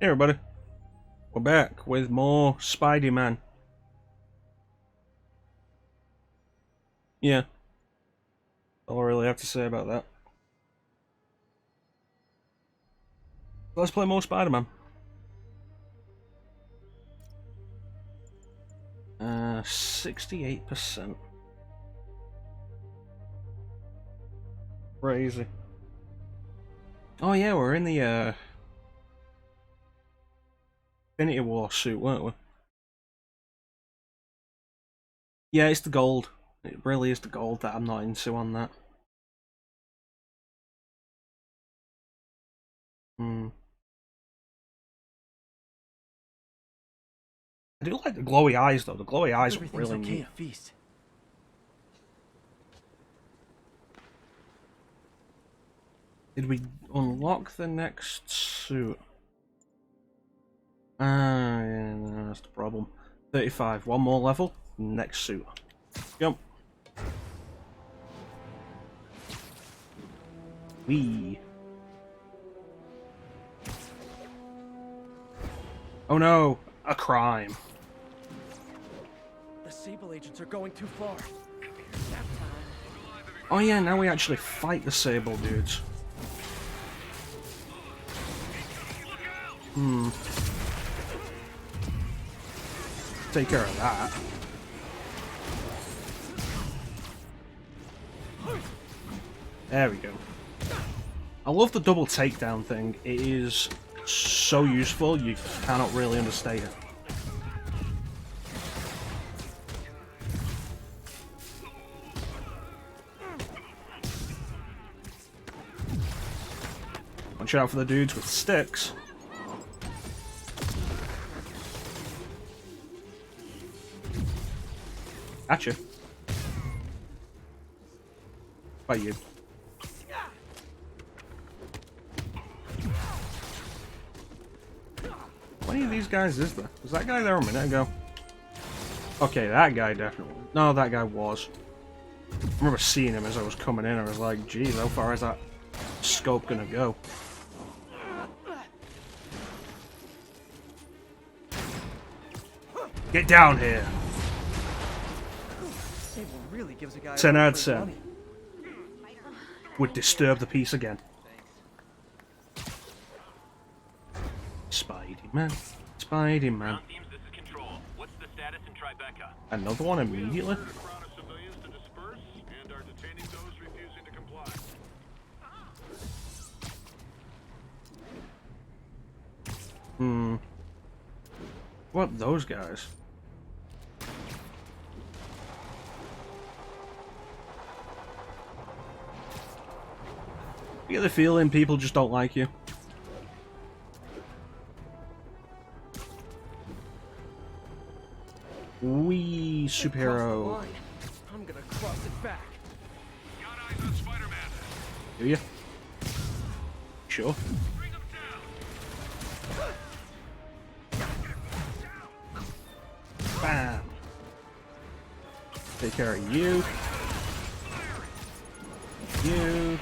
Hey everybody, we're back with more Spider-Man. Yeah, all I really have to say about that. Let's play more Spider-Man. 68%. Crazy. Oh yeah, we're in the Infinity War suit, weren't we? Yeah, it's the gold. It really is the gold that I'm not into on that. I do like the glowy eyes though. The glowy eyes are really neat. Feast. Did we unlock the next suit? Yeah, that's the problem. 35, one more level, next suit. Jump. Wee. Oh no, a crime. The Sable agents are going too far. Oh yeah, now we actually fight the Sable dudes. Take care of that. There we go. I love the double takedown thing. It is so useful, you cannot really understate it. Watch out for the dudes with sticks. Gotcha. By you. How many of these guys is there? Was that guy there a minute ago? Okay, that guy definitely. No, that guy was. I remember seeing him as I was coming in. I was like, geez, how far is that scope gonna go? Get down here! Sable really gives a guy 10 out of 10. Would disturb the peace again. Spidey-Man. Spidey-Man. Another one immediately? What, those guys? You get the feeling people just don't like you. Wee, superhero. I'm gonna cross it back. Got eyes on Spider-Man. Do you? Sure. Bring him down. Bam. Take care of you. You.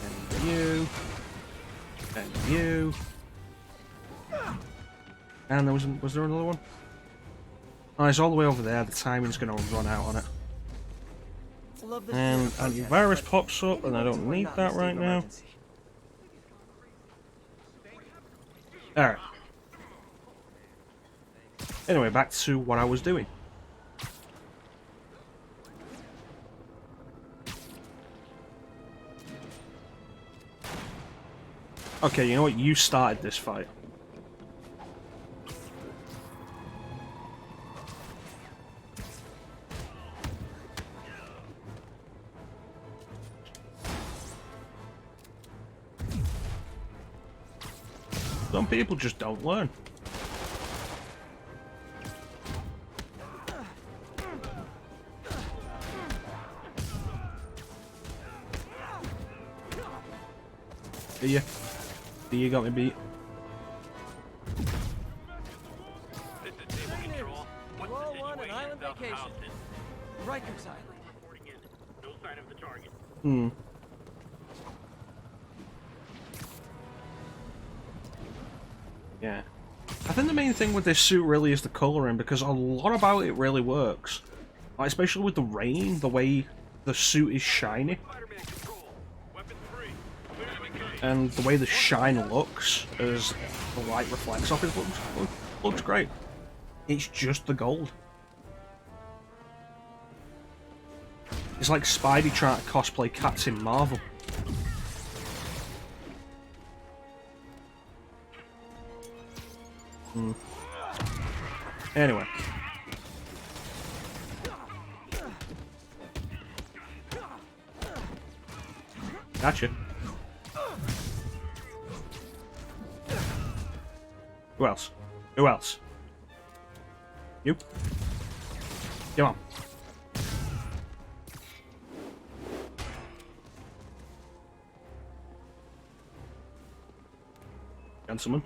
And you. And you. And there was there another one? Oh, it's all the way over there. The timing's gonna run out on it. And antivirus pops up, and I don't need that right now. Alright. Anyway, back to what I was doing. Okay, you know what? You started this fight. Some people just don't learn. Do you? Do you got me beat? This is Sable Control. What's the situation Island south of vacation. Houston? Rikers Island. Reporting in. No sign of the target. Yeah. think the main thing with this suit really is the colouring, because a lot about it really works. Like, especially with the rain, the way the suit is shiny. Spider-Man control. Weapon 3. Clear to engage. And the way the shine looks as the light reflects off it looks great. It's just the gold. It's like Spidey trying to cosplay Captain Marvel. Anyway. Gotcha. Who else? Who else? You? Come on. Gentlemen.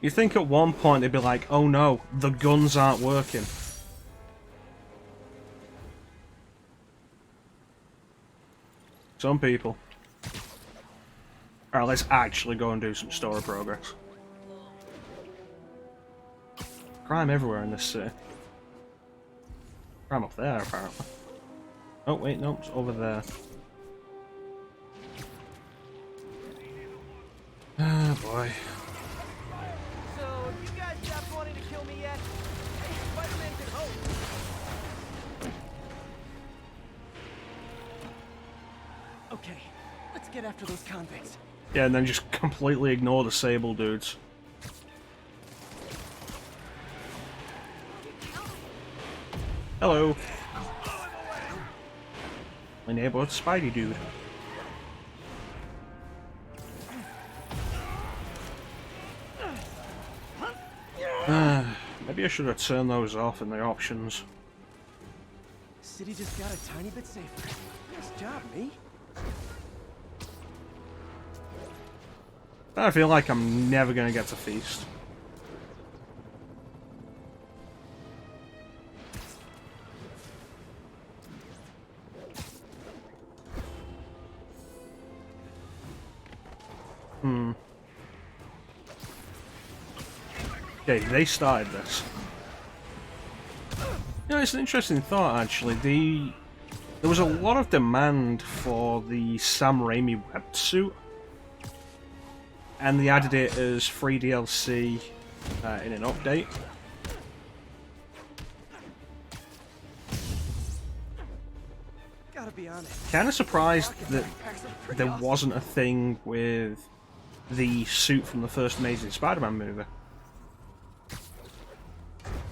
You think at one point they'd be like, oh no, the guns aren't working. Some people. Alright, let's actually go and do some story progress. Crime everywhere in this city. Crime up there, apparently. Oh, wait, no, it's over there. Ah, boy. So, you guys stopped wanting to kill me yet? Hey, Spider-Man can hope. Okay, let's get after those convicts. Yeah, and then just completely ignore the Sable dudes. Hello. My neighborhood Spidey dude. Maybe I should have turned those off in the options. City just got a tiny bit safer. Nice job, me. I feel like I'm never gonna get to Feast. Okay, they started this. You know, it's an interesting thought, actually. There was a lot of demand for the Sam Raimi websuit, and they added it as free DLC in an update. Gotta be honest. Kind of surprised that there wasn't a thing with the suit from the first Amazing Spider-Man movie.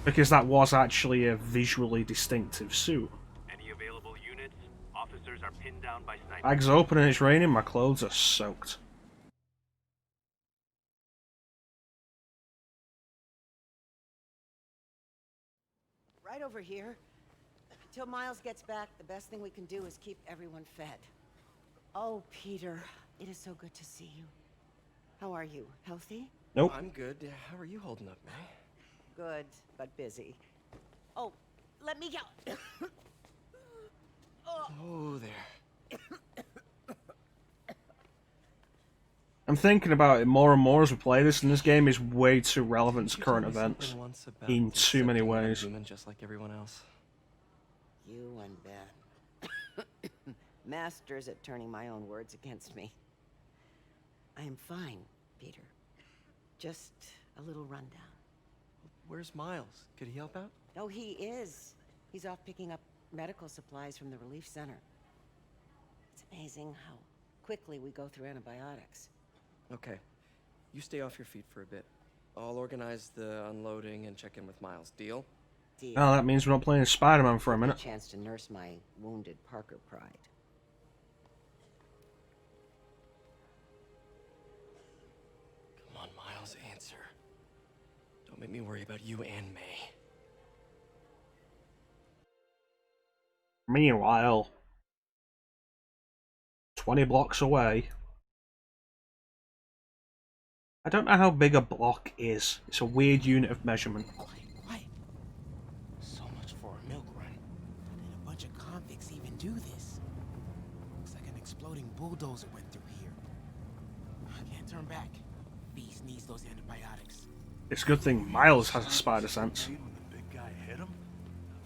Because that was actually a visually distinctive suit. Any available units? Officers are pinned down by snipers. Bags open and it's raining, my clothes are soaked. Right over here. Until Miles gets back, the best thing we can do is keep everyone fed. Oh, Peter, it is so good to see you. How are you? Healthy? Nope. I'm good. How are you holding up, May? Good, but busy. Oh, let me go. Oh, there. I'm thinking about it more and more as we play this, and this game is way too relevant to current events in too many ways. Human just like everyone else. You and Ben. Masters at turning my own words against me. I am fine, Peter. Just a little rundown. Where's Miles? Could he help out? Oh, he is. He's off picking up medical supplies from the relief center. It's amazing how quickly we go through antibiotics. Okay. You stay off your feet for a bit. I'll organize the unloading and check in with Miles. Deal? Deal. Oh, that means we're not playing Spider-Man for a minute. Chance to nurse my wounded Parker pride. Come on, Miles, answer. Don't make me worry about you and May. Meanwhile, 20 blocks away. I don't know how big a block is. It's a weird unit of measurement. What? So much for a milk run. Did a bunch of convicts even do this? Looks like an bulldozer went through here. I can't turn back. Beast needs those antibiotics. It's a good thing Miles has a spider sense. When the big guy hit him?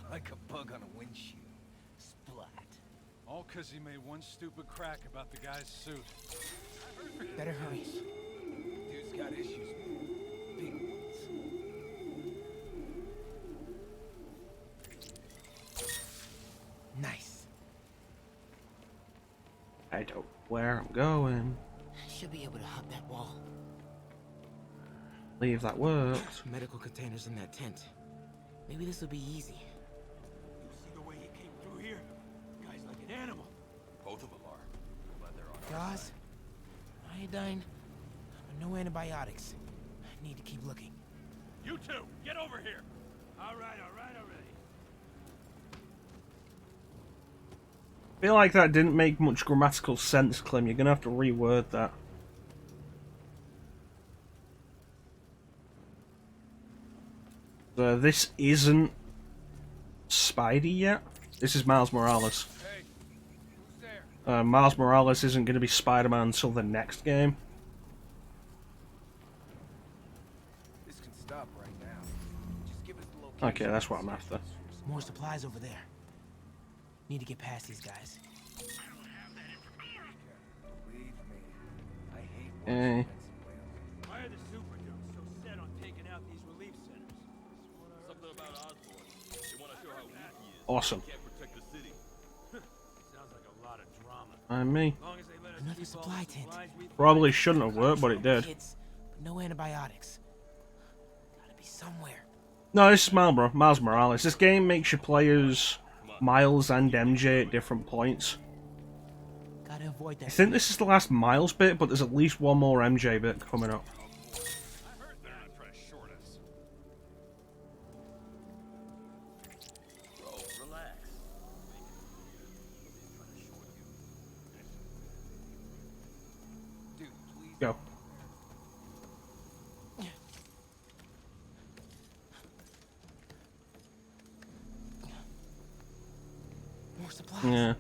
Like a bug on a windshield. Splat. All because he made one stupid crack about the guy's suit. Better hurry. Dude's got issues. Big ones. Nice. I don't know where I'm going. Should be able to hop that wall. Leave that worked. Medical containers in that tent. Maybe this will be easy. You see the way he came through here? Guy's like an animal. Both of them are. Glad they're on our Gauze, side. iodine, no antibiotics. I need to keep looking. You two, get over here. All right already. I feel like that didn't make much grammatical sense, Clem. You're gonna have to reword that. This isn't Spidey yet. This is Miles Morales. Hey, who's there? Miles Morales isn't going to be Spider-Man until the next game. This can stop right now. Just give us the location. Okay, that's what I'm after. More supplies over there. Need to get past these guys. Believe me, I hate Eh. Why are the super dudes so set on taking out these relief centers? Something about Osborn. They want to show how weak he is. Awesome. Can't protect the city. Sounds like a lot of drama. And me. As long as they let us Another keep all supply the tent. supplies we Probably shouldn't have worked, but it did. Kids, but no antibiotics. Gotta be somewhere. No, this is Miles Morales. This game makes you play as Miles and MJ at different points. Gotta avoid that. I think this is the last Miles bit, but there's at least one more MJ bit coming up. I heard they're not trying to short us. Bro, relax. Dude, please. Go. More supplies. Yeah.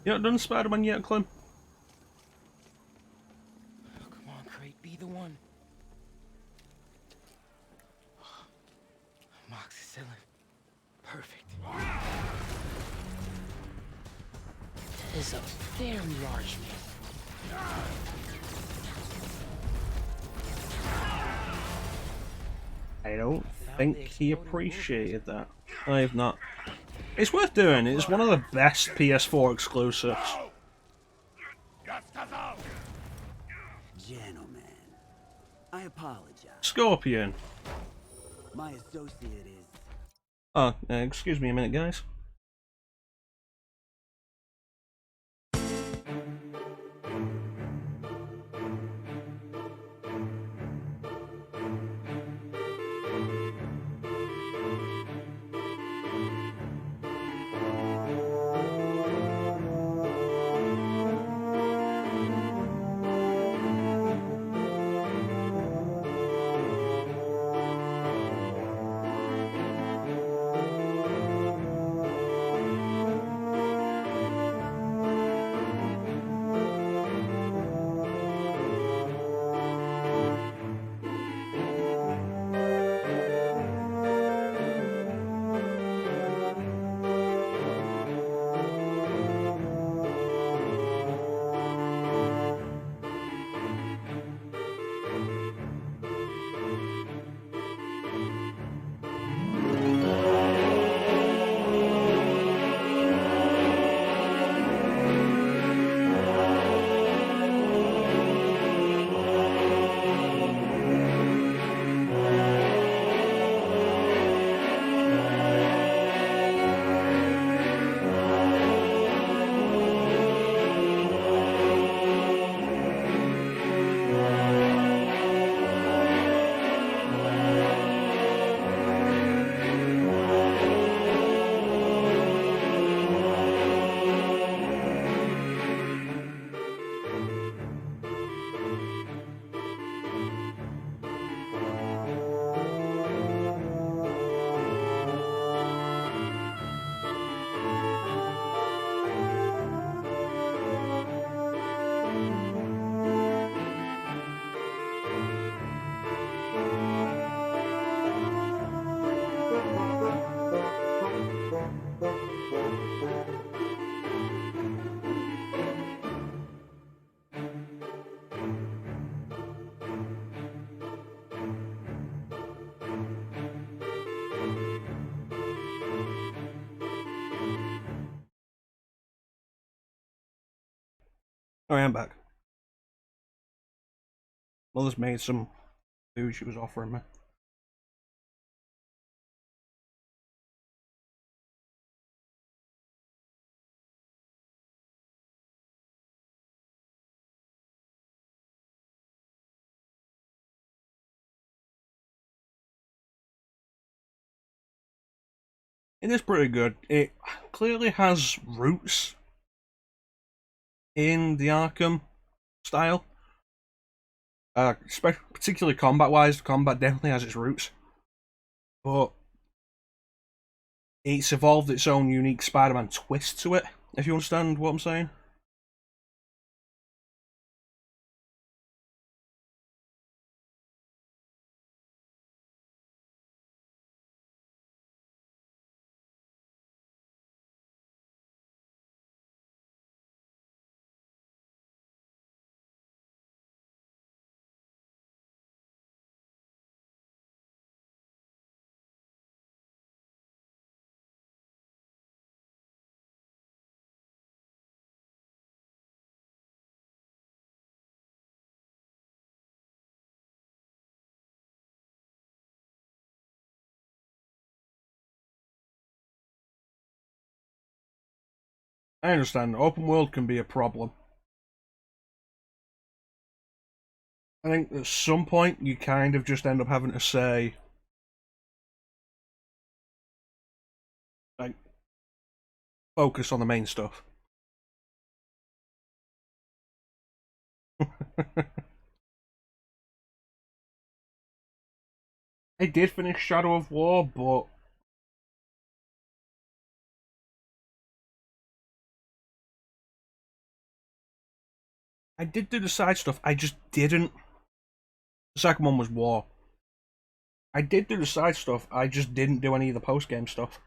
You not done Spider-Man yet, Clem? Come on, Crate, be the one. Amoxicillin. Perfect. Is a very large man. I don't think he appreciated that. I have not. It's worth doing. It's one of the best PS4 exclusives. Gentlemen, I apologize. Scorpion. My associate is... Oh, excuse me a minute, guys. Oh, I am back. Mother's made some food she was offering me. It is pretty good. It clearly has roots in the Arkham style. Particularly combat-wise, combat definitely has its roots. But it's evolved its own unique Spider-Man twist to it, if you understand what I'm saying. I understand, open world can be a problem. I think at some point you kind of just end up having to say, like, focus on the main stuff. I did finish Shadow of War, but I did do the side stuff. I just didn't. The second one was War. I did do the side stuff. I just didn't do any of the post game stuff.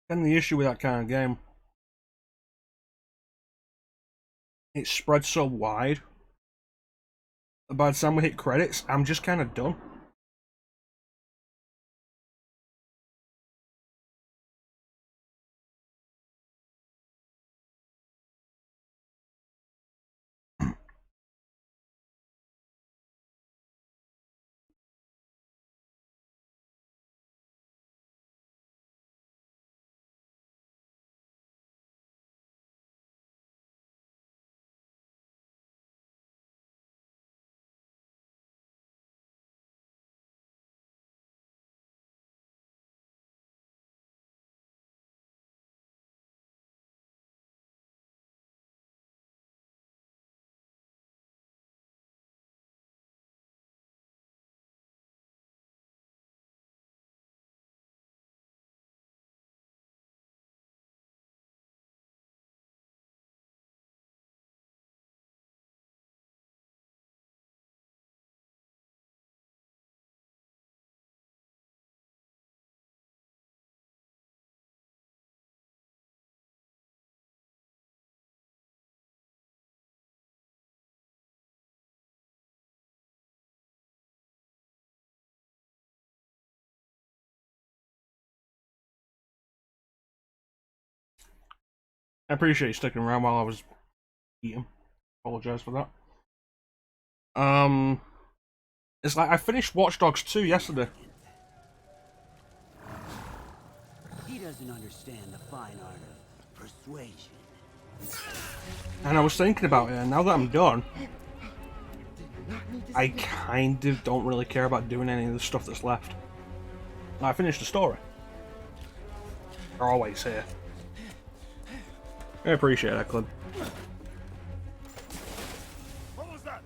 And the issue with that kind of game, it spreads so wide. By the time we hit credits, I'm just kind of done. I appreciate you sticking around while I was eating. Apologize for that. It's like I finished Watch Dogs 2 yesterday. He doesn't understand the fine art of persuasion. And I was thinking about it, and now that I'm done, I kind of don't really care about doing any of the stuff that's left. I finished the story. They're always here. I appreciate that, Clint. What was that?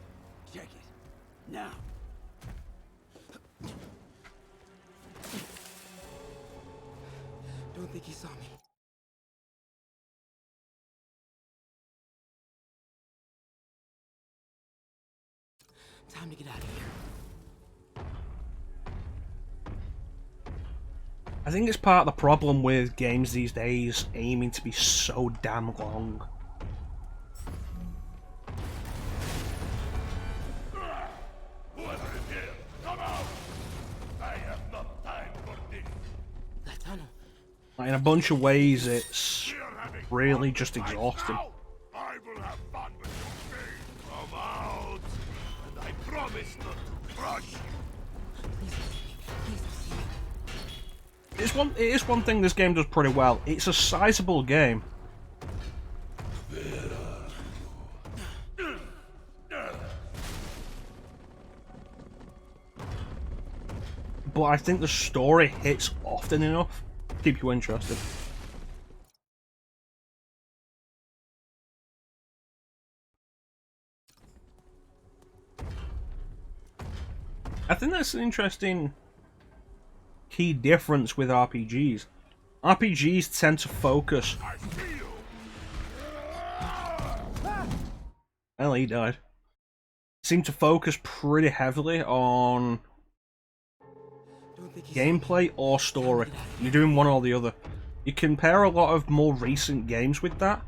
Check it. Now. Don't think he saw me. Time to get out of here. I think it's part of the problem with games these days aiming to be so damn long. Like, in a bunch of ways, it's really just exhausting. I will have fun with your game. Come out, and I promise not to crush you. It is one thing this game does pretty well. It's a sizable game. But I think the story hits often enough to keep you interested. I think that's an interesting key difference with RPGs. RPGs tend to focus. Well, he died. Seem to focus pretty heavily on gameplay or story. You're doing one or the other. You compare a lot of more recent games with that,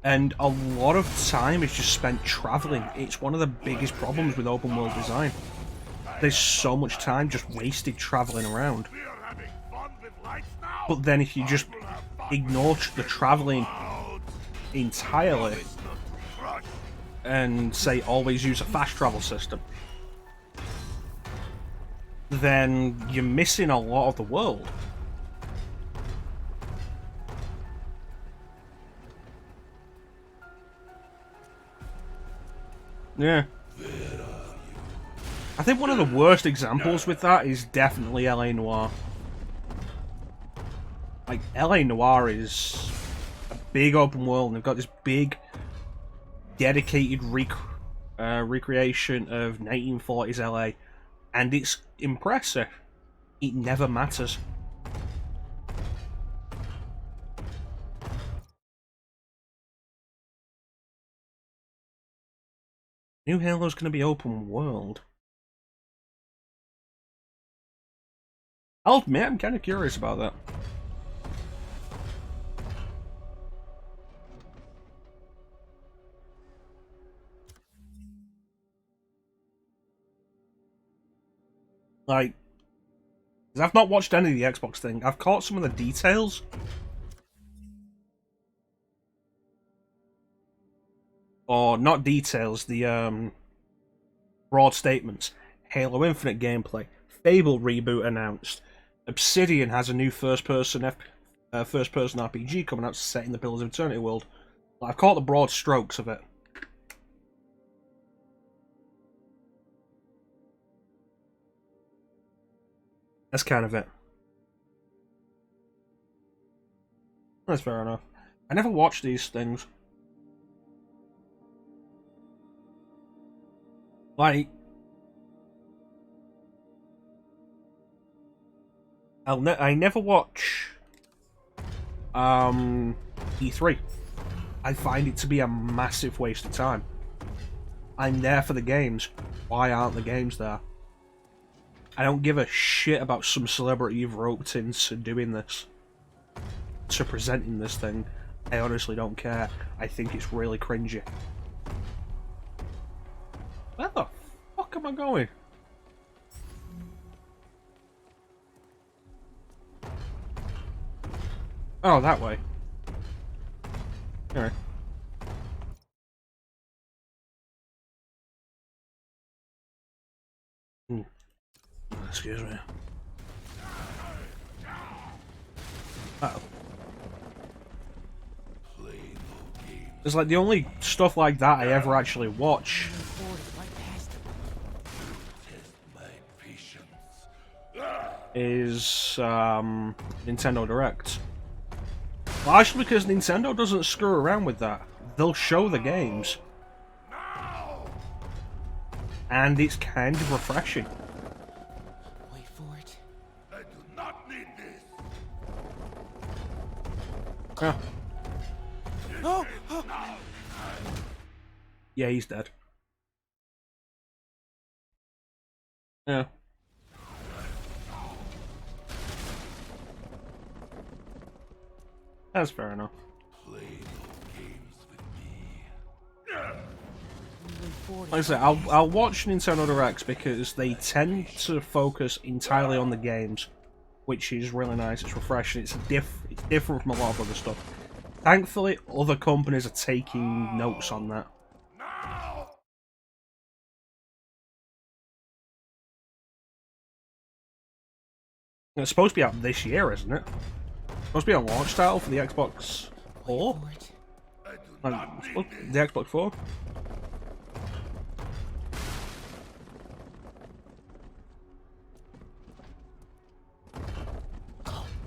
and a lot of time is just spent traveling. It's one of the biggest problems with open world design. There's so much time just wasted traveling around. But then if you just ignore the traveling entirely and say always use a fast travel system, then you're missing a lot of the world. Yeah. I think one of the worst examples with that is definitely LA Noire. Like, LA Noire is a big open world, and they've got this big, dedicated recreation of 1940s LA, and it's impressive. It never matters. New Halo's going to be open world. I'll admit, I'm kind of curious about that. Like, 'cause I've not watched any of the Xbox thing. I've caught some of the details. Or not details, the broad statements. Halo Infinite gameplay. Fable reboot announced. Obsidian has a new first-person RPG coming out set in the Pillars of Eternity world. I've caught the broad strokes of it. That's kind of it. That's fair enough. I never watched these things. Like, I never watch E3. I find it to be a massive waste of time. I'm there for the games. Why aren't the games there? I don't give a shit about some celebrity you've roped into doing this, to presenting this thing. I honestly don't care. I think it's really cringy. Where the fuck am I going? Oh, that way. Alright. Excuse me. Uh-oh. It's like the only stuff like that I ever actually watch is Nintendo Direct. Largely because Nintendo doesn't screw around with that. They'll show the games. And it's kind of refreshing. Wait for it. I do not need this. Yeah. Oh! Yeah, he's dead. Yeah. That's fair enough. Play no games with me. Like I said, I'll watch Nintendo Directs because they tend to focus entirely on the games. which is really nice. It's refreshing. It's different from a lot of other stuff. Thankfully, other companies are taking notes on that. It's supposed to be out this year, isn't it? It's supposed to be a launch title for the Xbox 4? The Xbox 4?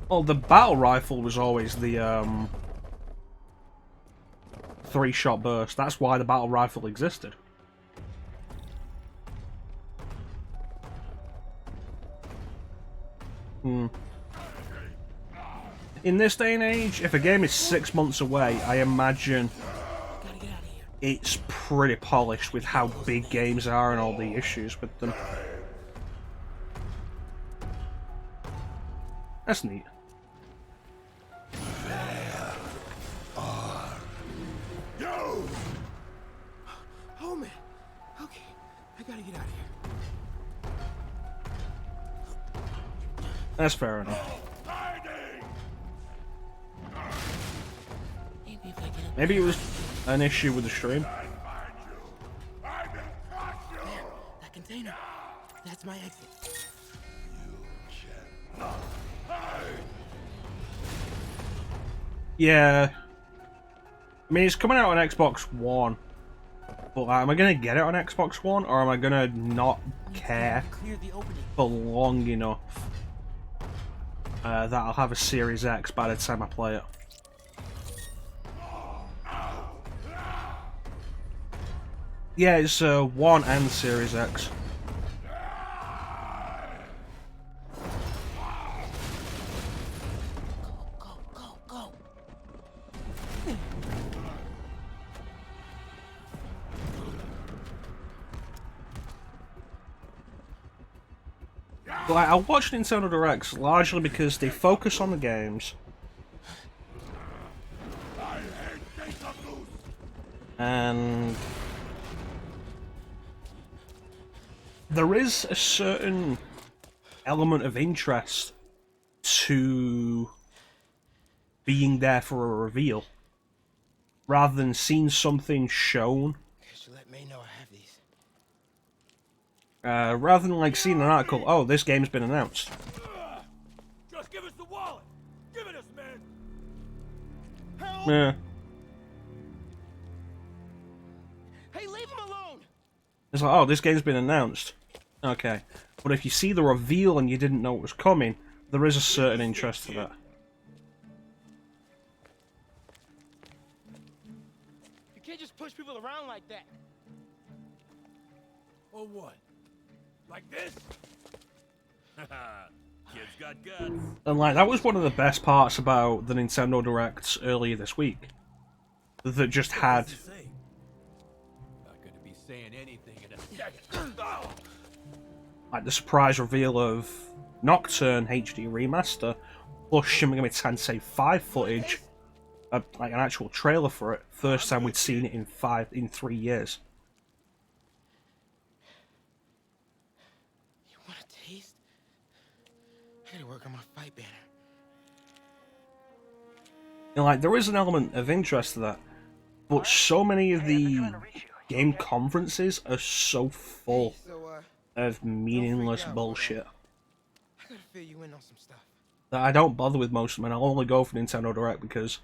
Well, the battle rifle was always the 3-shot burst. That's why the battle rifle existed. In this day and age, if a game is 6 months away, I imagine it's pretty polished with how big games are and all the issues with them. That's neat. Oh man. Okay, I gotta get out of here. That's fair enough. Maybe it was an issue with the stream. That container. That's my exit. Yeah. I mean, it's coming out on Xbox One. But am I going to get it on Xbox One, or am I going to not care for long enough that I'll have a Series X by the time I play it? Yeah, it's One and Series X. Like, I watch Nintendo Directs largely because they focus on the games. And there is a certain element of interest to being there for a reveal, rather than seeing something shown. Let me know I have these. Rather than like seeing an article, oh, this game's been announced. Just give us the wallet. Give it us, man. Yeah. Hey, leave him alone. It's like, oh, this game's been announced. Okay. But if you see the reveal and you didn't know it was coming, there is a certain interest to that. You can't just push people around like that. Or what? Like this? Kids got guts. And like, that was one of the best parts about the Nintendo Directs earlier this week. That just had... Not gonna be saying anything in a second. like the surprise reveal of Nocturne HD Remaster, plus Shin Megami Tensei 5 footage, like an actual trailer for it. First time we'd seen it in 3 years. You want a taste? I gotta work on my fight banner. And like, there is an element of interest to that, but so many of the game conferences are so full of meaningless bullshit I gotta fill you in on some stuff. that I don't bother with most of them, and I'll only go for Nintendo Direct because,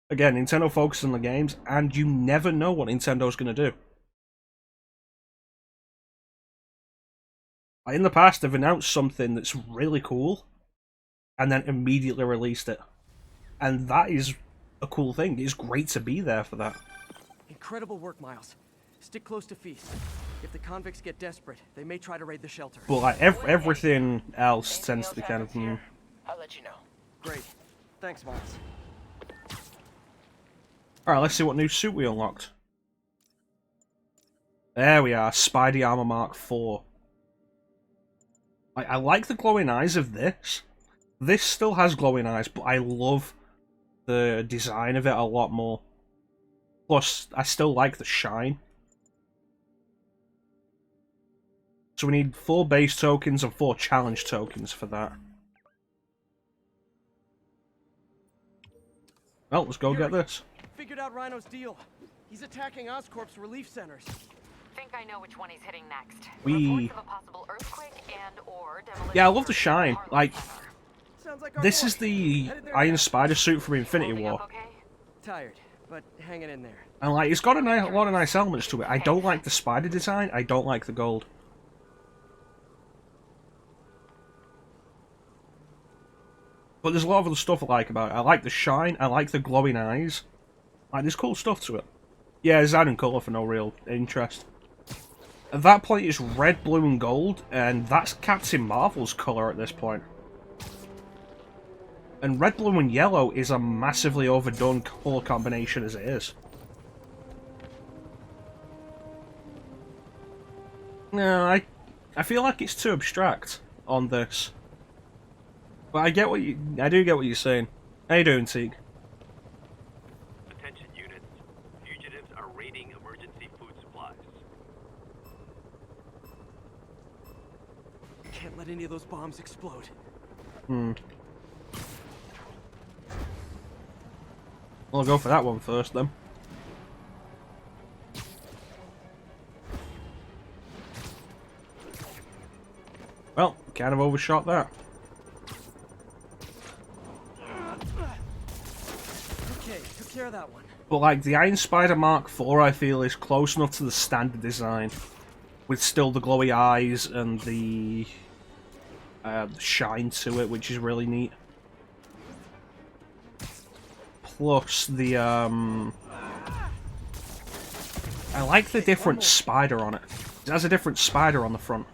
again, Nintendo focuses on the games, and you never know what Nintendo's going to do. Like, in the past, they've announced something that's really cool, and then immediately released it. And that is a cool thing. It's great to be there for that. Incredible work, Miles. Stick close to Feast. If the convicts get desperate, they may try to raid the shelter. But like, everything else tends to be kind of... I'll let you know. Great. Thanks, Miles. Alright, let's see what new suit we unlocked. There we are, Spidey Armor Mark IV. I like the glowing eyes of this. This still has glowing eyes, but I love the design of it a lot more. Plus, I still like the shine. So we need 4 base tokens and 4 challenge tokens for that. Well, let's go get this. Figured out Rhino's deal. He's attacking Oscorp's relief centers. Think I know which one he's hitting next. We. Reports of a possible earthquake and/or demolition. Yeah, I love the shine. Like, Sounds like our this boy. is the Headed there Iron now. Spider suit from Infinity Holding War. up okay? Tired, but hanging in there. And like, it's got a lot of nice elements to it. I don't like the spider design. I don't like the gold. But there's a lot of other stuff I like about it. I like the shine. I like the glowing eyes. Like, there's cool stuff to it. Yeah, it's adding colour for no real interest. At that point, it's red, blue, and gold, and that's Captain Marvel's colour at this point. And red, blue, and yellow is a massively overdone colour combination as it is. No, I feel like it's too abstract on this. But I do get what you're saying. How you doing, Teague? Attention units. Fugitives are raiding emergency food supplies. Can't let any of those bombs explode. I'll go for that one first, then. Well, kind of overshot that. Okay, took care of that one. But like, the Iron Spider Mark IV, I feel, is close enough to the standard design. With still the glowy eyes and the shine to it, which is really neat. Plus the I like the different spider on it. It has a different spider on the front.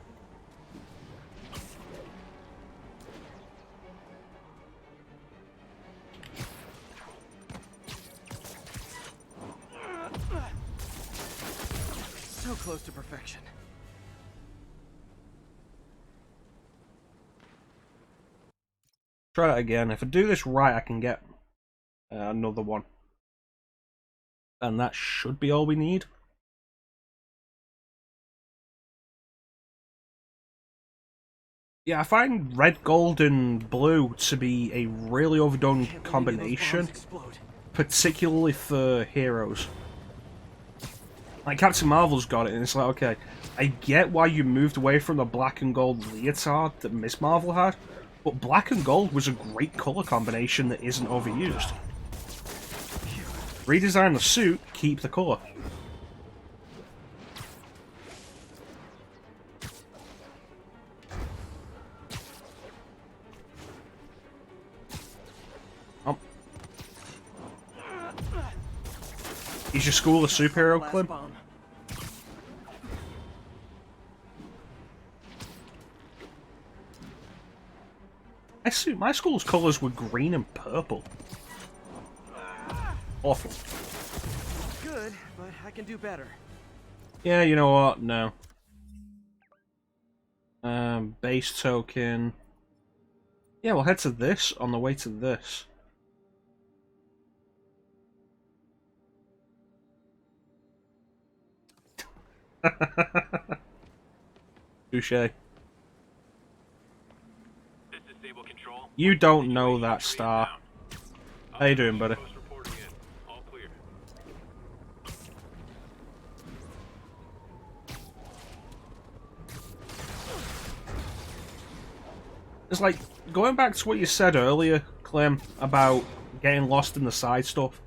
So close to perfection. Try that again. If I do this right, I can get another one. And that should be all we need. Yeah, I find red, gold, and blue to be a really overdone combination, particularly for heroes. Like, Captain Marvel's got it, and it's like, okay, I get why you moved away from the black and gold leotard that Miss Marvel had, but black and gold was a great colour combination that isn't overused. Redesign the suit, keep the colour. Oh. Is your school a superhero, Clem? My school's colours were green and purple. Awful. Good, but I can do better. Yeah, you know what? No. Base token. Yeah, we'll head to this on the way to this. Touché. You don't know that star. How you doing, buddy? It's like, going back to what you said earlier, Clem, about getting lost in the side stuff,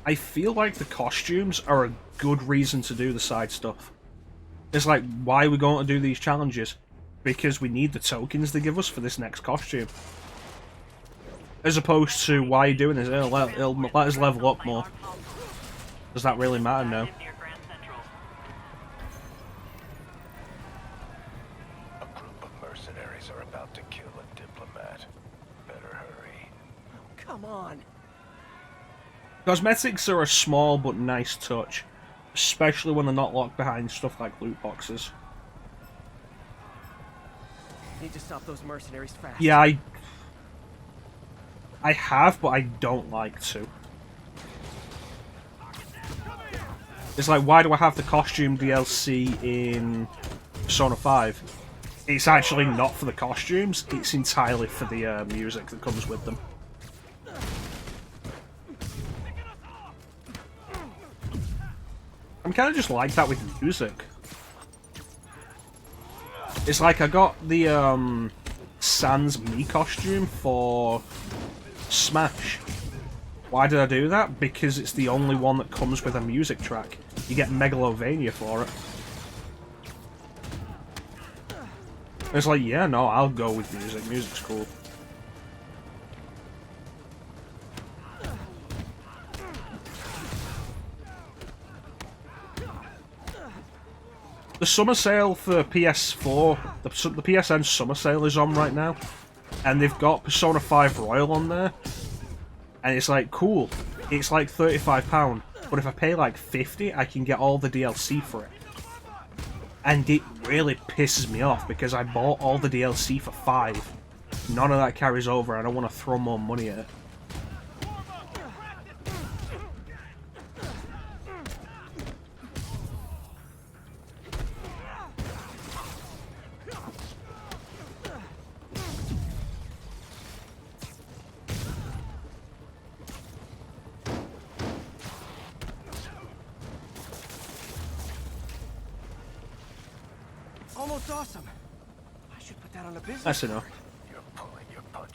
I feel like the costumes are a good reason to do the side stuff. It's like, why are we going to do these challenges? Because we need the tokens they give us for this next costume. As opposed to, why are you doing this? It'll let us level up more. Does that really matter? No. A group of mercenaries are about to kill a diplomat. Better hurry. Come on. Cosmetics are a small but nice touch. Especially when they're not locked behind stuff like loot boxes. Need to stop those mercenaries fast. Yeah, I have, but I don't like to. It's like, why do I have the costume DLC in Persona 5? It's actually not for the costumes, it's entirely for the music that comes with them. I'm kind of just like that with music. It's like I got the Sans Me costume for Smash. Why did I do that? Because it's the only one that comes with a music track. You get Megalovania for it. It's like, yeah, no, I'll go with music. Music's cool. The summer sale for PS4, the PSN summer sale is on right now, and they've got Persona 5 Royal on there, and it's like, cool, it's like £35, but if I pay like 50, I can get all the DLC for it. And it really pisses me off, because I bought all the DLC for £5. None of that carries over, and I don't want to throw more money at it. Almost awesome. I should put that on a business. That's enough. You're pulling your punch.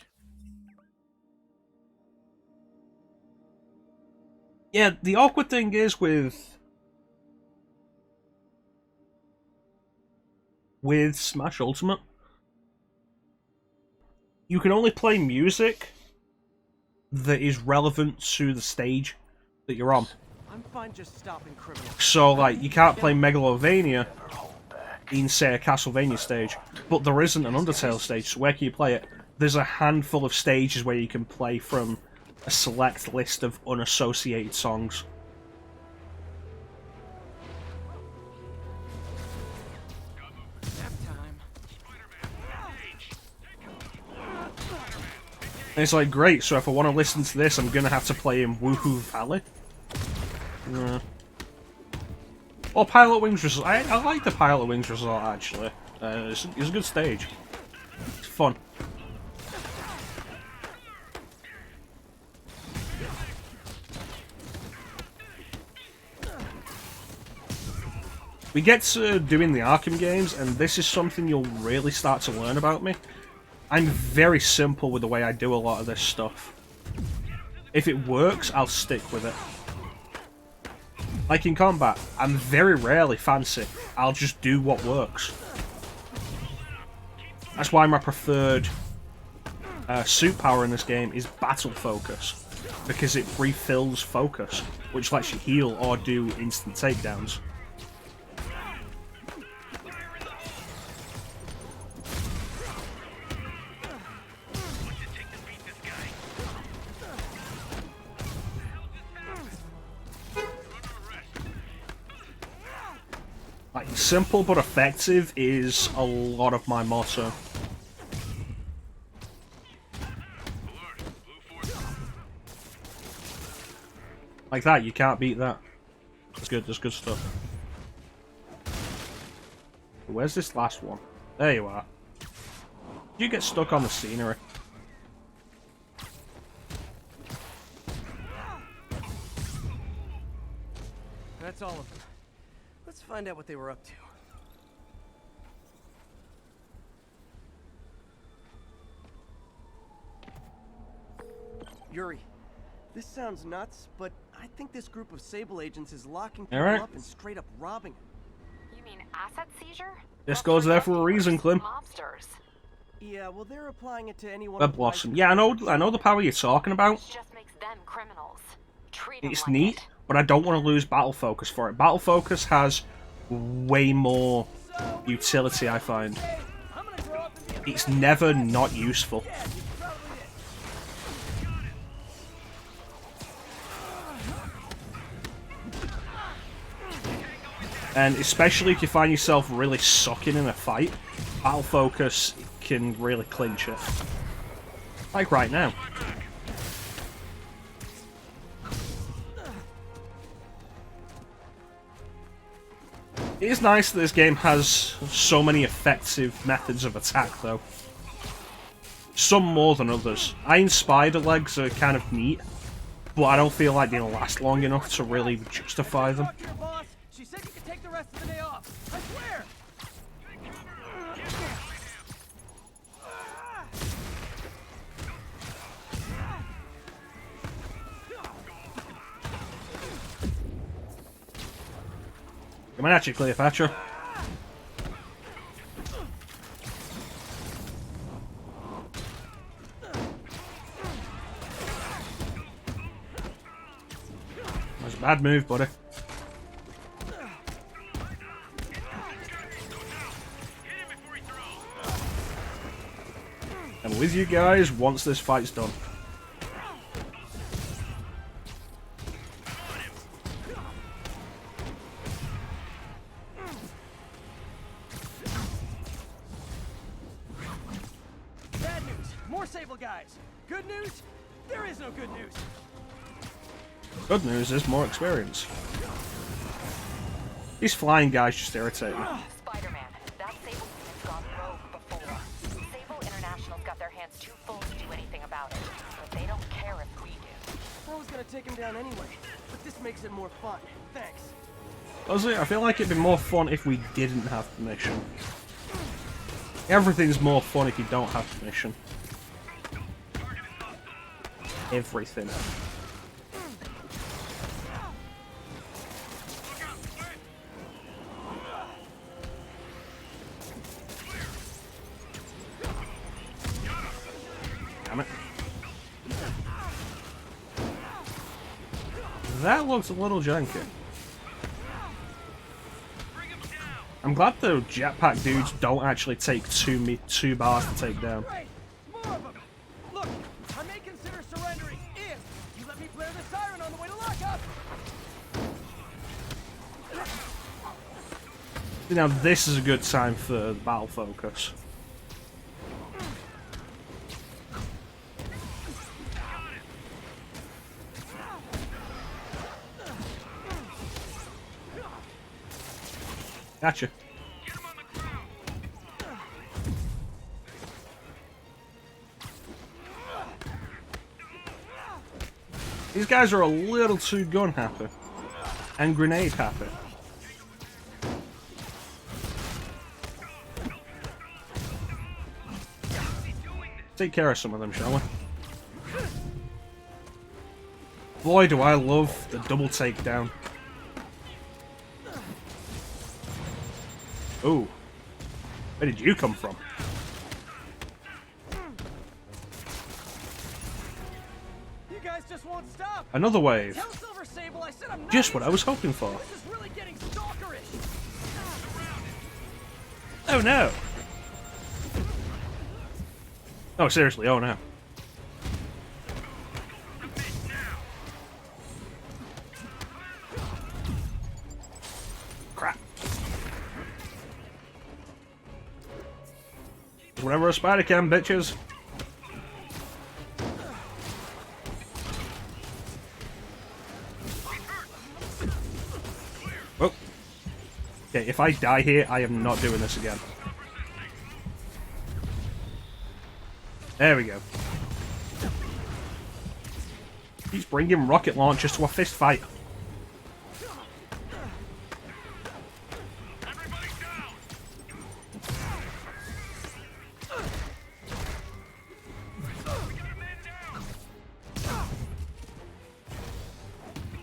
Yeah, the awkward thing is with Smash Ultimate, you can only play music that is relevant to the stage that you're on. I'm fine just stopping criminals. So, like, you can't play Megalovania in, say, a Castlevania stage, but there isn't an Undertale stage, so where can you play it? There's a handful of stages where you can play from a select list of unassociated songs. And it's like, great, so if I want to listen to this, I'm going to have to play in Woohoo Valley? Or Pilot Wings Resort. I like the Pilot Wings Resort, actually. It's a good stage. It's fun. We get to doing the Arkham games, and this is something you'll really start to learn about me. I'm very simple with the way I do a lot of this stuff. If it works, I'll stick with it. Like in combat, I'm very rarely fancy. I'll just do what works. That's why my preferred suit power in this game is battle focus. Because it refills focus, which lets you heal or do instant takedowns. Like, simple but effective is a lot of my motto. Like that, you can't beat that. That's good stuff. Where's this last one? There you are. You get stuck on the scenery. That's all of them. Let's find out what they were up to. Yuri, this sounds nuts, but I think this group of Sable agents is locking people up and straight up robbing them. You mean asset seizure? This goes there for a reason, Clem. Mobsters. Yeah, well, they're applying it to anyone. Web Blossom. Yeah, I know the power you're talking about. Just makes them criminals. Treat It's them like neat, but I don't want to lose battle focus for it. Battle focus has way more utility, I find. It's never not useful. And especially if you find yourself really sucking in a fight, battle focus can really clinch it. Like right now. It is nice that this game has so many effective methods of attack, though. Some more than others. Iron Spider legs are kind of neat, but I don't feel like they'll last long enough to really justify them. She said you could take the rest of the day off. I swear. Coming at you, Cleopatra. That's a bad move, buddy. I'm with you guys once this fight's done. Bad news. More Sable guys. Good news? There is no good news. Good news is more experience. These flying guys just irritate me. Spider-Man, that Sable unit's gone rogue before. Sable International's got their hands too full to do anything about it, but they don't care if we do. I was gonna take him down anyway, but this makes it more fun. Thanks. Honestly, I feel like it'd be more fun if we didn't have permission. Everything's more fun if you don't have permission. Everything. Damn it. That looks a little janky. I'm glad the jetpack dudes don't actually take two bars to take down. Right. More of them. Look, I may consider surrendering if you let me flare the siren on the way to lockup. Now this is a good time for the battle focus. Gotcha. These guys are a little too gun happy and grenade happy. Take care of some of them, shall we? Boy, do I love the double takedown. Ooh. Where did you come from? You guys just won't stop. Another wave. Tell Silver Sable I said I'm not Just what I was hoping for. This is really getting stalkerish. Oh no. Oh, seriously, oh no. Crap. Whatever a spider can, bitches. Oh. Okay, if I die here, I am not doing this again. There we go. He's bringing rocket launchers to a fist fight.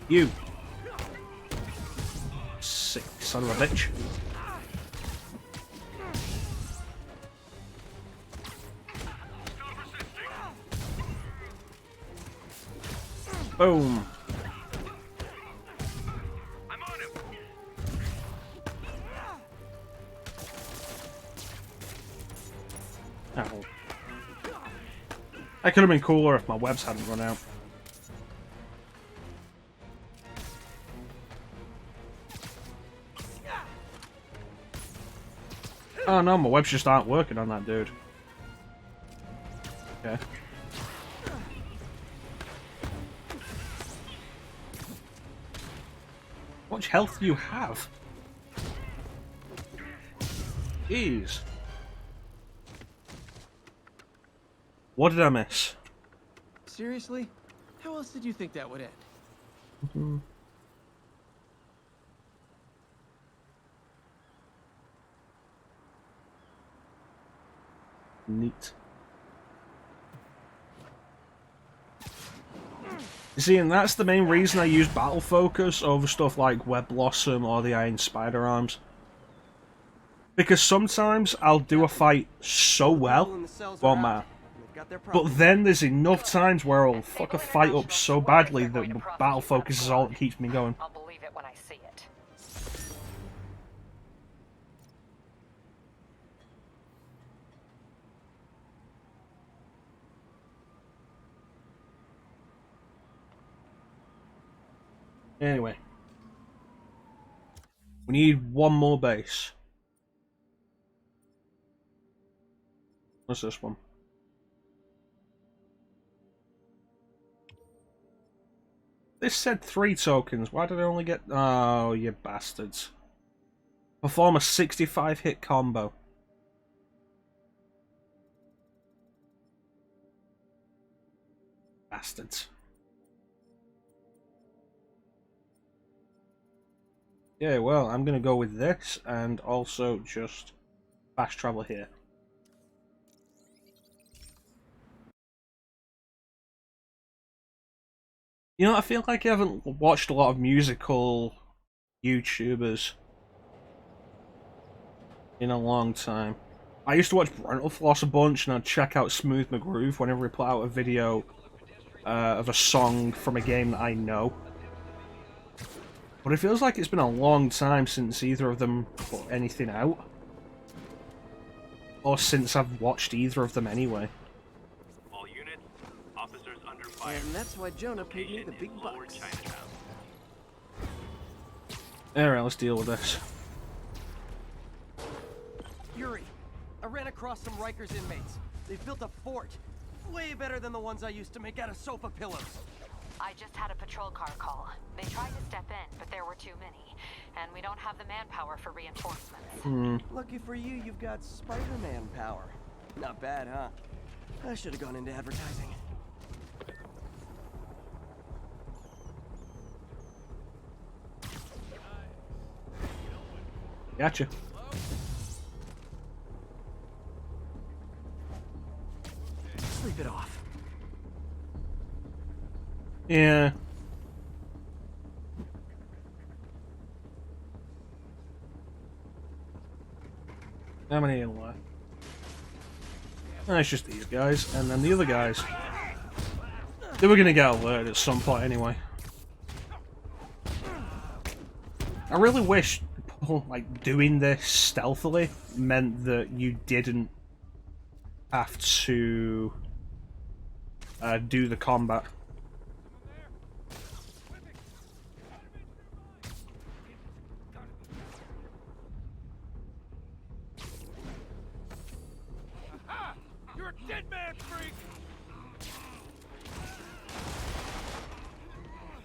You. Sick son of a bitch. Boom. I'm on him. Oh. That could have been cooler if my webs hadn't run out. Oh no, my webs just aren't working on that dude. Okay. How much health do you have? Jeez. What did I miss? Seriously? How else did you think that would end? Neat. You see, and that's the main reason I use Battle Focus over stuff like Web Blossom or the Iron Spider Arms. Because sometimes I'll do a fight so well, won't matter. But then there's enough times where I'll fuck a fight up so badly that Battle Focus is all that keeps me going. I'll believe it when I see it. Anyway. We need one more base. What's this one? This said 3 tokens. Why did I only get... Oh, you bastards. Perform a 65 hit combo. Bastards. Yeah, well, I'm going to go with this and also just fast travel here. You know, I feel like I haven't watched a lot of musical YouTubers in a long time. I used to watch Brental Floss a bunch, and I'd check out Smooth McGroove whenever he put out a video of a song from a game that I know. But it feels like it's been a long time since either of them put anything out. Or since I've watched either of them anyway. All units, officers under fire. And that's why Jonah paid me the big bucks. Alright, let's deal with this. Yuri, I ran across some Rikers inmates. They've built a fort. Way better than the ones I used to make out of sofa pillows. I just had a patrol car call. They tried to step in, but there were too many. And we don't have the manpower for reinforcements. Lucky for you, you've got Spider-Man power. Not bad, huh? I should have gone into advertising. Gotcha. Sleep it off. Yeah. How many in left? It's just these guys, and then the other guys. They were gonna get alerted at some point anyway. I really wish, like, doing this stealthily meant that you didn't have to do the combat. You're a dead man, freak!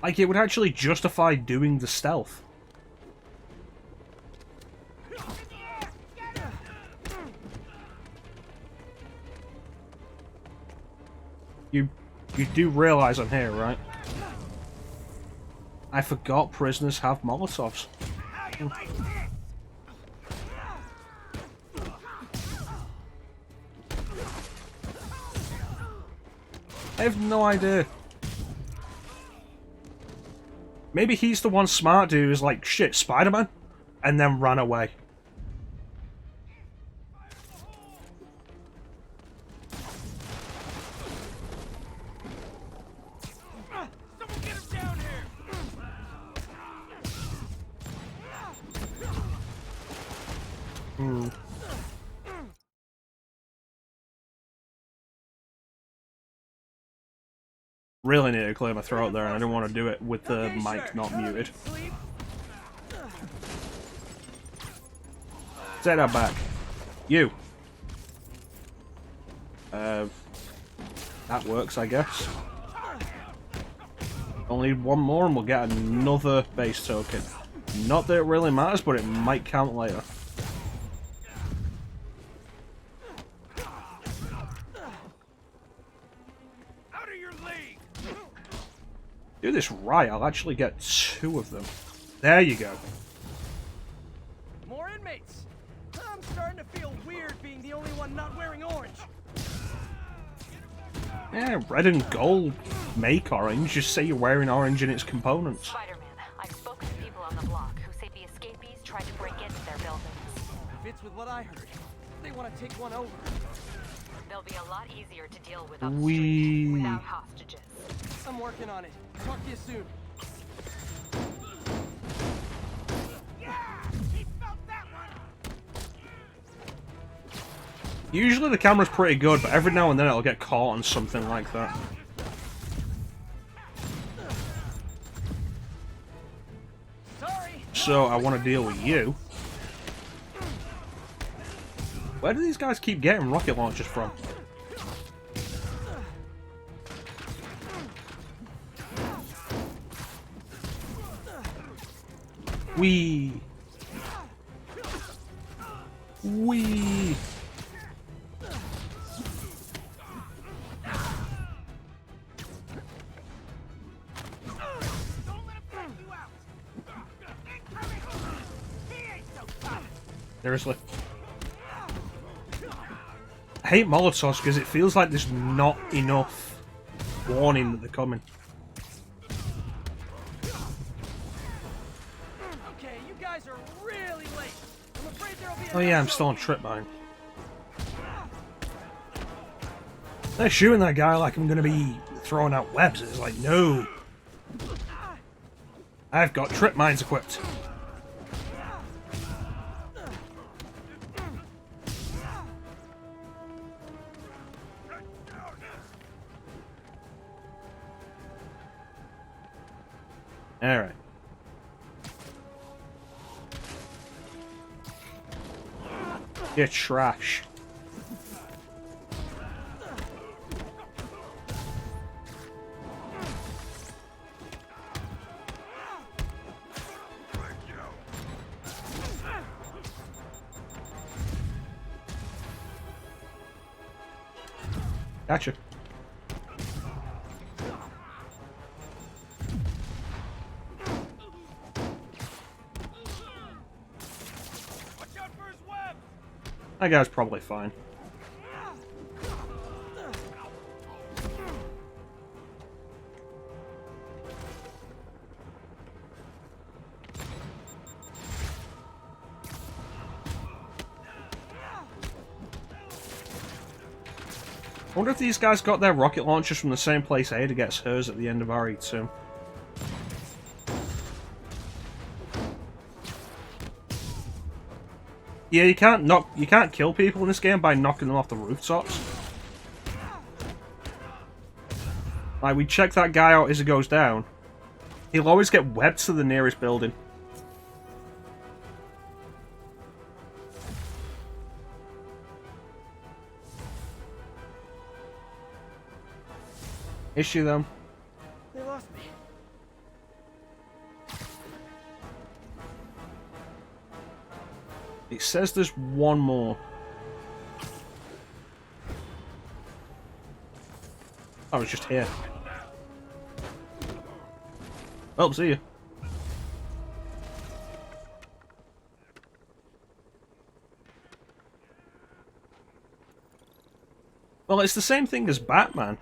Like, it would actually justify doing the stealth. You do realize I'm here, right? I forgot prisoners have Molotovs. I have no idea. Maybe he's the one smart dude who's like, shit, Spider-Man? And then ran away. Someone get him down here! Really need to clear my throat there, and I didn't want to do it with the mic not muted. Take that back. You. That works, I guess. Only need one more and we'll get another base token. Not that it really matters, but it might count later. Out of your league! Do this right, I'll actually get 2 of them. There you go. More inmates. I'm starting starting to feel weird being the only one not wearing orange. Yeah, red and gold make orange. Just say you're wearing orange in its components. Spider-Man, I've spoken to people on the block who say the escapees tried to break into their buildings. Fits with what I heard. They want to take one over. They'll be a lot easier to deal with upstream without hostages. I'm working on it. Talk to you soon. Usually the camera's pretty good, but every now and then it'll get caught on something like that. Sorry. So I want to deal with you. Where do these guys keep getting rocket launchers from? Wee. Wee. Seriously. I hate Molotovs because it feels like there's not enough warning that they're coming. Okay, you guys are really late. I'm afraid there'll be Oh yeah, I'm still on trip mine. They're shooting that guy like I'm gonna be throwing out webs. It's like, no. I've got trip mines equipped. Alright. You're trash. Gotcha. That guy's probably fine. I wonder if these guys got their rocket launchers from the same place Ada gets hers at the end of RE2. Yeah, you can't kill people in this game by knocking them off the rooftops. Like, we check that guy out as he goes down. He'll always get webbed to the nearest building. Issue them. They lost me. It says there's one more. Oh, it's just here. Well, see you. Well, it's the same thing as Batman.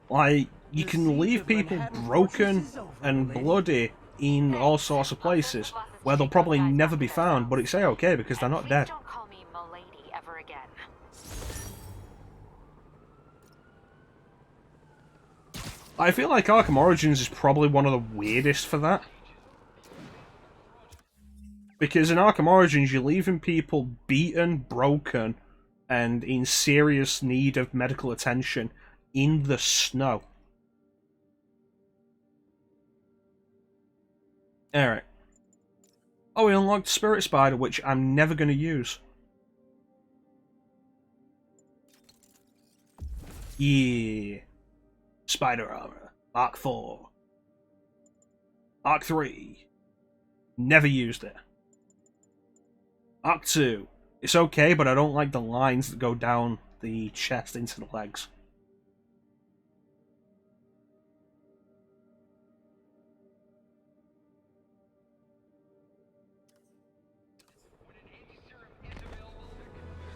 Like, you can leave people broken and bloody in all sorts of places where they'll probably never be found, but it's okay because they're not dead. Don't call me Milady ever again. I feel like Arkham Origins is probably one of the weirdest for that. Because in Arkham Origins, you're leaving people beaten, broken, and in serious need of medical attention in the snow. Alright. Oh, we unlocked Spirit Spider, which I'm never going to use. Yeah. Spider Armor. Mark 4. Mark 3. Never used it. Mark 2. It's okay, but I don't like the lines that go down the chest into the legs.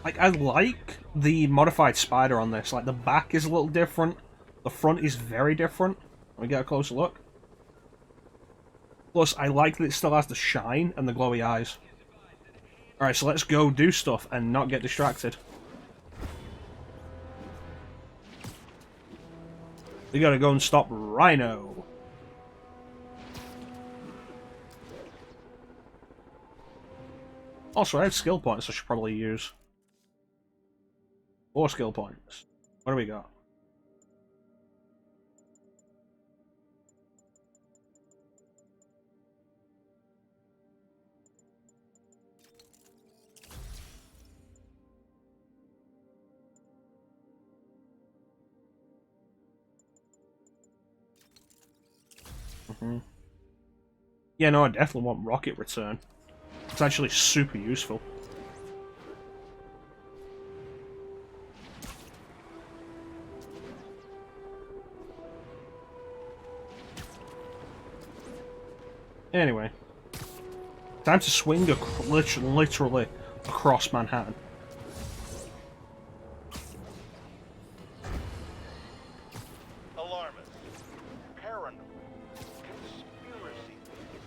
Like, I like the modified spider on this. Like, the back is a little different. The front is very different. Let me get a closer look. Plus, I like that it still has the shine and the glowy eyes. Alright, so let's go do stuff and not get distracted. We gotta go and stop Rhino. Also, I have skill points I should probably use. 4 skill points. What do we got? Yeah, no, I definitely want rocket return. It's actually super useful. Anyway. Time to swing literally across Manhattan. Alarmist, paranoid, conspiracy theories.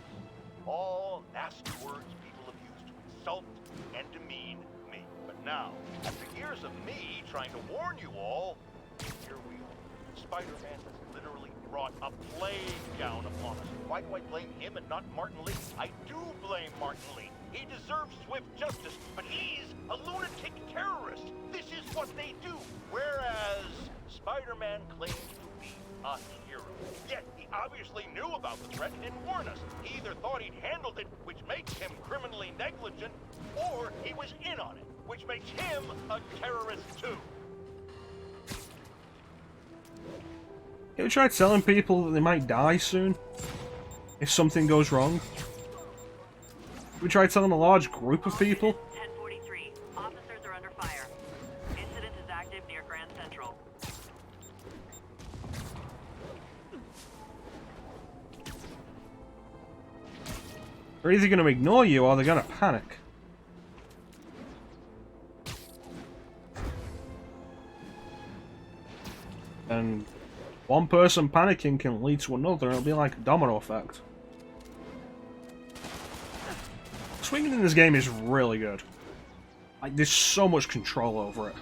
All nasty words people have used to insult and demean me. But now, after years of me trying to warn you all, here we are. Spider-Man has literally brought a plague down upon us. Why do I blame him and not Martin Lee? I do blame Martin Lee. He deserves swift justice, but he's a lunatic terrorist. This is what they do. Whereas Spider-Man claims to be a hero. Yet he obviously knew about the threat and didn't warn us. He either thought he'd handled it, which makes him criminally negligent, or he was in on it, which makes him a terrorist too. You ever tried telling people that they might die soon? If something goes wrong? We tried telling a large group of people? 1043. Officers are under fire. Incident is active near Grand Central. They're either going to ignore you or they're going to panic. And one person panicking can lead to another, and it'll be like a domino effect. Swinging in this game is really good. Like, there's so much control over it.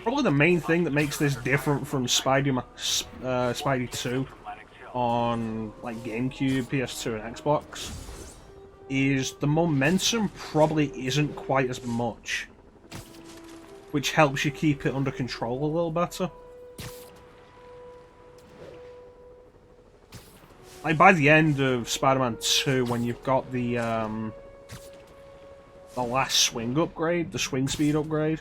Probably the main thing that makes this different from Spidey 2 on like GameCube, PS2, and Xbox is the momentum probably isn't quite as much, which helps you keep it under control a little better. Like by the end of Spider-Man 2, when you've got the last swing upgrade, the swing speed upgrade,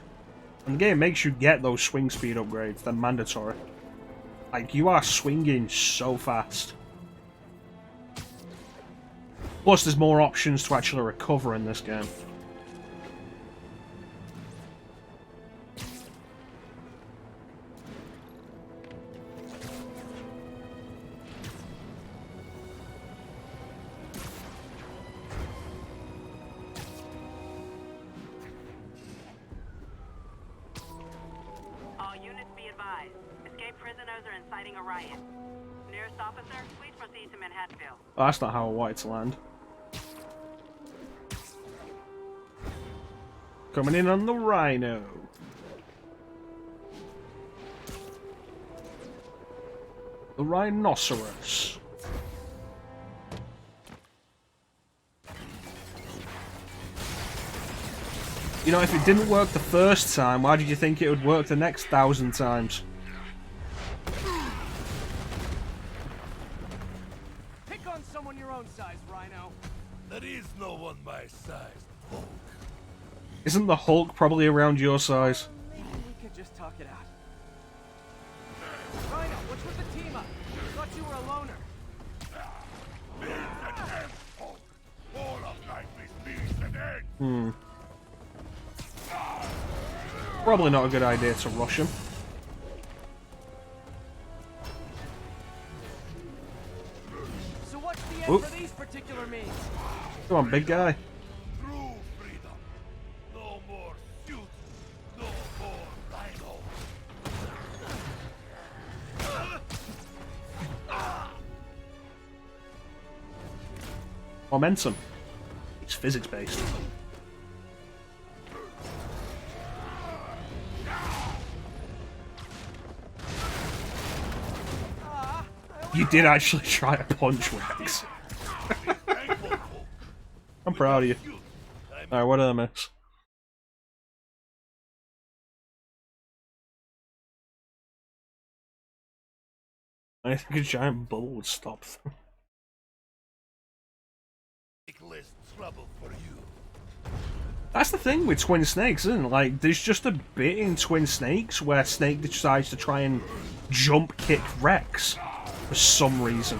and the game makes you get those swing speed upgrades, they're mandatory. Like, you are swinging so fast. Plus, there's more options to actually recover in this game. All units be advised. Escaped prisoners are inciting a riot. Nearest officer, please proceed to Manhattanville. Oh, that's not how I wanted to land. Coming in on the Rhino. The Rhinoceros. You know, if it didn't work the first time, why did you think it would work the next 1,000 times? Pick on someone your own size, Rhino. There is no one my size. Isn't the Hulk probably around your size? Maybe we could just talk it out. Rhino, what's with the team up? I thought you were a loner. All of life is beast and egg. Probably not a good idea to rush him. So what's the end for these particular means. Come on, big guy. True freedom. No more suits. No more rhino. Momentum. It's physics based. You did actually try to punch Rex. I'm proud of you. Alright, what did I miss? I think a giant bubble would stop them. Less trouble for you. That's the thing with Twin Snakes, isn't it? Like, there's just a bit in Twin Snakes where Snake decides to try and jump kick Rex for some reason.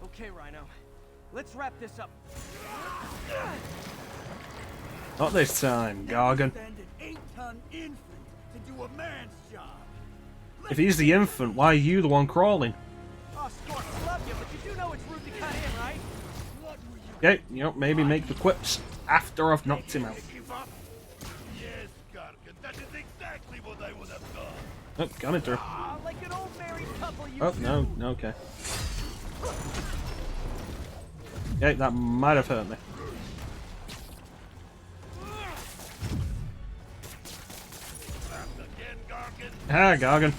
Okay, Rhino. Let's wrap this up. Not this time, Gargan. Send an 8-ton infant to do a man's job. If he's the infant, why are you the one crawling? Oh, Scorp, I love you, but you do know it's rude to cut in, right? What were you Okay, you know, maybe make the quips after I've knocked him out. Give up? Yes, Gargan. That is exactly what I would have done. Oh, coming through. Like an old married couple, you Oh, two. no, okay. Okay, that might have hurt me. Again, Gargan. Ah, Gargan.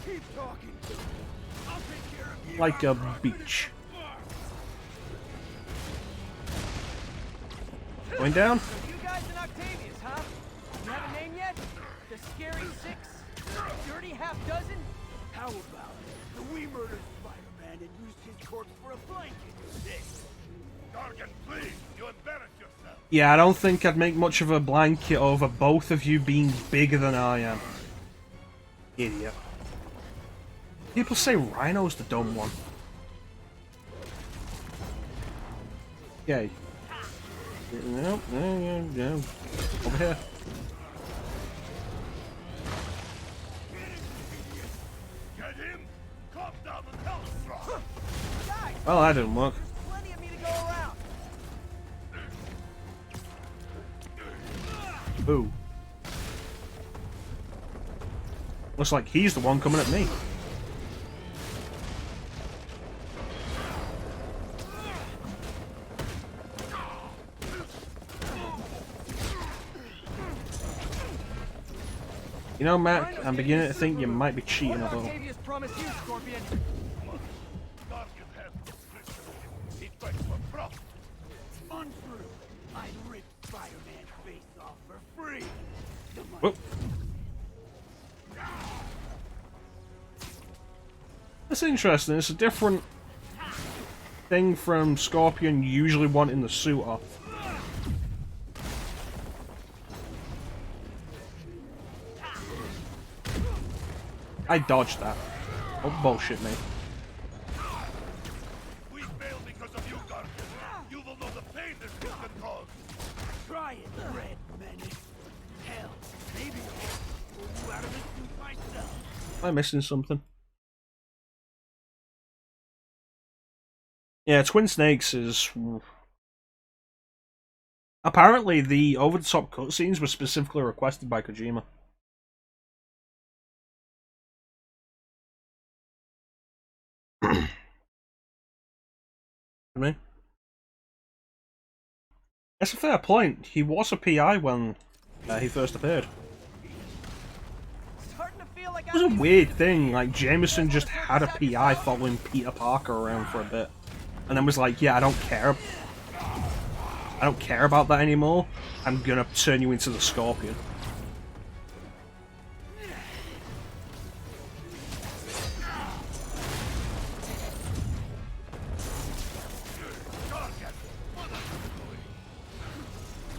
keep talking? I'll take care of you. Like a beach. Going down? So you guys in Octavius, huh? You have a name yet? The Scary Six? The Dirty Half Dozen? How about it? We murdered Spider-Man and used his corpse for a blanket. Gargan, please. You embarrass yourself. Yeah, I don't think I'd make much of a blanket over both of you being bigger than I am. Idiot. People say Rhino's the dumb one. Yay. No, no. Over here. Get him. Calm down and help strong. Guys, Well, that didn't work. plenty of me to go around. Ooh. Looks like he's the one coming at me. You know, Mac, I'm beginning to think you might be cheating a What did little. Octavius promise you, Scorpion? Gargan has prescription. He fights for profit. Untrue. I'd rip Spider-Man's face off for free. The money. Whoop. That's interesting. It's a different thing from Scorpion usually wanting the suit off. I dodged that. Don't bullshit me. We failed because of you, Gargan. You will know the pain this can cause. Try it, Red Menace. Hell, maybe I'll pull you out of this suit myself. Am I missing something? Yeah, Twin Snakes is... Apparently, the over-the-top cutscenes were specifically requested by Kojima. Me? That's a fair point. He was a PI when he first appeared. Starting to feel like It was a weird thing, like Jameson just had a PI following Peter Parker around for a bit. And then was like, yeah, I don't care about that anymore. I'm gonna turn you into the Scorpion.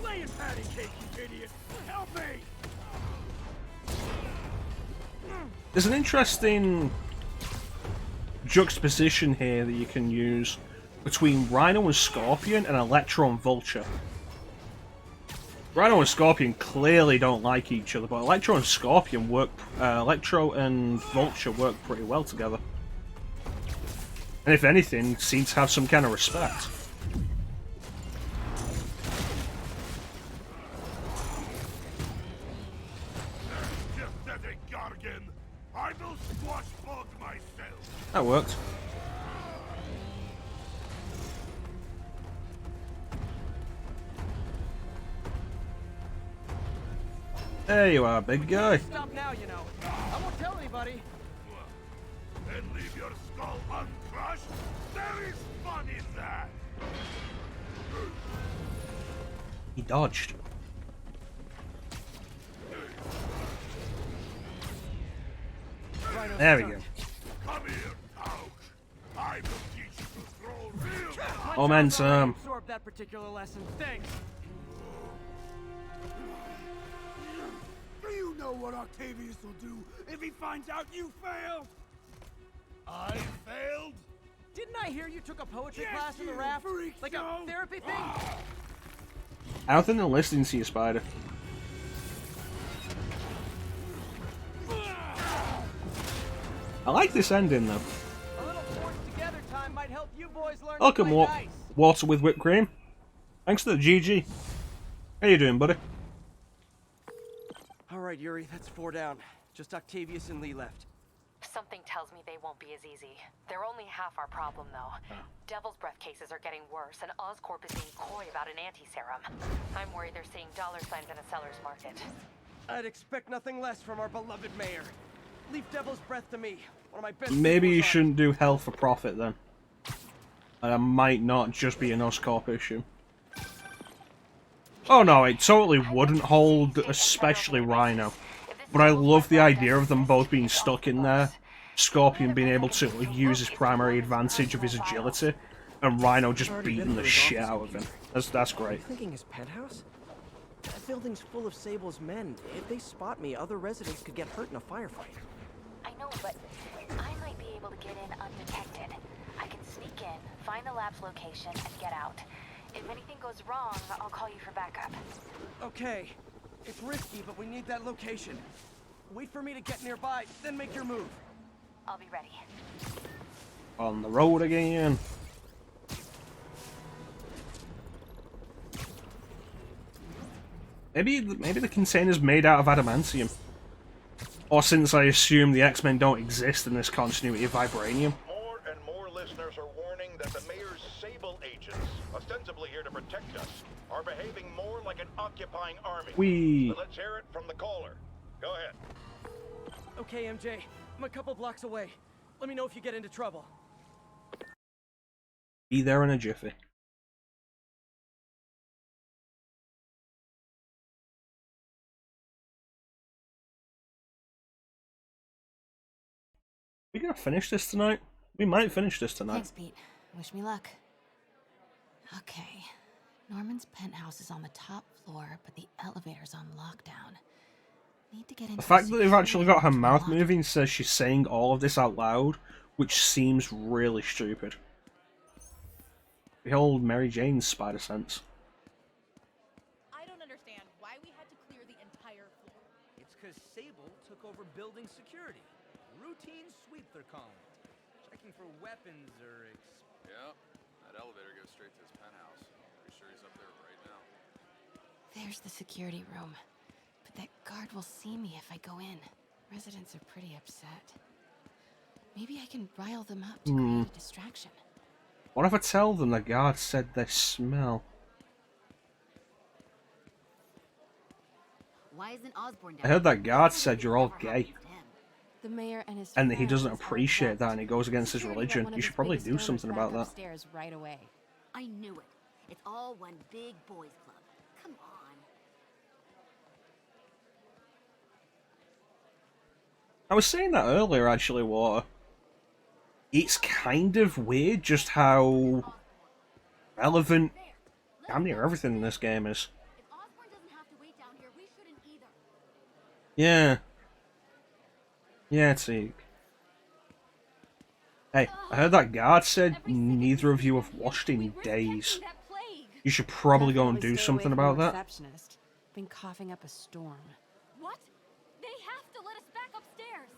Playing patty cake, you idiot. Help me! There's an interesting juxtaposition here that you can use between Rhino and Scorpion and Electro and Vulture. Rhino and Scorpion clearly don't like each other, but Electro and Scorpion work. Electro and Vulture work pretty well together, and if anything, seem to have some kind of respect. That worked. There you are, big guy. Stop now, you know. I won't tell anybody. And leave your skull uncrushed? There is fun in that! He dodged. There we go. Come here, Ouch! I will teach you to throw real Momentum. Absorb that particular lesson. Thanks. Do you know what Octavius will do if he finds out you failed? I failed? Didn't I hear you took a poetry Yes, class in the you raft? freak Like show. a therapy thing? I don't think they're listening to you, Spider. I like this ending, though. A little forced together time might help you boys learn Welcome, to play nice. Water with whipped cream. Thanks to the GG. How you doing, buddy? All right, Yuri, that's 4 down. Just Octavius and Lee left. Something tells me they won't be as easy. They're only half our problem, though. Devil's Breath cases are getting worse, and Oscorp is being coy about an anti-serum. I'm worried they're seeing dollar signs in a seller's market. I'd expect nothing less from our beloved mayor. Leave Devil's Breath to me. One of my best. Maybe you people's shouldn't do hell for profit then. And it might not just be an Oscorp issue. Oh no, it totally wouldn't hold, especially Rhino. But I love the idea of them both being stuck in there. Scorpion being able to use his primary advantage of his agility, and Rhino just beating the shit out of him. That's great. Thinking his penthouse? That building's full of Sable's men. If they spot me, other residents could get hurt in a firefight. I know, but I might be able to get in undetected. I can sneak in, find the lab's location, and get out. If anything goes wrong, I'll call you for backup. Okay. It's risky, but we need that location. Wait for me to get nearby, then make your move. I'll be ready. On the road again. Maybe the container's made out of adamantium. Or since I assume the X-Men don't exist in this continuity of vibranium. More and more listeners are warning that the mayor's Sable agents, ostensibly here to protect us, are behaving more like an occupying army. But let's hear it from the caller. Go ahead. Okay, MJ. I'm a couple blocks away. Let me know if you get into trouble. Be there in a jiffy. We gonna finish this tonight? We might finish this tonight. Thanks, Pete. Wish me luck. Okay. Norman's penthouse is on the top floor, but the elevator's on lockdown. Need to get into The fact that they've actually got her mouth moving says she's saying all of this out loud, which seems really stupid. Behold Mary Jane's spider sense. I don't understand why we had to clear the entire floor. It's because Sable took over building security. Routine sweep, they're calling it. Checking for weapons or Yeah, that elevator goes straight to his penthouse. Pretty sure he's up there right now. There's the security room. But that guard will see me if I go in. Residents are pretty upset. Maybe I can rile them up to create a distraction. What if I tell them the guard said they smell? Why isn't Osborn down? I heard that guard said you're all gay. The mayor and his And that he friends doesn't are appreciate upset. that and it goes against his Security let religion. one of You should his probably biggest do donors something back about that. upstairs right away. I knew it. It's all one big boys club. Come on. I was saying that earlier, actually, Water. It's kind of weird just how relevant damn near everything in this game is. If Osborn doesn't have to wait down here, we shouldn't either. Yeah. Yeah, Teague. Hey, I heard that guard said neither of you have washed in days. You should probably go and do something about that. been coughing up a storm. What? They have to let us back upstairs.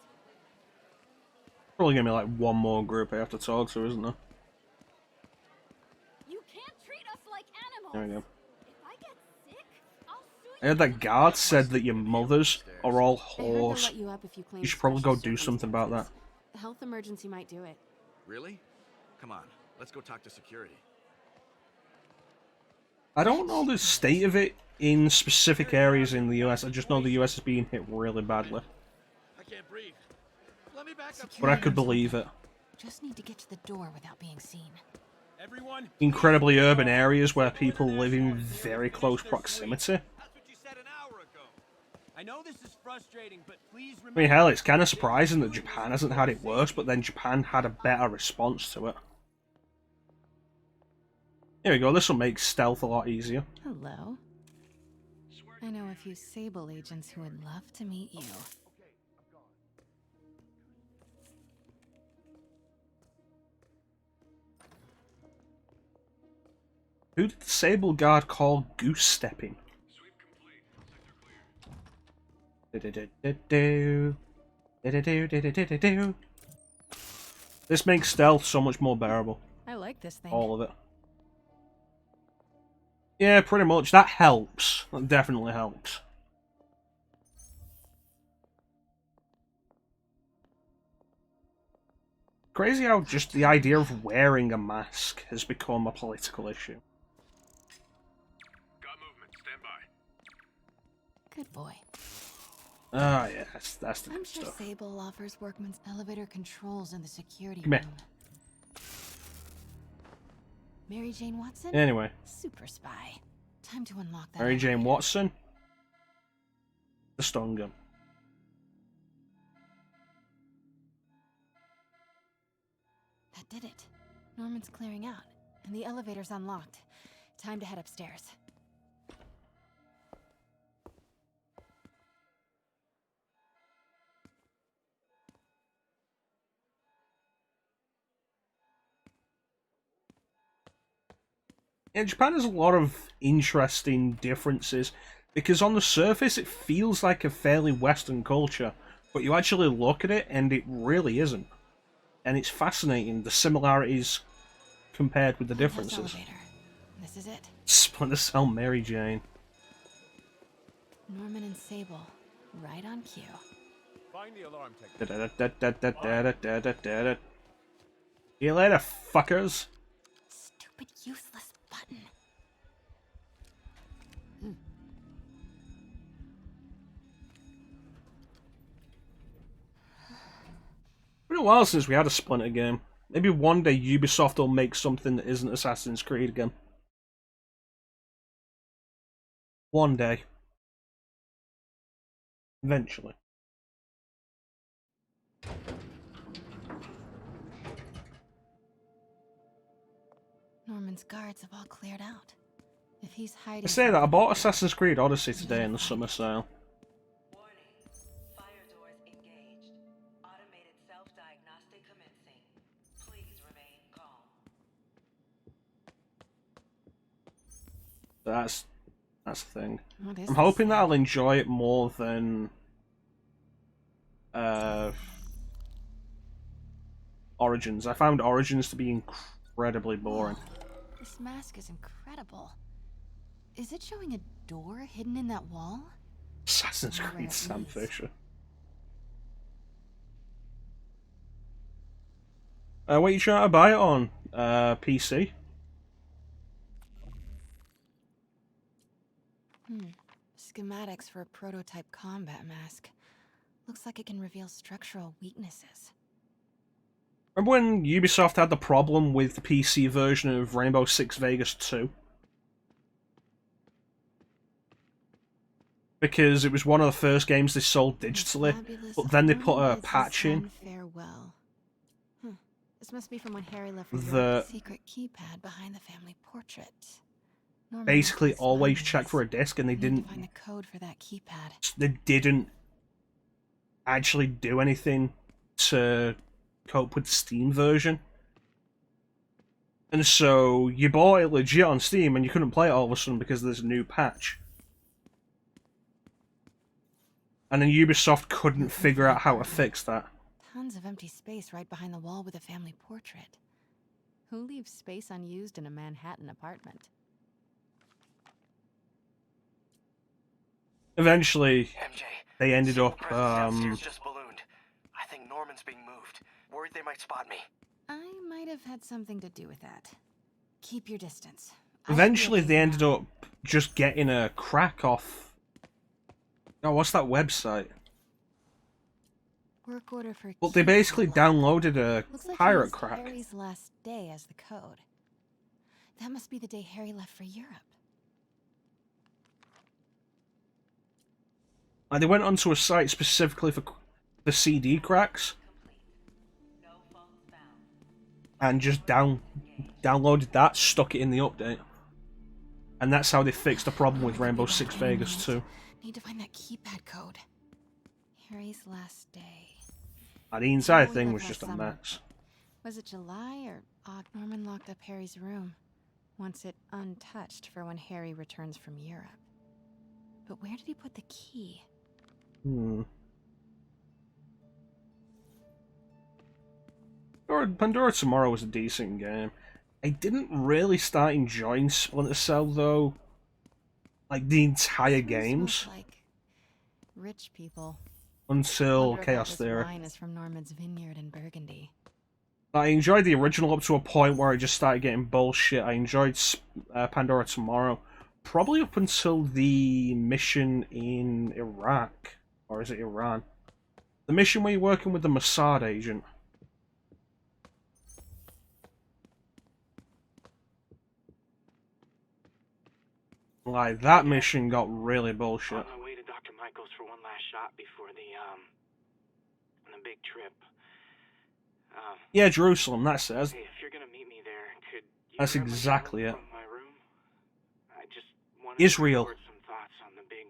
Probably gonna be like one more group I have to talk to, isn't there? You can't treat us like animals. There we go. If I get sick, I'll sue I heard that guard said that your mothers are all I heard they'll whores. let you up if you claim You should probably go special do something about that. circumstances. A health emergency might do it. Really? Come on, let's go talk to security. I don't know the state of it in specific areas in the US. I just know the US is being hit really badly. I can't breathe. Let me back up. But I could believe it. Just need to get to the door without being seen. Everyone, Incredibly urban areas where people live in very close proximity. that's what you said an hour ago. I know this is frustrating, but please I remember. mean, hell, it's kind of surprising that Japan hasn't had it worse, but then Japan had a better response to it. Here we go, this will make stealth a lot easier. Hello. I know a few Sable agents who would love to meet you. Who did the Sable Guard call goose stepping? This makes stealth so much more bearable. I like this thing. All of it. Yeah, pretty much. That helps. That definitely helps. Crazy how just the idea of wearing a mask has become a political issue. Got movement. Stand by. Good boy. Ah, yeah, that's the I'm good sure stuff. Sable offers workman's elevator controls in the security Come here. room. Mary Jane Watson? Anyway. Super spy. Time to unlock that. Mary Jane Watson. The stun gun. That did it. Norman's clearing out, and the elevator's unlocked. Time to head upstairs. Yeah, Japan has a lot of interesting differences, because on the surface it feels like a fairly Western culture, but you actually look at it and it really isn't. And it's fascinating, the similarities compared with the differences. This is it. Splinter Cell Mary Jane. Norman and Sable, right on cue. Find the alarm technician. Da-da-da-da-da-da-da-da-da-da. See you later, fuckers. Stupid useless button. Been a while since we had a Splinter game. Maybe one day Ubisoft will make something that isn't Assassin's Creed again. One day. Eventually. Norman's guards have all cleared out. If he's hiding... I say that, I bought Assassin's Creed Odyssey today in the summer sale. That's the thing. I'm hoping that I'll enjoy it more than Origins. I found Origins to be incredibly boring. This mask is incredible. Is it showing a door hidden in that wall? Assassin's Creed Sam Fisher. What are you trying to buy it on? PC? Schematics for a prototype combat mask. Looks like it can reveal structural weaknesses. Remember when Ubisoft had the problem with the PC version of Rainbow Six Vegas 2? Because it was one of the first games they sold digitally, but then they put a patch in. Farewell. This must be from when Harry left for The secret keypad behind the family portrait. basically always check for a disc, and they didn't. Find the code for that keypad. They didn't actually do anything to cope with the Steam version, and so you bought it legit on Steam, and you couldn't play it all of a sudden because there's a new patch. And then Ubisoft couldn't figure out how to fix that. Tons of empty space right behind the wall with a family portrait. Who leaves space unused in a Manhattan apartment? Eventually, they ended up, just ballooned. I think Norman's being moved. Worried they might spot me. I might have had something to do with that. Keep your distance. Eventually, they ended up just getting a crack off. Oh, what's that website? Work order for But they basically downloaded a pirate crack. Harry's last day as the code. That must be the day Harry left for Europe. And they went onto a site specifically for the CD cracks. And just downloaded that, stuck it in the update. And that's how they fixed the problem with Rainbow Six Vegas 2. Need to find that keypad code. Harry's last day. The entire thing was just a mess. Was it July or August? Norman locked up Harry's room. Wants it untouched for when Harry returns from Europe. But where did he put the key? Pandora Tomorrow was a decent game. I didn't really start enjoying Splinter Cell though. Like the entire games. Like rich people. Until Chaos Theory. Wine is from Norman's vineyard in Burgundy. I enjoyed the original up to a point where I just started getting bullshit. I enjoyed Pandora Tomorrow. Probably up until the mission in Iraq. Or is it Iran? The mission where you're working with the Mossad agent. Like, that mission got really bullshit. On my way to Dr. Michael's for one last shot before the big trip. Yeah, Jerusalem, that says. Hey, if you're gonna meet me there, could you That's exactly it. from my room? I just wanted Israel. to record some thoughts on the big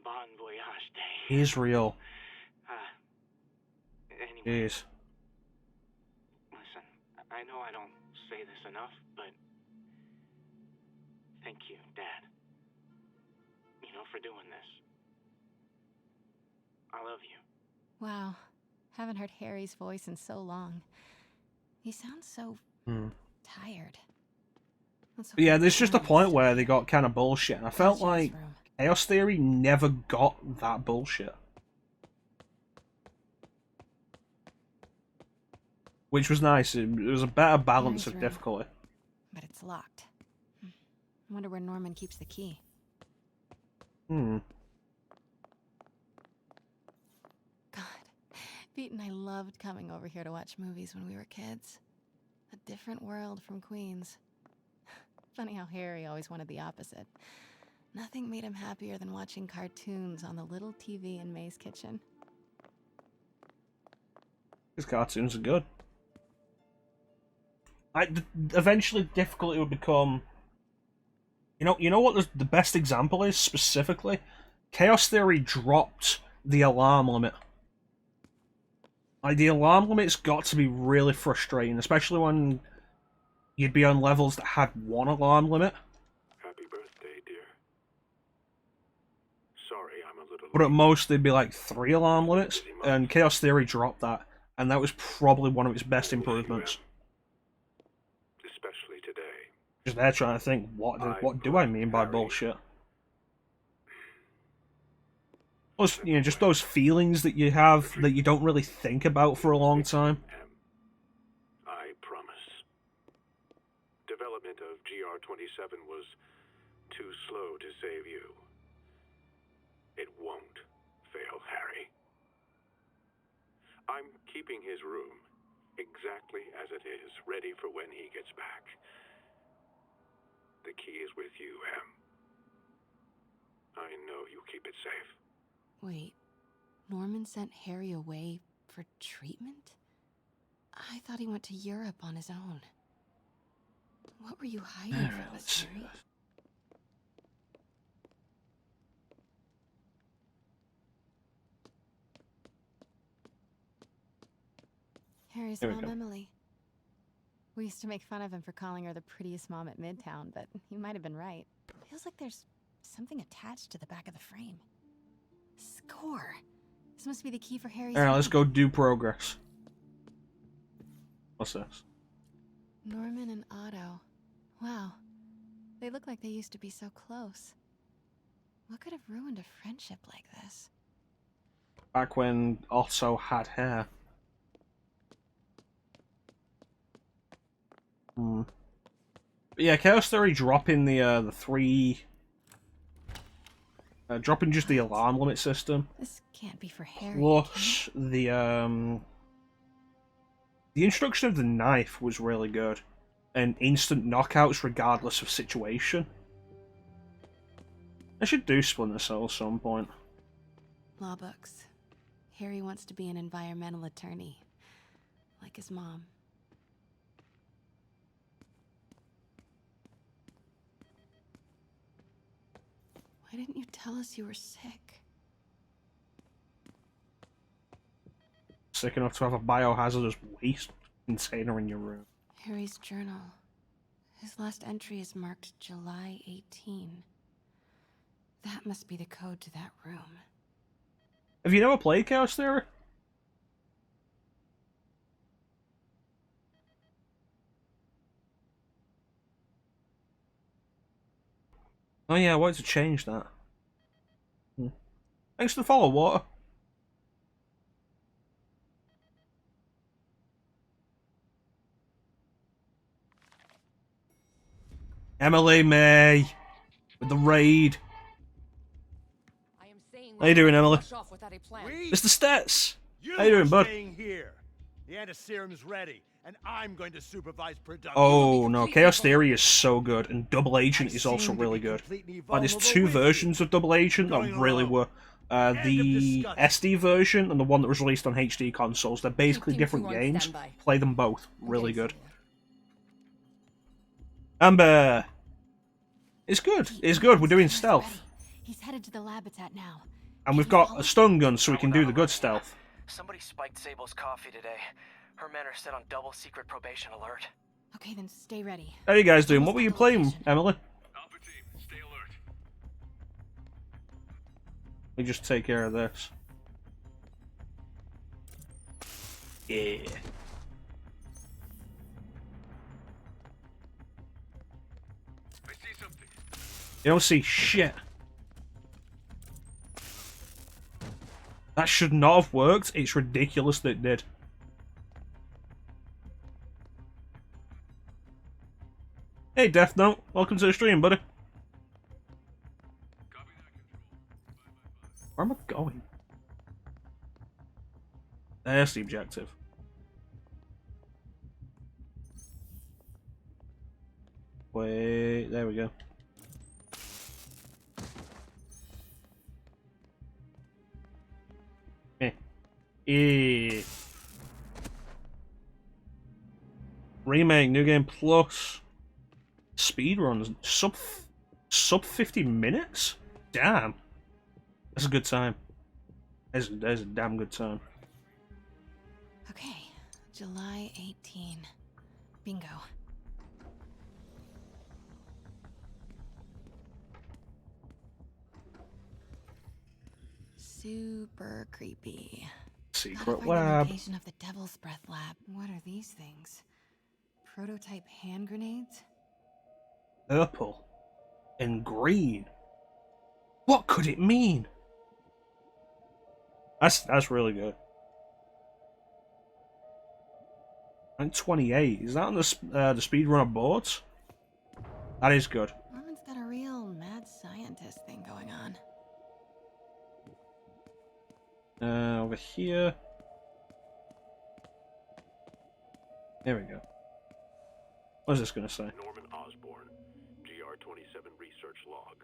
Bon Voyage day. Israel. Anyway. Jeez. Listen, I know I don't say this enough, but thank you, Dad. You know, for doing this. I love you. Wow. Haven't heard Harry's voice in so long. He sounds so tired. But yeah, there's just a point where they got kind of bullshit, and I felt like Chaos Theory never got that bullshit. Which was nice. It was a better balance of difficulty. But it's locked. I wonder where Norman keeps the key. God. Pete and I loved coming over here to watch movies when we were kids. A different world from Queens. Funny how Harry always wanted the opposite. Nothing made him happier than watching cartoons on the little TV in May's kitchen. His cartoons are good. Eventually, difficulty would become... You know what the best example is, specifically? Chaos Theory dropped the alarm limit. Like, the alarm limit's got to be really frustrating, especially when you'd be on levels that had one alarm limit. Happy birthday, dear. Sorry, I'm a little... But at most, they'd be like 3 alarm limits, and Chaos Theory dropped that, and that was probably one of its best improvements. Especially today. Just there trying to think, what do I mean by bullshit? Those, just those feelings that you have that you don't really think about for a long time. I promise. Development of GR-27 was too slow to save you. It won't fail, Harry. I'm keeping his room exactly as it is, ready for when he gets back. The key is with you, Em. I know you'll keep it safe. Wait, Norman sent Harry away for treatment? I thought he went to Europe on his own. What were you hiding from us, Harry? Harry's mom, Emily. We used to make fun of him for calling her the prettiest mom at Midtown, but he might have been right. Feels like there's something attached to the back of the frame. core. This must be the key for Harry's Alright, let's room. go do progress. What's this? Norman and Otto. Wow. They look like they used to be so close. What could have ruined a friendship like this? Back when Otto had hair. But yeah, Chaos Theory dropping the three... dropping just the alarm limit system. This can't be for Harry. Plus, the introduction of the knife was really good. And instant knockouts regardless of situation. I should do Splinter Cell at some point. Law books. Harry wants to be an environmental attorney. Like his mom. Why didn't you tell us you were sick? Sick enough to have a biohazardous waste container in your room. Harry's journal. His last entry is marked July 18. That must be the code to that room. Have you never played Chaos Theory? Oh yeah, I wanted to change that. Thanks to the follow, Water. Emily May with the raid. How you doing, Emily? It's the stats. How you doing, bud? Staying here. The antiserum's ready, and I'm going to supervise production. Oh no, Chaos Theory is so good, and Double Agent is also really good. Like, there's two versions of Double Agent that really were. The SD version and the one that was released on HD consoles. They're basically different games. Play them both. Really good. Amber! It's good. It's good. We're doing stealth. He's headed to the habitat now. And we've got a stun gun so we can do the good stealth. Somebody spiked Sable's coffee today. Her men are set on double secret probation alert. Okay, then stay ready. How are you guys doing? What were you playing, Emily? Alpha team, stay alert. Let me just take care of this. Yeah. I see something. You don't see shit. That should not have worked. It's ridiculous that it did. Hey, Death Note. Welcome to the stream, buddy. Where am I going? There's the objective. Wait, there we go. Remake, new game plus speedruns, sub 50 minutes? Damn. That's a good time. That's a damn good time. Okay, July 18. Bingo. Super creepy. Secret The lab. location of the Devil's Breath lab. What are these things? Prototype hand grenades? Purple and green. What could it mean? That's really good. And 28. Is that on the speedrunner boards? That is good. Norman's got a real mad scientist thing going on. Over here. There we go. What is this going to say? Norman Osborn, GR27 research log.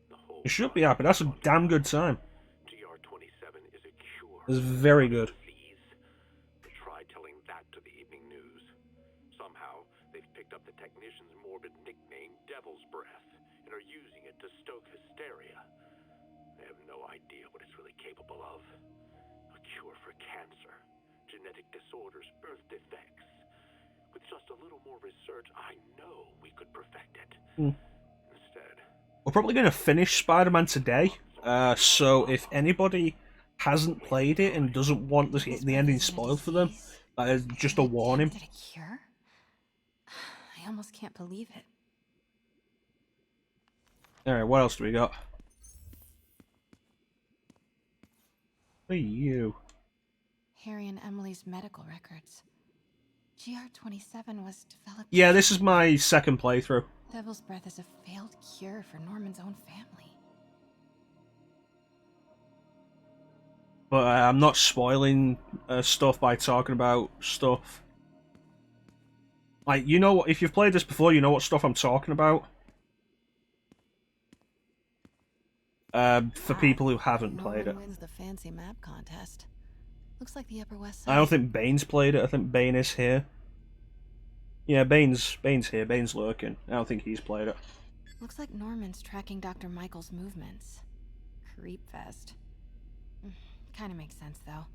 The whole You should be happy. That's a damn good time. GR27 is a cure. It's very good. Try telling that to the evening news. Somehow, they've picked up the technician's morbid nickname, Devil's Breath, and are using it to stoke hysteria. They have no idea what it's really capable of. A cure for cancer, genetic disorders, birth defects. With just a little more research, I know we could perfect it. Instead, We're probably going to finish Spider-Man today. So if anybody hasn't played it and doesn't want the ending spoiled for them, that is just a warning. Is it a cure? I almost can't believe it. Alright, what else do we got? What are you? Harry and Emily's medical records. GR27 was developed... Yeah, this is my second playthrough. Devil's Breath is a failed cure for Norman's own family. But I'm not spoiling stuff by talking about stuff. Like, you know, if you've played this before, you know what stuff I'm talking about. For people who haven't played it. Wins the fancy map contest. Looks like the Upper West Side. I don't think Bane's played it. I think Bane is here. Yeah, Bane's here. Bane's lurking. I don't think he's played it. Looks like Norman's tracking Dr. Michael's movements. Creepfest. Kinda makes sense, though.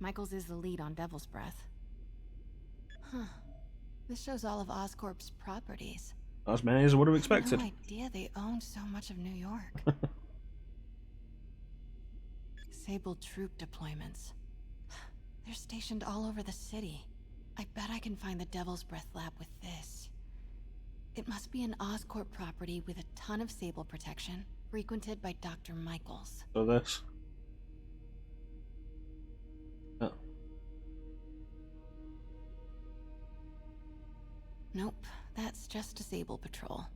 Michaels is the lead on Devil's Breath. Huh. This shows all of Oscorp's properties. As many as I would have expected. No idea they owned so much of New York. Sable troop deployments. They're stationed all over the city. I bet I can find the Devil's Breath lab with this. It must be an Oscorp property with a ton of Sable protection, frequented by Dr. Michaels. So this. Oh. Nope, that's just a Sable patrol.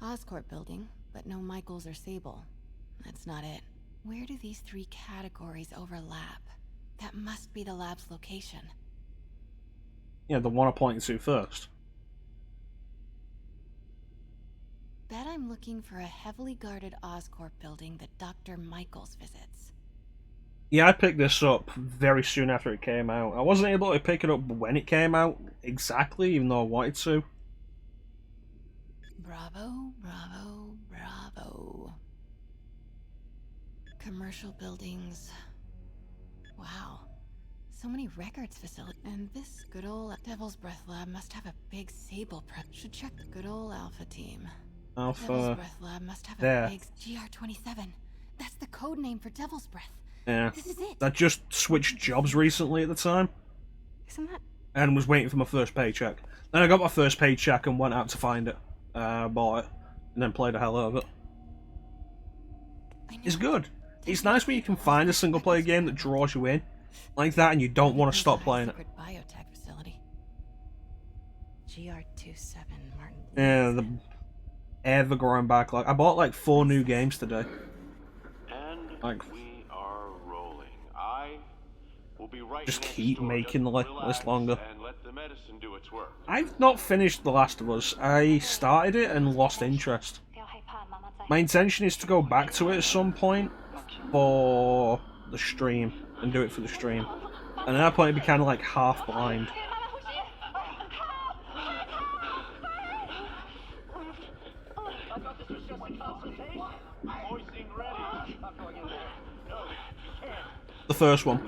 Oscorp building, but no Michaels or Sable. That's not it. Where do these three categories overlap? That must be the lab's location. Yeah, the one I'm pointing to first. Bet I'm looking for a heavily guarded Oscorp building that Dr. Michaels visits. Yeah, I picked this up very soon after it came out. I wasn't able to pick it up when it came out exactly, even though I wanted to. Bravo, bravo, bravo. Commercial buildings. Wow. So many records facilities. And this good old Devil's Breath lab must have a big Sable prep. Should check the good old Alpha team. Alpha. Devil's Breath lab must have there. a big GR27. That's the code name for Devil's Breath. Yeah. This is it. That just switched jobs recently at the time. Isn't that? And was waiting for my first paycheck. Then I got my first paycheck and went out to find it. Bought it. And then played the hell out of it. It's good. It's nice when you can find a single player game that draws you in like that and you don't want to stop playing it. Biotech facility. GR27 Martin. Yeah, the ever-growing backlog. I bought like 4 new games today. And like, we are rolling. I will be right just next keep door. making the list longer. And let the medicine do its work. I've not finished The Last of Us. I started it and lost interest. My intention is to go back to it at some point for the stream and do it for the stream. And at that point it'd be kind of like half blind. The first one.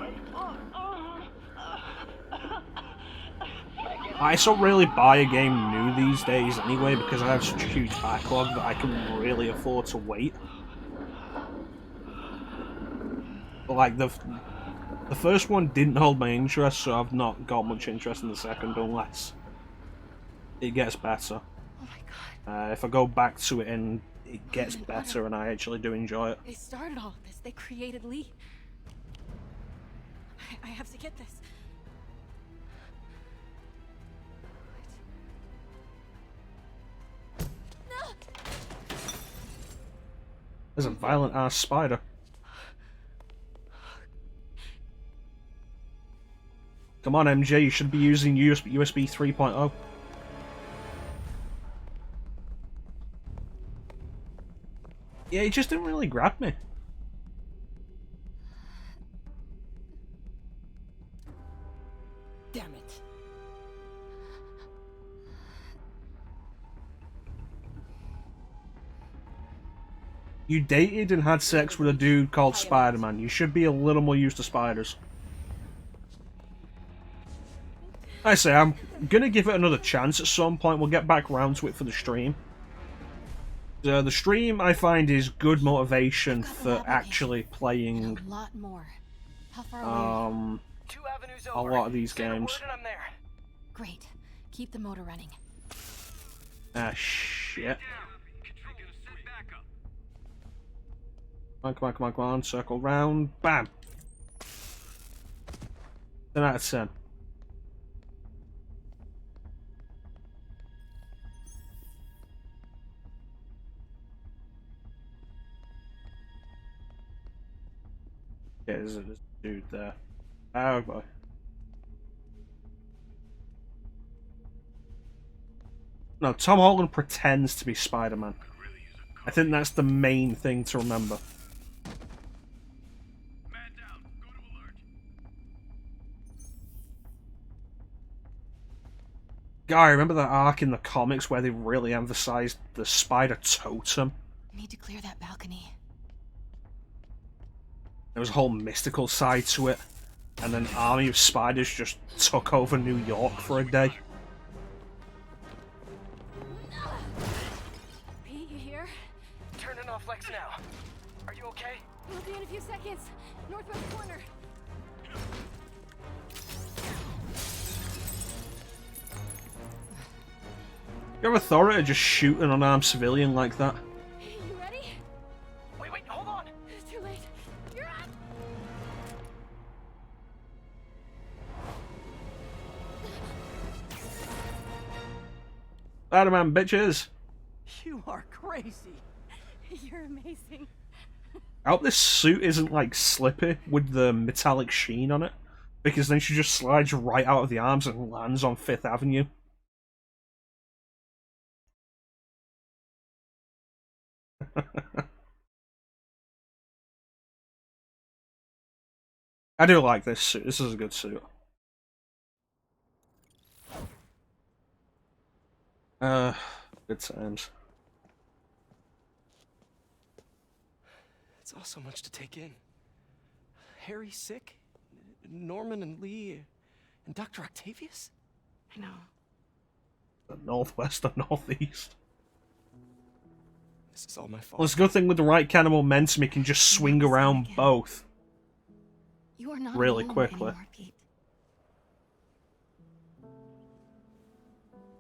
I still really buy a game new these days anyway because I have such a huge backlog that I can really afford to wait. But like the first one didn't hold my interest, so I've not got much interest in the second unless it gets better. Oh my god. If I go back to it and it gets better and I actually do enjoy it. They started all of this. They created Lee. I have to get this. No! There's a violent ass spider. Come on, MJ, you should be using USB 3.0. Yeah, it just didn't really grab me. Damn it. You dated and had sex with a dude called Spider-Man. You should be a little more used to spiders. I say, I'm gonna give it another chance at some point. We'll get back round to it for the stream. The stream, I find, is good motivation for actually playing A lot more. How far away are you? 2 avenues a over. lot of these Send a games. word and I'm there. Great. Keep the motor running. Ah, shit. Come on, come on, come on, come on. Circle round. Bam! 10 out of 10. Yeah, there's a dude there. Oh boy. No, Tom Holland pretends to be Spider-Man. I think that's the main thing to remember. Guy, remember that arc in the comics where they really emphasized the spider totem? Need to clear that balcony. There was a whole mystical side to it, and an army of spiders just took over New York for a day. Pete, you here? Turning off Lex now. Are you okay? We'll be in a few seconds. Northwest corner. You ever thought of just shoot an unarmed civilian like that? You ready? Wait, hold on. It's too late. You're up. Spider-Man, bitches! You are crazy. You're amazing. I hope this suit isn't like slippy with the metallic sheen on it, because then she just slides right out of the arms and lands on 5th Avenue. I do like this suit. This is a good suit. Good times. It's all so much to take in. Harry sick, Norman and Lee, and Dr. Octavius? I know. The northwest or northeast. This is all my fault. Well, it's a good thing with the right kind of momentum, he can just swing around both. You are not really alone quickly. anymore, Pete.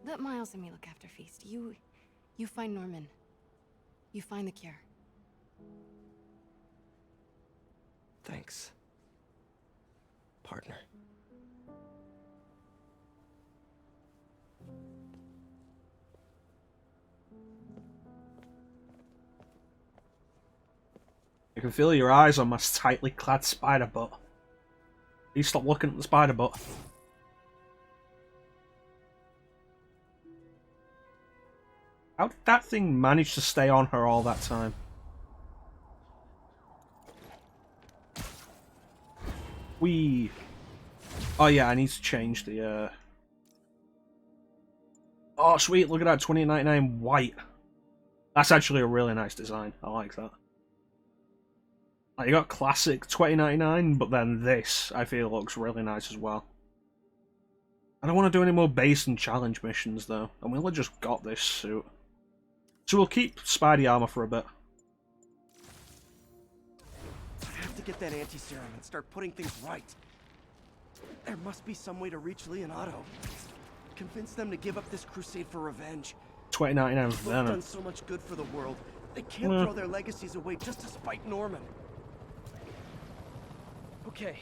Let Miles and me look after Feast. You find Norman. You find the cure. Thanks, partner. I can feel your eyes on my tightly clad spider butt. Please stop looking at the spider butt. How did that thing manage to stay on her all that time? Oh yeah, I need to change the Oh sweet, look at that 2099 white. That's actually a really nice design. I like that. Like, you got classic 2099, but then this I feel looks really nice as well. I don't want to do any more base and challenge missions though. I mean, we just got this suit. So we'll keep Spidey armor for a bit. I have to get that anti-serum and start putting things right. There must be some way to reach Lee and Otto. Convince them to give up this crusade for revenge. 2099 They've Venom. done so much good for the world. They can't throw their legacies away just to spite Norman. Okay,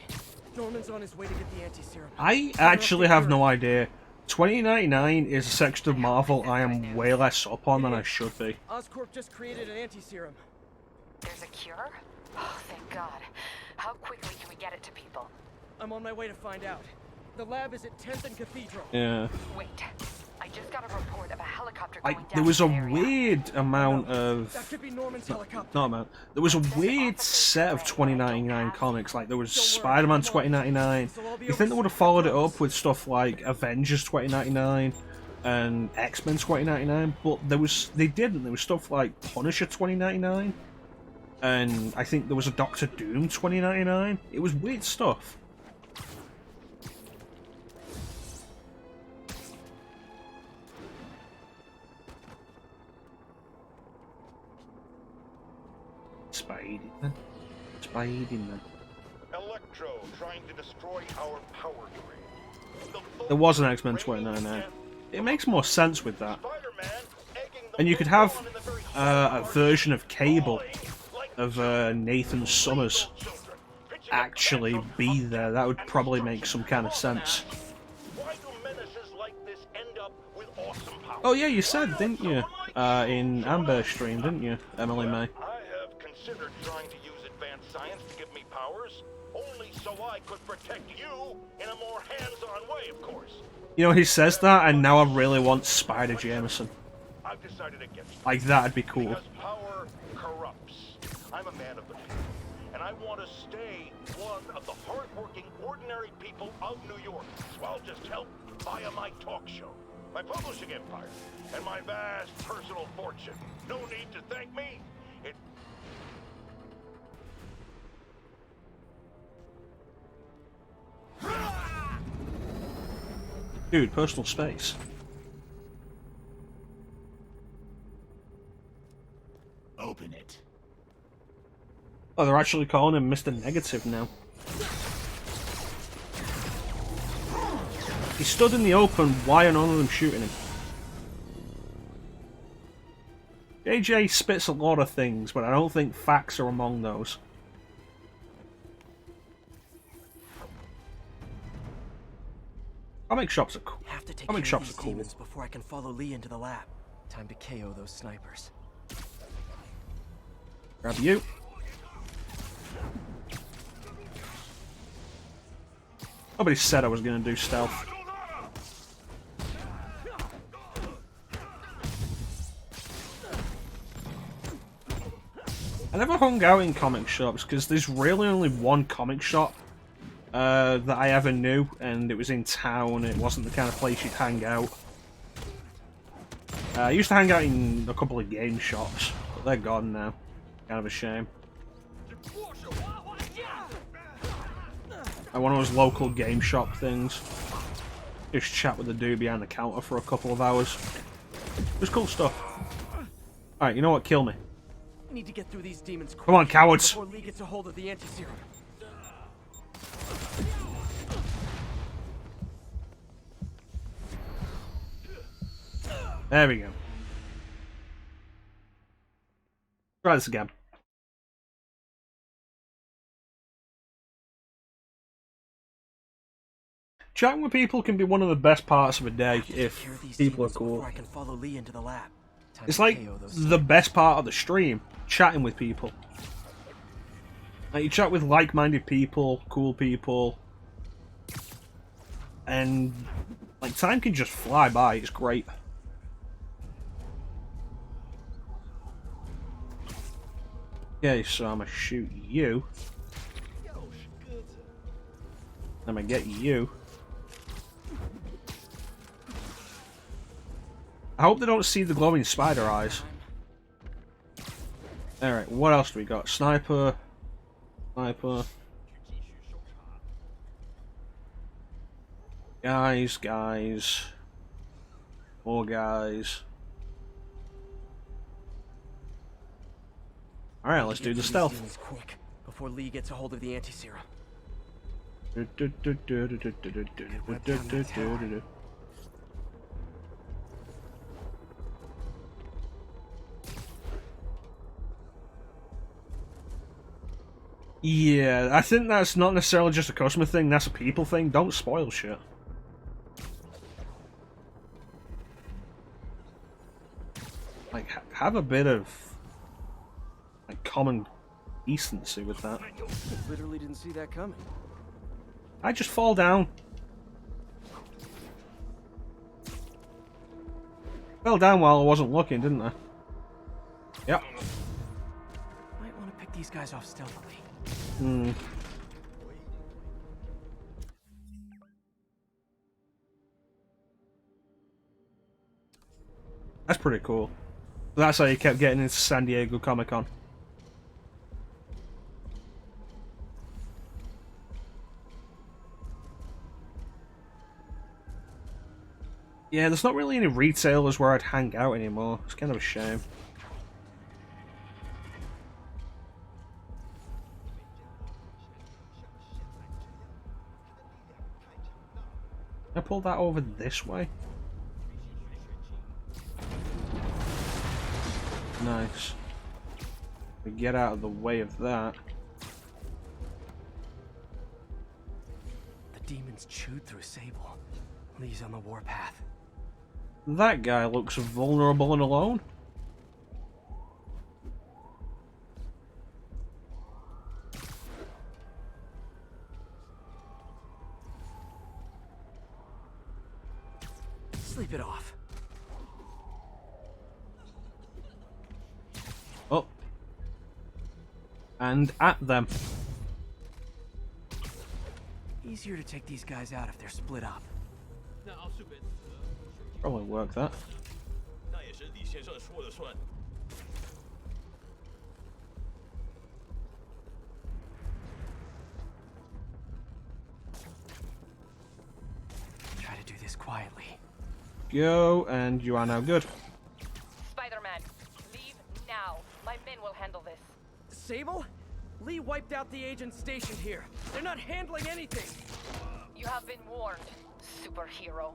Norman's on his way to get the anti-serum. I actually have no idea. 2099 is a section of Marvel I am way less up on than I should be. Oscorp just created an anti-serum. There's a cure? Oh, thank God. How quickly can we get it to people? I'm on my way to find out. The lab is at 10th and Cathedral. Yeah. Wait. I just got a report of a helicopter going down There was a that area. weird amount of... That could be Norman's helicopter. Not amount. There was a weird set of 2099 comics. Like, there was Spider-Man 2099. You think they would have followed it up with stuff like Avengers 2099 and X-Men 2099, but they didn't. There was stuff like Punisher 2099, and I think there was a Doctor Doom 2099. It was weird stuff. Spider-Man. Spider-Man. Electro trying to destroy our power grid. There was an X-Men 2099. It makes more sense with that. And you could have a version of Cable of Nathan Summers actually be there. That would probably make some kind of sense. Oh yeah, you said, didn't you? In Amber stream, didn't you, Emily May? I have considered trying to use advanced science to give me powers, only so I could protect you in a more hands-on way, of course. You know, he says that, and now I really want Spider Jameson. I've decided against it. Like, that'd be cool. Because power corrupts. I'm a man of the people, and I want to stay one of the hard-working, ordinary people of New York. So I'll just help via my talk show, my publishing empire, and my vast personal fortune. No need to thank me. Dude, personal space. Open it. Oh, they're actually calling him Mr. Negative now. He stood in the open, why are none of them shooting him? JJ spits a lot of things, but I don't think facts are among those. Comic shops are cool. Have to take Comic care of shops these are cool. demons before I can follow Lee into the lab. Time to KO those snipers. Grab you. Nobody said I was going to do stealth. I never hung out in comic shops because there's really only one comic shop that I ever knew, and it was in town. It wasn't the kind of place you'd hang out. I used to hang out in a couple of game shops, but they're gone now. Kind of a shame. Like one of those local game shop things. Just chat with the dude behind the counter for a couple of hours. It was cool stuff. Alright, you know what? Kill me. Need to get through these demons quick Come on, cowards! before Lee gets a hold of the anti-serum. There we go. Try this again. Chatting with people can be one of the best parts of a day if people are cool. I can follow Lee into the lab. Time It's to like KO those the best part of the stream, chatting with people. Like you chat with like-minded people, cool people, and like time can just fly by. It's great. Okay, so I'm gonna shoot you. I'm gonna get you. I hope they don't see the glowing spider eyes. Alright, what else do we got? Sniper. Sniper. Guys. More guys. Alright, let's do the stealth. Quick, before Lee gets a hold of the anti-serum. Yeah, I think that's not necessarily just a customer thing, that's a people thing. Don't spoil shit. Like, have a bit of like common decency with that. Literally didn't see that coming. I just fall down. Fell down while I wasn't looking, didn't I? Yep. Might want to pick these guys off stealthily. Hmm. That's pretty cool. That's how you kept getting into San Diego Comic-Con. Yeah, there's not really any retailers where I'd hang out anymore. It's kind of a shame. pull that over this way? Nice. We get out of the way of that. The demons chewed through Sable. Lee's on the warpath. That guy looks vulnerable and alone. Sleep it off. Oh. And at them. Easier to take these guys out if they're split up. Probably work that. Try to do this quietly. Go, and you are now good. Spider-Man, leave now. My men will handle this. Sable? Lee wiped out the agents stationed here. They're not handling anything. You have been warned, superhero.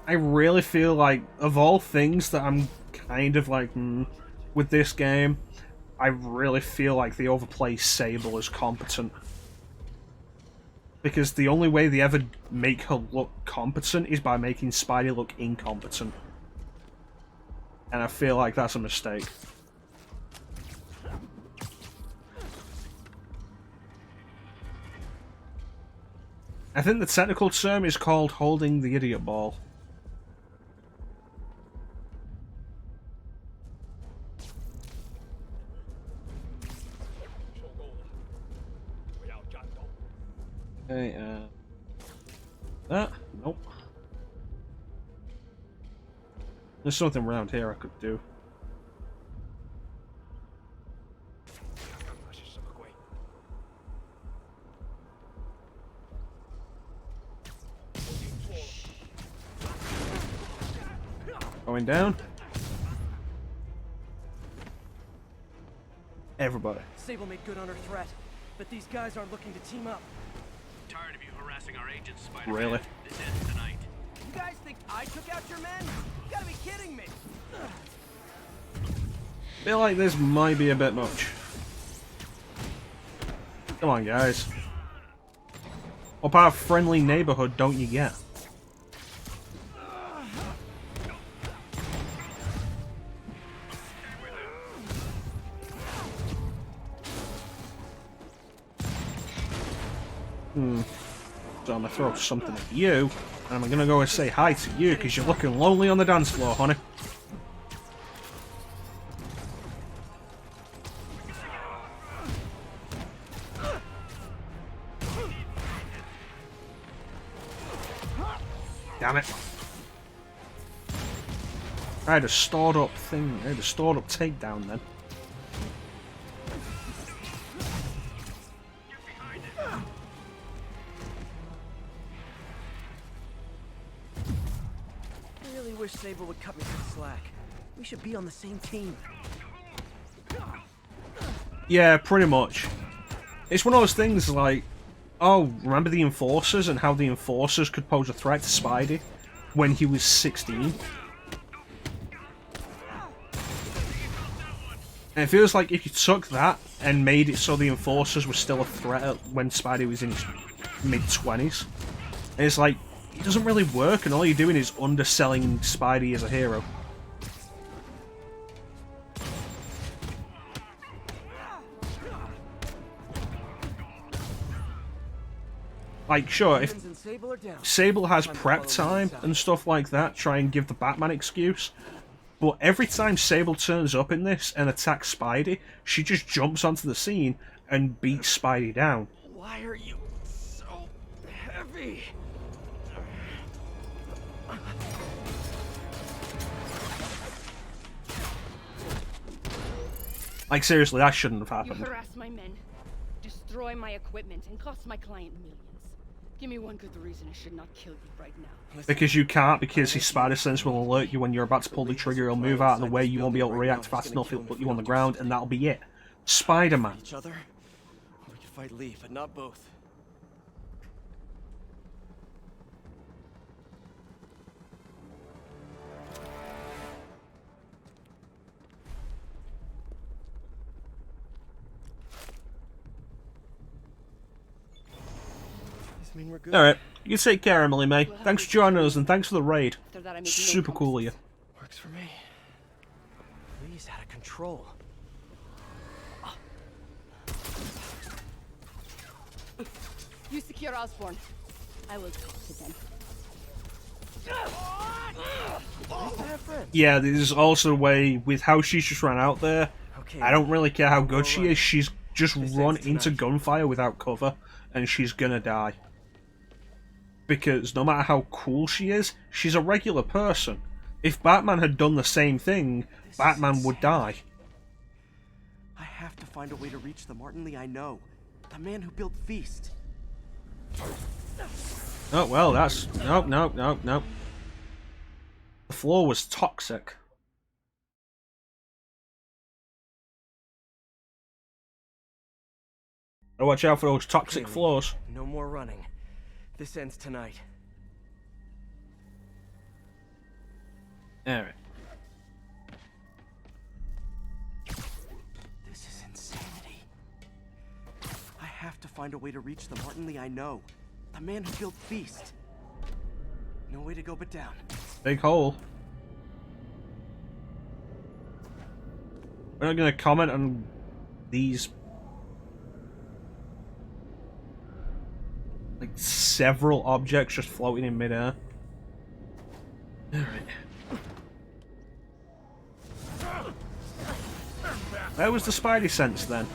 I really feel like, of all things that I'm kind of like, with this game, I really feel like they overplay Sable as competent. Because the only way they ever make her look competent is by making Spidey look incompetent. And I feel like that's a mistake. I think the technical term is called holding the idiot ball. Okay, that? Nope. There's something around here I could do. Going down. Everybody. Sable made good on her threat, but these guys aren't looking to team up. Tired of you harassing our agents, Spider-Man. Really? This ends tonight. You guys think I took out your men? You gotta be kidding me! Feel like this might be a bit much. Come on, guys. What part of friendly neighborhood don't you get? So I'm gonna throw something at you, and I'm gonna go and say hi to you because you're looking lonely on the dance floor, honey. Damn it. I had a stored up thing, I had a stored up takedown then. I really wish Sable would cut me some slack. We should be on the same team. Yeah, pretty much. It's one of those things like, oh, remember the Enforcers and how the Enforcers could pose a threat to Spidey when he was 16? And it feels like if you took that and made it so the Enforcers were still a threat when Spidey was in his mid-20s, it's like, it doesn't really work and all you're doing is underselling Spidey as a hero. Like, sure, if Sable has prep time and stuff like that, try and give the Batman excuse. But every time Sable turns up in this and attacks Spidey, she just jumps onto the scene and beats Spidey down. Why are you so heavy? Like, seriously, that shouldn't have happened. You harass my men, destroy my equipment, and cost my client millions. Give me one good reason I should not kill you right now. Because you can't, because his spider sense will alert you when you're about to pull the trigger, he'll move out of the way, you won't be able to react fast enough, he'll put you on the ground, and that'll be it. Spider-Man. Each other? We could fight Lee, but not both. mean we're good. Alright, you take care, Emily May. Thanks for joining us and thanks for the raid. After that, I make Super cool of you. Works for me. Lee's out of control. You secure Osborne. I will talk to them. Yeah, there's also a way with how she's just ran out there. I don't really care how good she is, she's just run into gunfire without cover, and she's gonna die. Because no matter how cool she is, she's a regular person. If Batman had done the same thing, Batman would die. I have to find a way to reach the Martin Lee I know. The man who built Feast. Oh, well, that's... Nope, nope, nope, nope. The floor was toxic. Gotta watch out for those toxic floors. No more running. This ends tonight. Alright. This is insanity. I have to find a way to reach the Martin Lee I know. The man who built Feast. No way to go but down. Big hole. We're not gonna comment on these like several objects just floating in midair. Alright. Where was the Spidey sense then?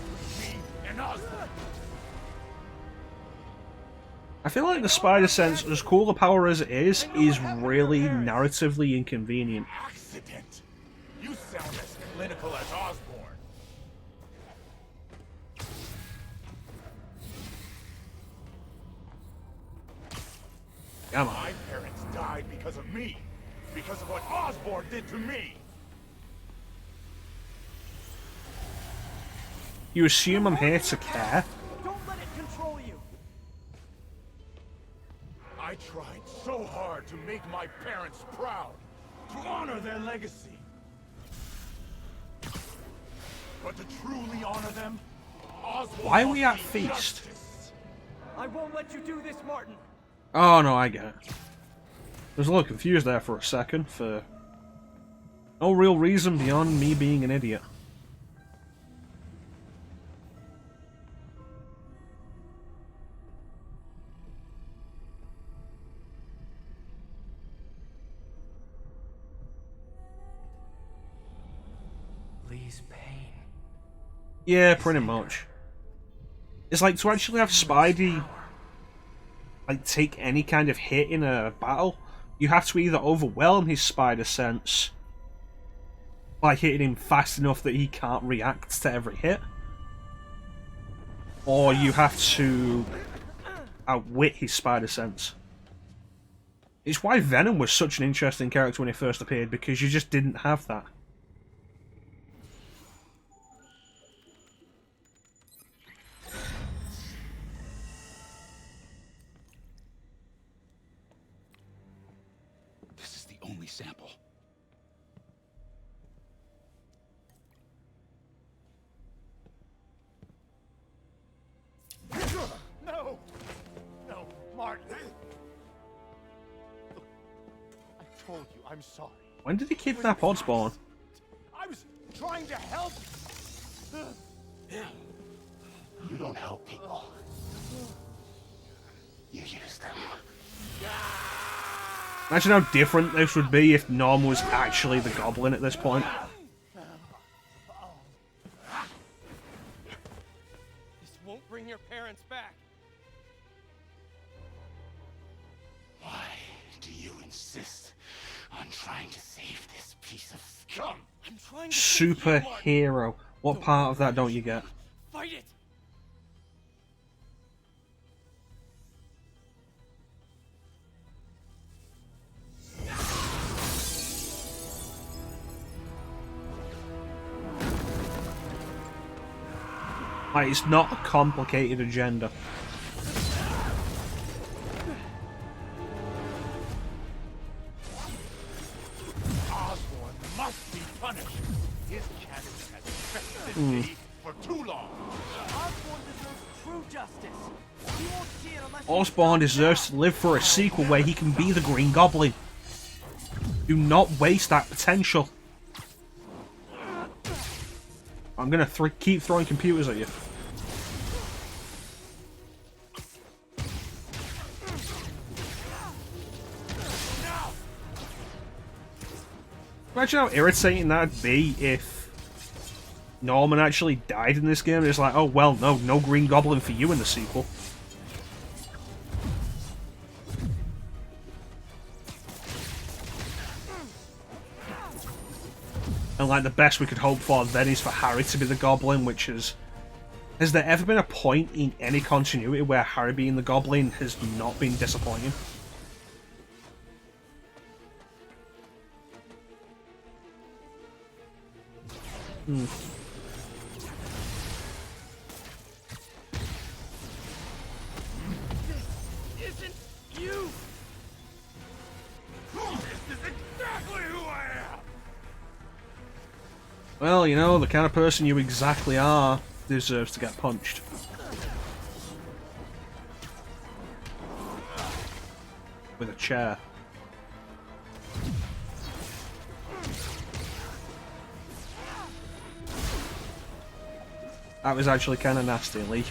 I feel like the Spider Sense, as cool a power as it is really narratively inconvenient. Accident. You sound as clinical as Osborn. Come on. My parents died because of me. Because of what Osborn did to me. You assume I'm here to care? Don't let it control you. I tried so hard to make my parents proud, to honor their legacy. But to truly honor them, Oswald Why are we at must Feast? be justice. I won't let you do this, Martin. Oh no, I get it. I was a little confused there for a second, for no real reason beyond me being an idiot. Lee's pain. Yeah, pretty much. It's like to actually have Spidey like take any kind of hit in a battle, you have to either overwhelm his spider sense by hitting him fast enough that he can't react to every hit, or you have to outwit his spider sense. It's why Venom was such an interesting character when he first appeared, because you just didn't have that. Only sample. No! No, Martin! Look, I told you I'm sorry. When did he kidnap Osborn? I was trying to help! You don't help people. You use them. Imagine how different this would be if Norm was actually the Goblin at this point. This won't bring your parents back. Why do you insist on trying to save this piece of scum? I'm trying to Superhero. What part of that don't you get? fight it. Like, it's not a complicated agenda. Osborn must be punished. His candidate has infested this city for too long. Osborn deserves true justice. He won't see it unless Osborn deserves to live for a sequel where he can be the Green Goblin. Do not waste that potential. I'm gonna keep throwing computers at you. Imagine how irritating that'd be if Norman actually died in this game. It's like, oh well, no Green Goblin for you in the sequel. And like the best we could hope for then is for Harry to be the Goblin, which is... Has there ever been a point in any continuity where Harry being the Goblin has not been disappointing? Hmm. This isn't you! This is exactly who I am! Well, you know, the kind of person you exactly are deserves to get punched. With a chair. That was actually kind of nasty, Lee.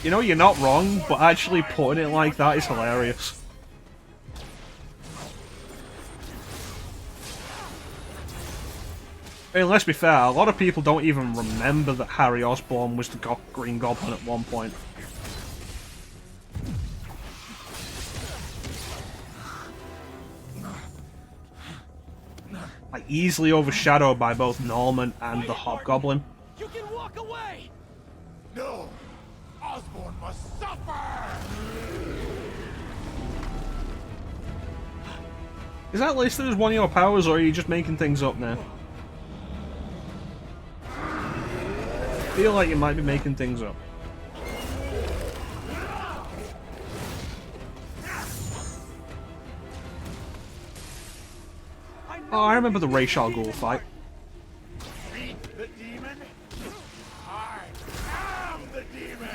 You know, you're not wrong, but actually putting it like that is hilarious. I mean, let's be fair, a lot of people don't even remember that Harry Osborn was the Green Goblin at one point. Like, easily overshadowed by both Norman and the Hobgoblin. You can walk away! No! Osborn must suffer! Is that listed as one of your powers, or are you just making things up now? I feel like you might be making things up. Oh, I remember the Ra's al Ghul fight. Beat the demon? I am the demon!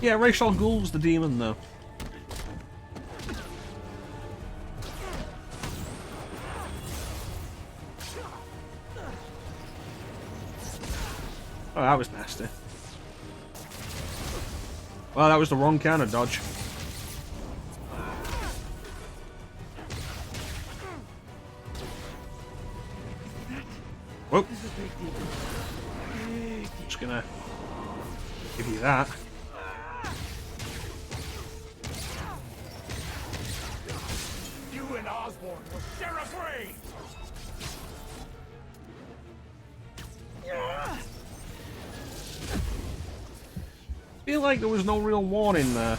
Yeah, Ra's al Ghul was the demon, though. Oh, that was nasty. Well, that was the wrong kind of dodge. Whoa. Just gonna give you that. You and Osborn will share a grave! Feel like there was no real warning there.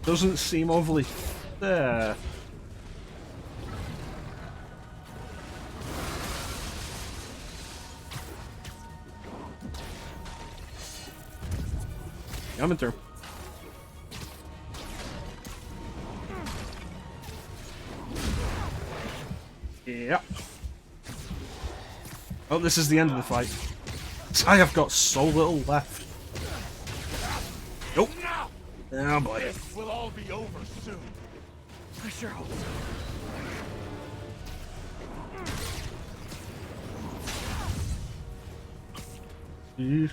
Doesn't seem overly fair. Coming through. Yep. Oh, this is the end of the fight. I have got so little left. Nope. Oh boy. This will all be over soon. I sure hope so. Jeez.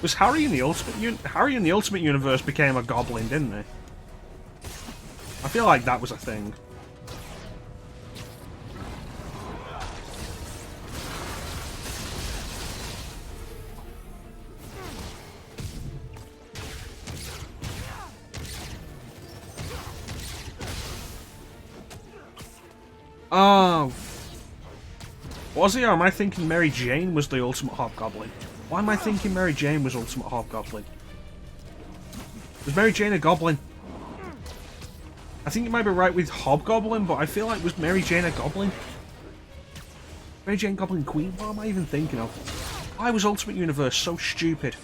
Was Harry in the Ultimate Universe became a goblin, didn't he? I feel like that was a thing. Oh. Was he, or am I thinking Mary Jane was the Ultimate Hobgoblin? Why am I thinking Mary Jane was Ultimate Hobgoblin? Was Mary Jane a goblin? I think you might be right with Hobgoblin, but I feel like was Mary Jane a goblin? Mary Jane Goblin Queen? What am I even thinking of? Why was Ultimate Universe so stupid?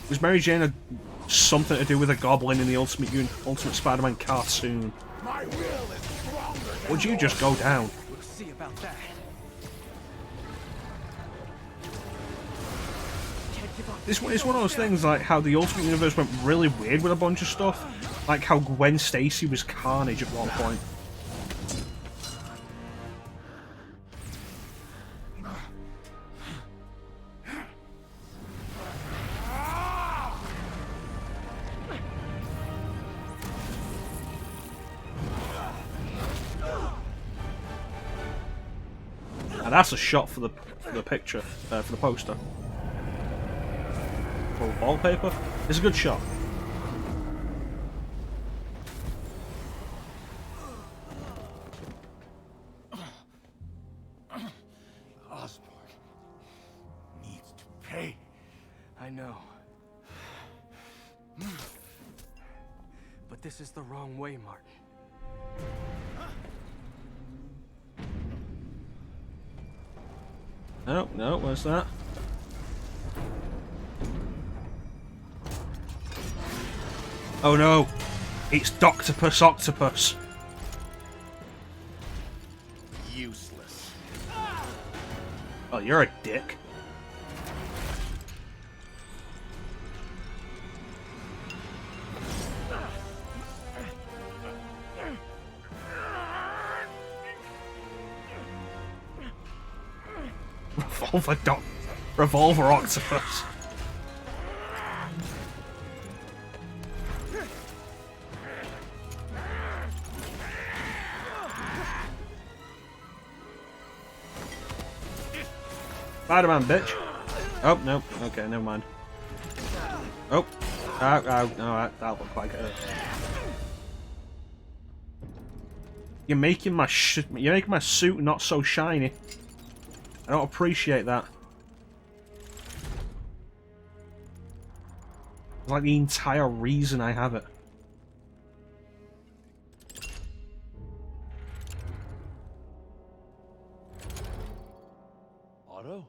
Was Mary Jane something to do with a goblin in the Ultimate Spider-Man cartoon? My will is stronger than Would you just go down? We'll see about that. It's one of those things like how the Ultimate Universe went really weird with a bunch of stuff. Like how Gwen Stacy was Carnage at one point. And that's a shot for the picture, for the poster. For wallpaper. It's a good shot. Osborn needs to pay. I know. But this is the wrong way, Martin. No, no, where's that? Oh no! It's Doctopus Octopus! Useless. Oh, you're a dick. Revolver Octopus. Spider-Man, bitch. Oh, no. Okay, never mind. Oh. Oh, no, that looked like it. You're making my suit not so shiny. I don't appreciate that. It's like the entire reason I have it. Otto?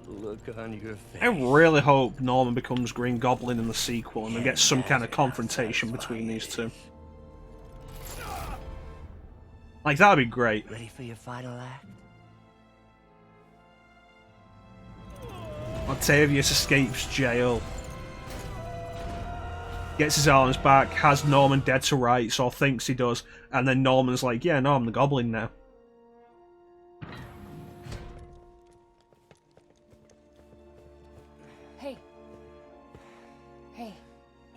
Look on your face. I really hope Norman becomes Green Goblin in the sequel and we get some kind of confrontation between these two. Like, that'd be great. Ready for your final act? Octavius escapes jail. Gets his arms back, has Norman dead to rights, or thinks he does, and then Norman's like, yeah, no, I'm the Goblin now. Hey. Hey.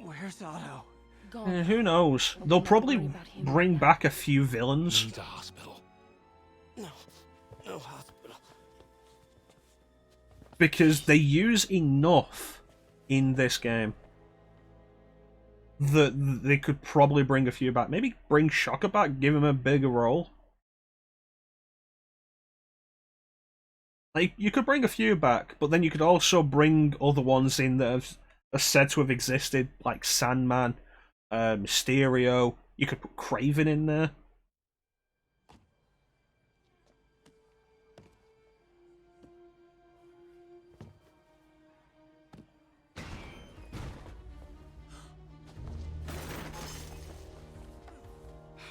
Where's Otto? Gone. Who knows? They'll probably bring back a few villains. Needs a hospital. No. No hospital. Because they use enough in this game that they could probably bring a few back. Maybe bring Shocker back, give him a bigger role. Like, you could bring a few back, but then you could also bring other ones in that are said to have existed, like Sandman, Mysterio. You could put Kraven in there.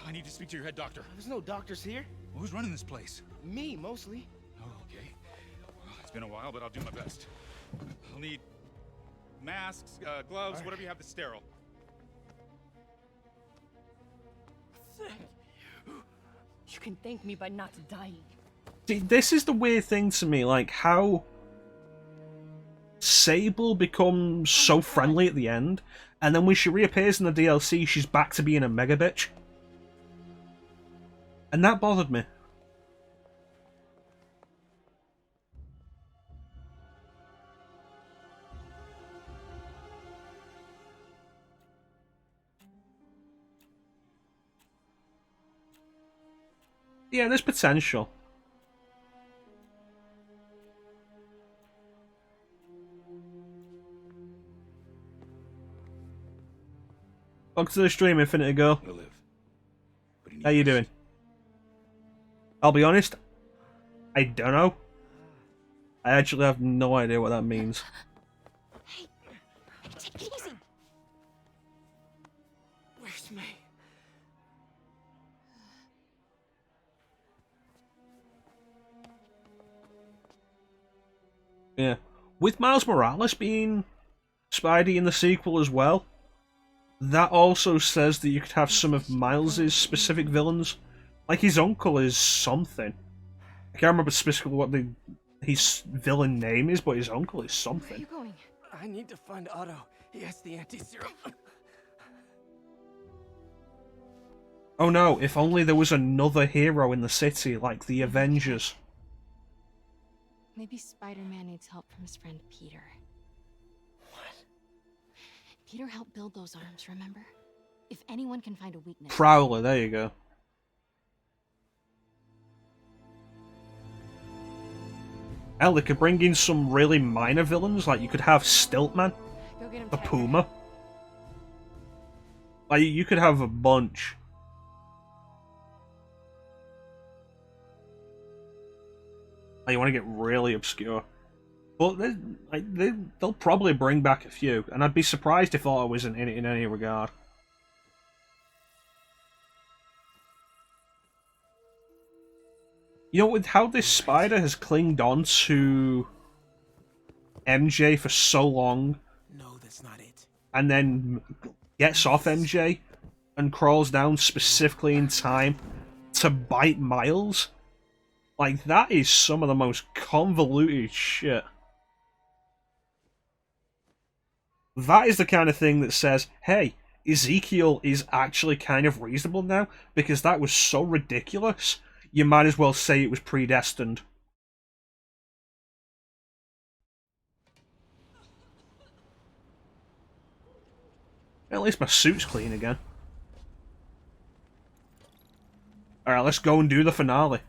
I need to speak to your head doctor. There's no doctors here. Well, who's running this place? Me, mostly. Oh, okay. Well, it's been a while, but I'll do my best. I'll need masks, gloves, whatever you have that's sterile. Thank you. You can thank me by not dying. See, this is the weird thing to me, like how Sable becomes so friendly at the end, and then when she reappears in the DLC, she's back to being a mega bitch. And that bothered me. Yeah, there's potential. Welcome to the stream, Infinity Girl. He'll live. How you doing? I'll be honest, I don't know. I actually have no idea what that means. Hey, take it easy. Where's May? Yeah. With Miles Morales being Spidey in the sequel as well, that also says that you could have some of Miles's specific villains. Like his uncle is something. I can't remember specifically what his villain name is, but his uncle is something. Where are you going? I need to find Otto. He has the anti-serum. Oh no, if only there was another hero in the city, like the Avengers. Maybe Spider-Man needs help from his friend Peter. What? Peter helped build those arms, remember? If anyone can find a weakness... Prowler, there you go. Hell, they could bring in some really minor villains, like you could have Stiltman, Go get him, the Tiger. Puma. Like, you could have a bunch. Like, you want to get really obscure. But they'll probably bring back a few, and I'd be surprised if Otto isn't in it in any regard. You know, with how this spider has clinged on to MJ for so long, No, that's not it. and then gets off MJ and crawls down specifically in time to bite Miles, like, that is some of the most convoluted shit. That is the kind of thing that says, hey, Ezekiel is actually kind of reasonable now, because that was so ridiculous. You might as well say it was predestined. At least my suit's clean again. Alright, let's go and do the finale.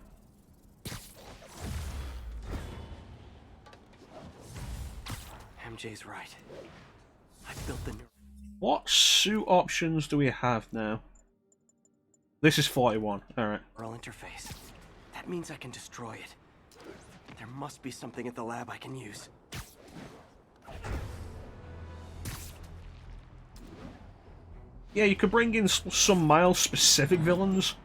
MJ's right. I built the new... What suit options do we have now? This is 41. Alright. neural interface. That means I can destroy it. There must be something at the lab I can use. Yeah, you could bring in some Miles-specific villains.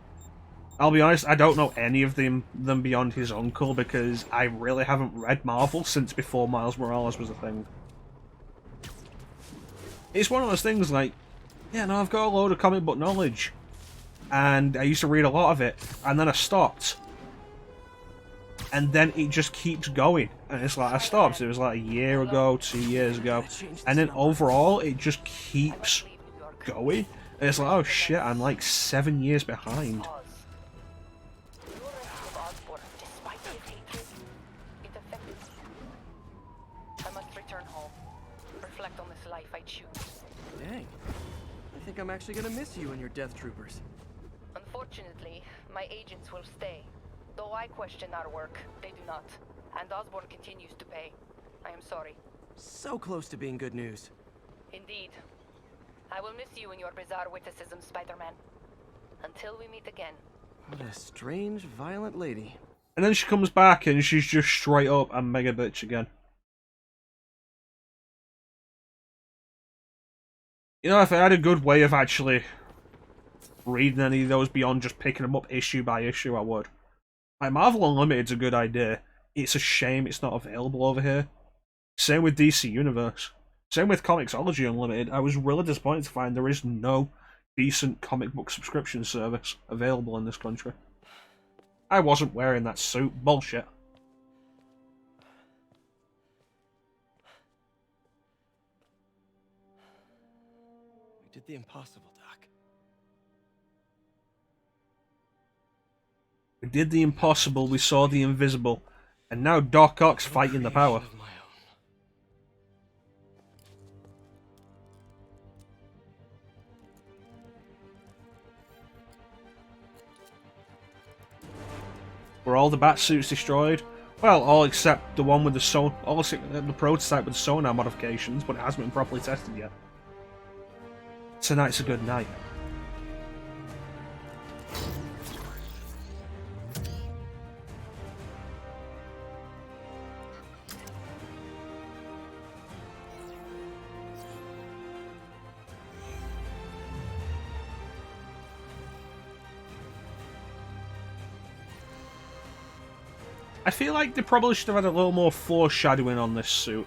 I'll be honest, I don't know any of them beyond his uncle, because I really haven't read Marvel since before Miles Morales was a thing. It's one of those things like, yeah, no, I've got a load of comic book knowledge, and I used to read a lot of it, and then I stopped. And then it just keeps going, and it's like, I stopped, it was like a year ago, 2 years ago, and then overall, it just keeps going, and it's like, oh shit, I'm like 7 years behind. I must return home. Reflect on this life I choose. Dang. I think I'm actually gonna miss you and your death troopers. Unfortunately, my agents will stay. Though I question our work, they do not. And Osborn continues to pay. I am sorry. So close to being good news. Indeed. I will miss you and your bizarre witticism, Spider-Man. Until we meet again. What a strange, violent lady. And then she comes back and she's just straight up a mega bitch again. You know, if I had a good way of actually reading any of those beyond just picking them up issue by issue, I would. Like, Marvel Unlimited's a good idea. It's a shame it's not available over here. Same with DC Universe. Same with Comixology Unlimited. I was really disappointed to find there is no decent comic book subscription service available in this country. I wasn't wearing that suit. Bullshit. We did the impossible, Doc. We did the impossible, we saw the invisible, and now Doc Ock's fighting the power. Were all the bat suits destroyed? Well, all except the one with the prototype with the sonar modifications, but it hasn't been properly tested yet. tonight's a good night. I feel like they probably should have had a little more foreshadowing on this suit.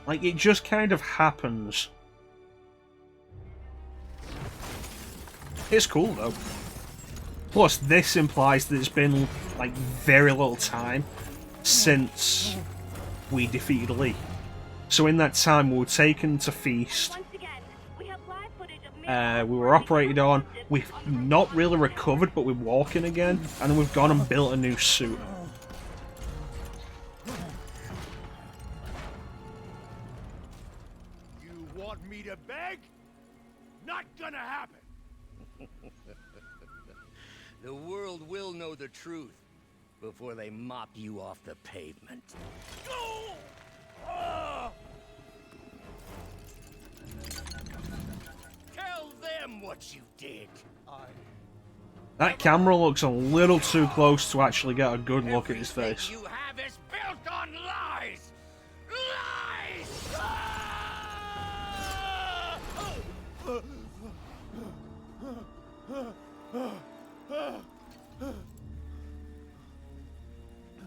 Like, it just kind of happens. It's cool, though. Plus, this implies that it's been, like, very little time since we defeated Lee. So in that time, we were taken to Feast. We were operated on. We've not really recovered, but we're walking again. And then we've gone and built a new suit. You want me to beg? Not gonna happen. The world will know the truth before they mop you off the pavement. Tell them what you did. That camera looks a little too close to actually get a good look at his face. You have is built on lies.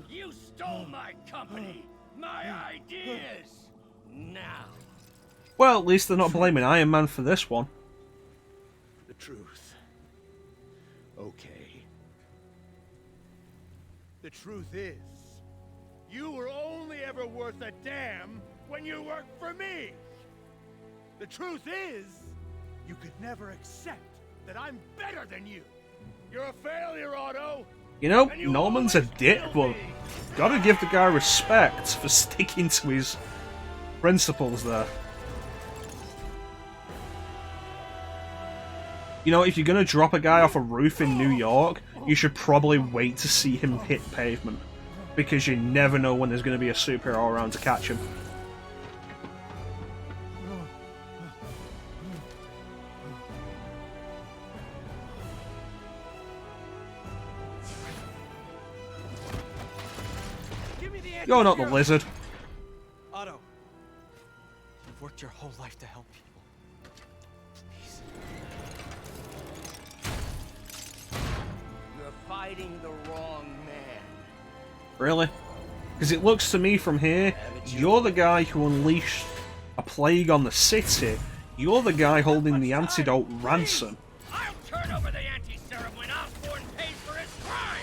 You stole my company, my ideas. Now. Well, at least they're not blaming Iron Man for this one. The truth. Okay. The truth is, you were only ever worth a damn when you worked for me. The truth is, you could never accept that I'm better than you. You're a failure, Otto. You know, Norman's a dick, but gotta give the guy respect for sticking to his principles there. You know, if you're gonna drop a guy off a roof in New York, you should probably wait to see him hit pavement. Because you never know when there's gonna be a superhero around to catch him. You're not the lizard. Otto, you've worked your whole life to help people. Please. You're fighting the wrong man. Really? Because it looks to me from here, you're the guy who unleashed a plague on the city. You're the guy holding the antidote ransom. I'll turn over the anti-serum when Osborn pays for his crime.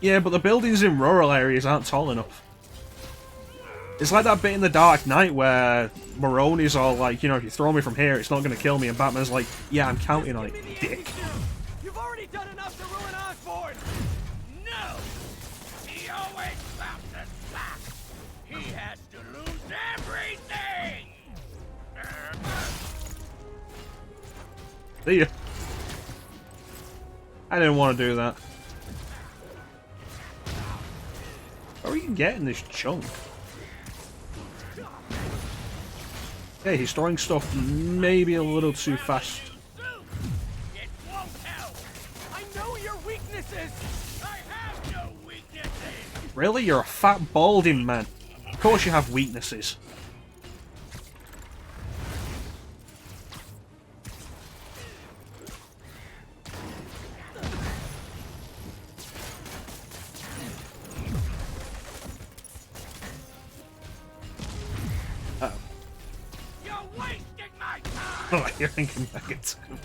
Yeah, but the buildings in rural areas aren't tall enough. It's like that bit in The Dark Knight where Maroni's all like, you know, if you throw me from here, it's not going to kill me, and Batman's like, yeah, I'm counting on it, dick. You've already done enough to ruin Osborn! No! He always bounces back! He has to lose everything! See ya. I didn't want to do that. Where are you getting this junk? Hey, he's throwing stuff maybe a little too fast. It won't help! I know your weaknesses! I have no weaknesses! Really? You're a fat, balding man. Of course you have weaknesses. Oh, you're thinking back at time.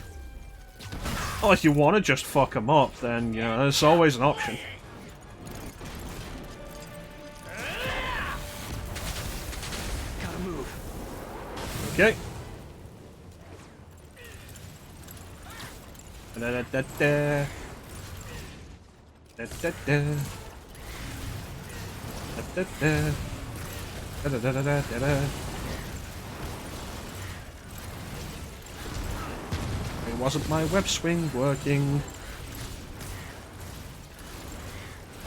Well, if you want to just fuck them up, then, you know, there's always an option. Gotta move. Okay. Da-da-da-da. Da-da-da. Da-da-da. Da-da-da-da-da-da. Wasn't my web swing working?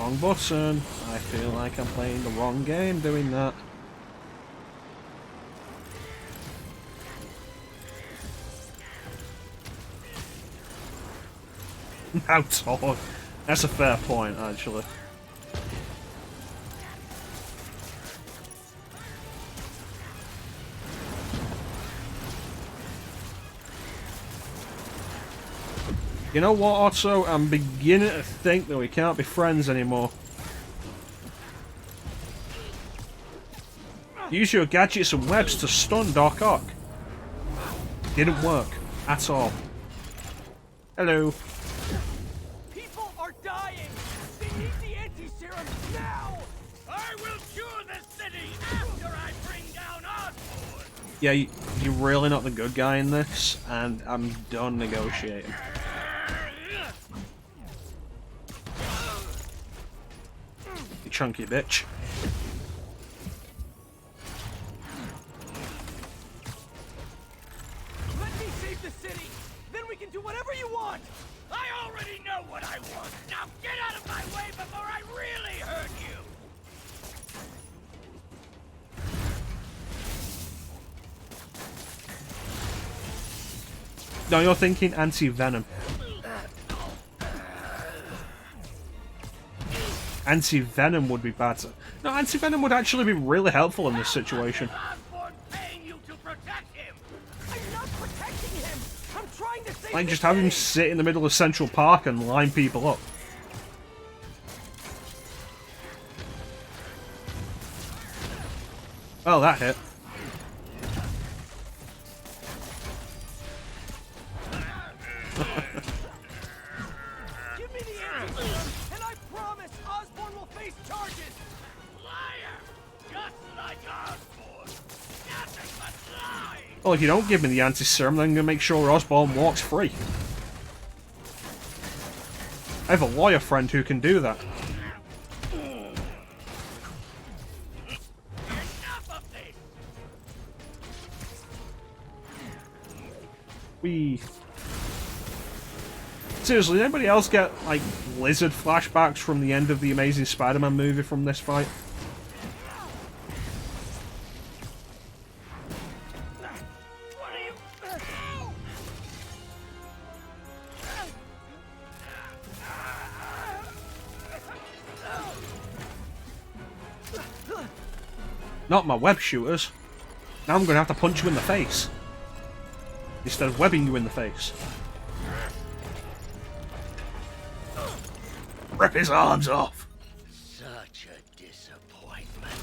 Wrong button. I feel like I'm playing the wrong game doing that. Now talk. That's a fair point, actually. You know what, Otto? I'm beginning to think that we can't be friends anymore. Use your gadgets and webs to stun Doc Ock. Didn't work. At all. Hello. People are dying! They need the anti-serum now! I will cure the city after I bring down Osborn! Yeah, you're really not the good guy in this, and I'm done negotiating. You chunky bitch. Let me save the city! Then we can do whatever you want! I already know what I want! Now get out of my way before I really hurt you! No, you're thinking anti-venom. Anti-venom would be better. No, anti-venom would actually be really helpful in this situation. Like, just have him sit in the middle of Central Park and line people up. Oh, that hit. Give me the antidote, and I promise Osborn will face charges! Liar! Just like Osborn! Nothing but lies! Well, if you don't give me the anti-serum, then I'm gonna make sure Osborn walks free. I have a lawyer friend who can do that. We seriously, did anybody else get like lizard flashbacks from the end of the Amazing Spider-Man movie from this fight? Not my web shooters. Now I'm gonna have to punch you in the face instead of webbing you in the face. Rip his arms off! Such a disappointment.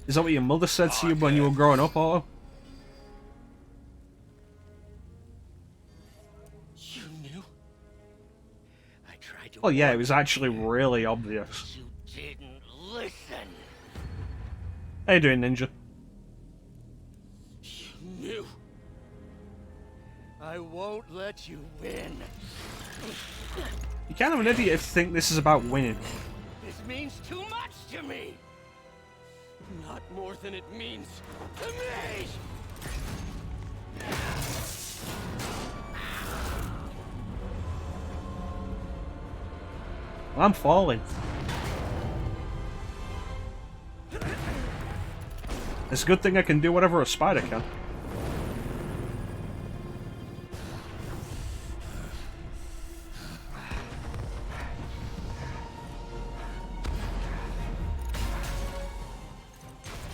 Is that what your mother said to you when you were growing up, Otto? You knew? I tried to. Oh yeah, it was actually really obvious. You didn't listen. How you doing, Ninja? You knew. I won't let you win. You're kind of an idiot if you think this is about winning. This means too much to me. Not more than it means to me. I'm falling. It's a good thing I can do whatever a spider can.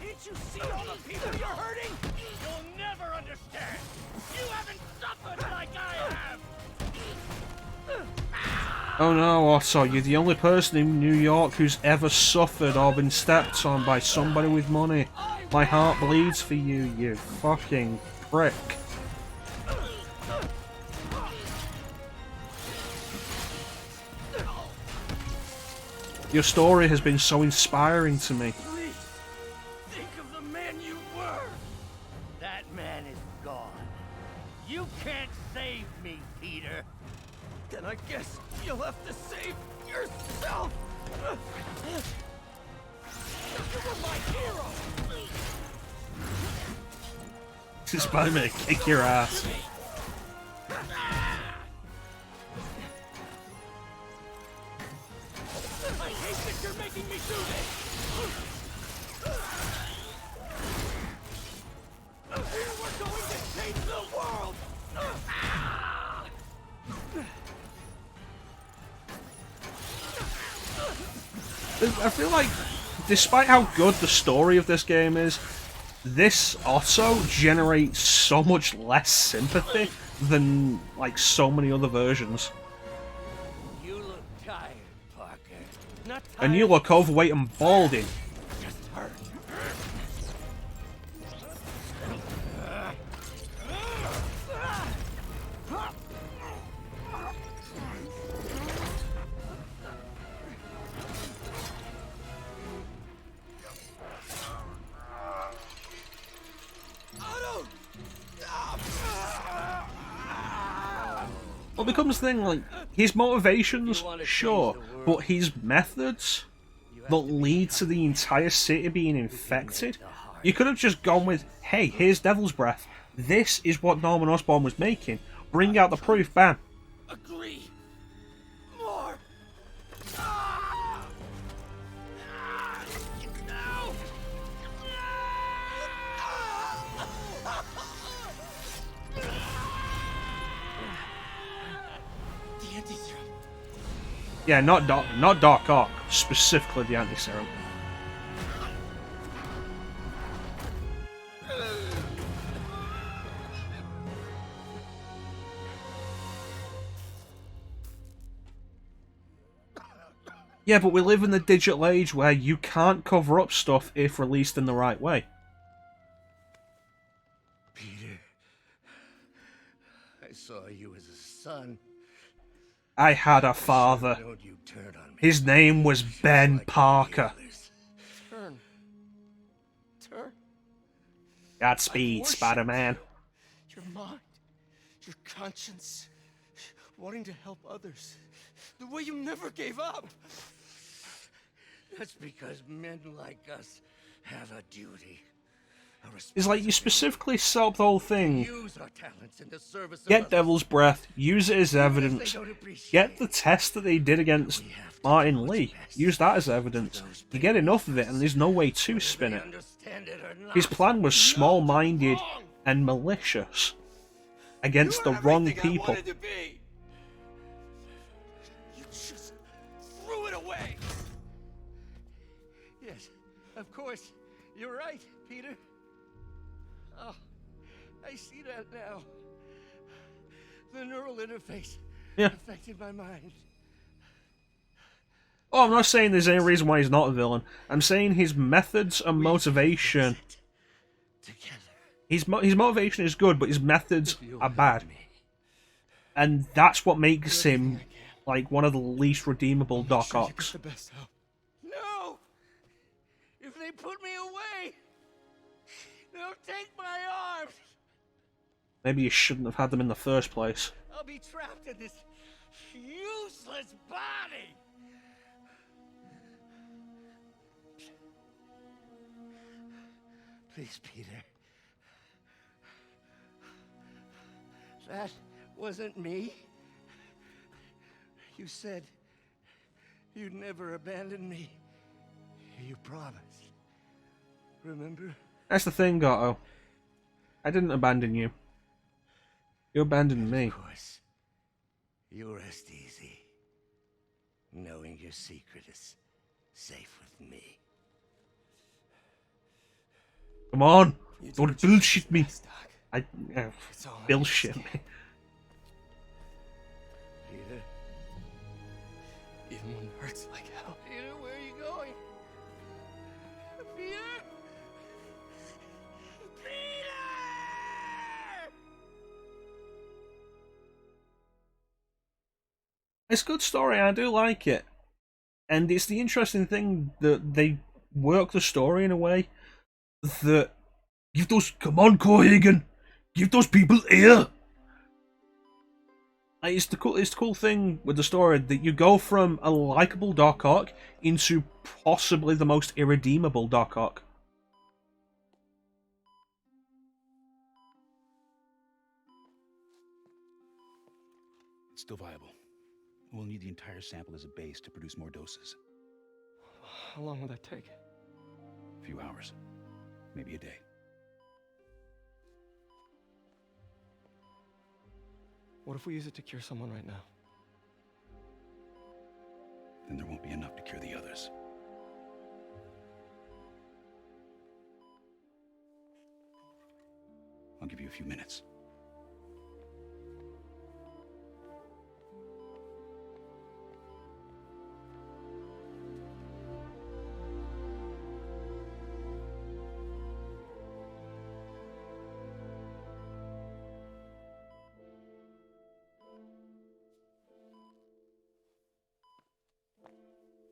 Can't you see all the people you're hurting? You'll never understand! You haven't suffered like I have! Oh no, Otto, you're the only person in New York who's ever suffered or been stepped on by somebody with money. My heart bleeds for you, you fucking prick. Your story has been so inspiring to me. Please, think of the man you were! That man is gone. You can't save me, Peter. Then I guess you'll have to save yourself! You were my hero! This Spider-Man kick your ass. I hate think you're making me do this? We're going to change the world! I feel like, despite how good the story of this game is, this also generates so much less sympathy than, like, so many other versions. You look tired, Parker. Not tired. And you look overweight and balding. Just hurt. Well, it becomes the thing, like, his motivations, sure, but his methods that lead to the entire city being infected, you could have just gone with, hey, here's Devil's Breath. This is what Norman Osborn was making. Bring out the proof, bam. Agree. More. No. The anti-serum. Yeah, not Doc Ock, specifically the anti-serum. Yeah, but we live in the digital age where you can't cover up stuff if released in the right way. Peter, I saw you as a son. I had a father. His name was Ben Parker. Turn. Godspeed, Spider-Man. Your mind, your conscience, wanting to help others, the way you never gave up. That's because men like us have a duty. It's like you specifically set up the whole thing. Use our talents in the service of Get others. Devil's Breath, use it as evidence. They don't appreciate Get the test that they did against Martin Lee, use that as evidence. You get enough of it and there's no way to spin it. His plan was small-minded and malicious against the wrong people. You just threw it away. Yes, of course. You're right, Peter. Oh, I see that now. The neural interface affected my mind. Oh, I'm not saying there's any reason why he's not a villain. I'm saying his methods and motivation. His motivation is good, but his methods are bad. And that's what makes him like one of the least redeemable Doc Ocks. No! If they put me away, they'll take my arms. Maybe you shouldn't have had them in the first place. I'll be trapped in this useless body. Please, Peter. That wasn't me. You said you'd never abandon me. You promised. Remember? That's the thing, Gato. I didn't abandon you. You abandoned me. Of course. You rest easy, knowing your secret is safe with me. Come on! Don't bullshit me! Bullshit me. Peter? Even when it hurts like hell. Peter, where are you going? Peter? It's a good story, I do like it. And it's the interesting thing that they work the story in a way that give those come on, Cohagen! Give those people air! Like, it's the cool thing with the story that you go from a likable Doc Ock into possibly the most irredeemable Doc Ock. It's still viable. We'll need the entire sample as a base to produce more doses. How long will that take? A few hours. Maybe a day. What if we use it to cure someone right now? Then there won't be enough to cure the others. I'll give you a few minutes.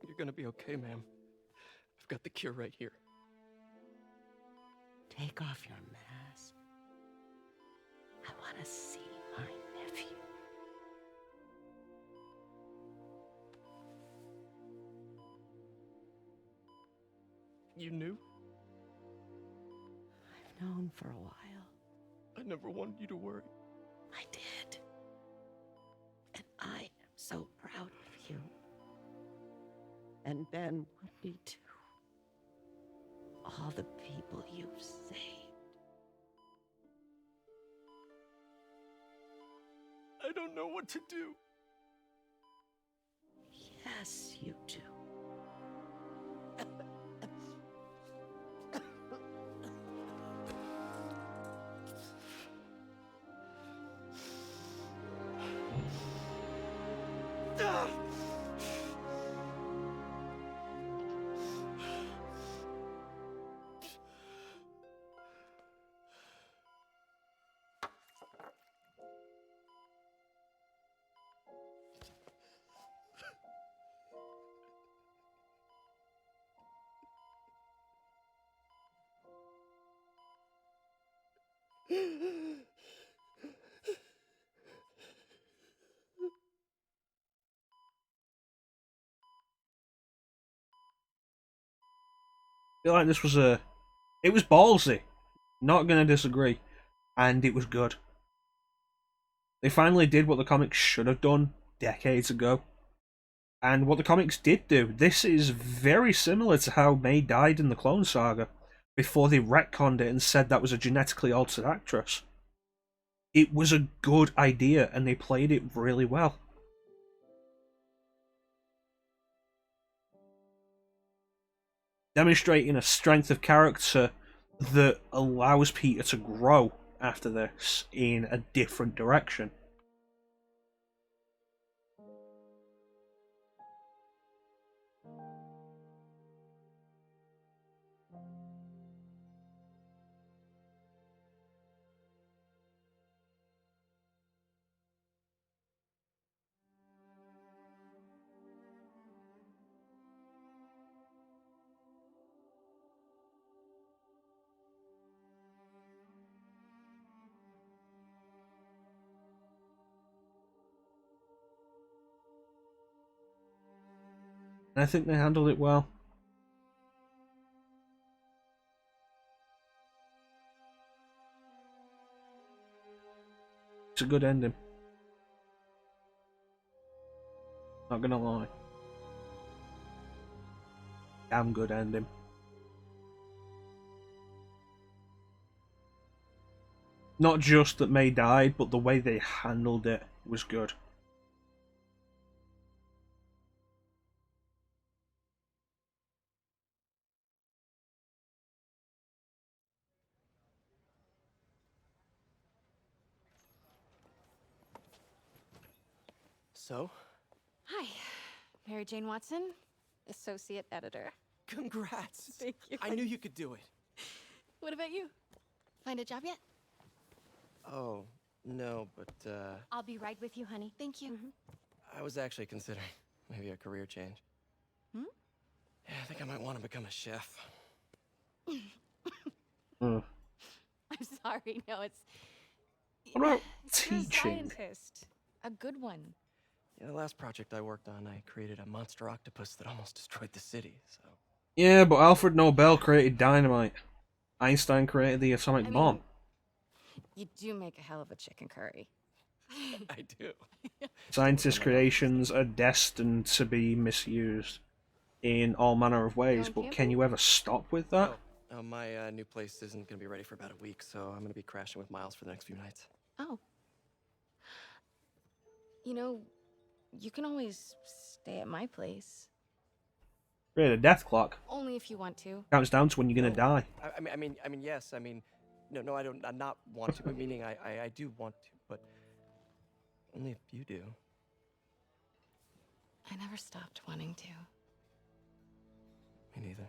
You're gonna be okay, ma'am. I've got the cure right here. Take off your mask. I want to see my nephew. You knew? I've known for a while. I never wanted you to worry. I did. And I am so proud of you. And Ben would be too. All the people you've saved. I don't know what to do. Yes, you do. I feel like this was it was ballsy. Not gonna disagree. And it was good. They finally did what the comics should have done decades ago. And what the comics did do. This is very similar to how May died in the Clone Saga, before they retconned it and said that was a genetically altered actress. It was a good idea, and they played it really well. Demonstrating a strength of character that allows Peter to grow after this in a different direction. And I think they handled it well. It's a good ending. Not gonna lie. Damn good ending. Not just that May died, but the way they handled it was good. So? Hi, Mary Jane Watson, Associate Editor. Congrats. Thank you. I knew you could do it. What about you? Find a job yet? Oh, no, but, I'll be right with you, honey. Thank you. I was actually considering maybe a career change. Hmm? Yeah, I think I might want to become a chef. I'm sorry. No, it's. What about You're a teaching? scientist. A good one. Yeah, the last project I worked on, I created a monster octopus that almost destroyed the city, so... Yeah, but Alfred Nobel created dynamite. Einstein created the atomic bomb. You do make a hell of a chicken curry. I do. Scientist creations are destined to be misused in all manner of ways, but can you ever stop with that? My new place isn't gonna be ready for about a week, so I'm gonna be crashing with Miles for the next few nights. Oh. You know, you can always stay at my place. Really, a death clock Only if you want to. counts down to when you're gonna die. I mean, yes. I mean, no, I don't. I not want to. Meaning, I do want to, but only if you do. I never stopped wanting to. Me neither.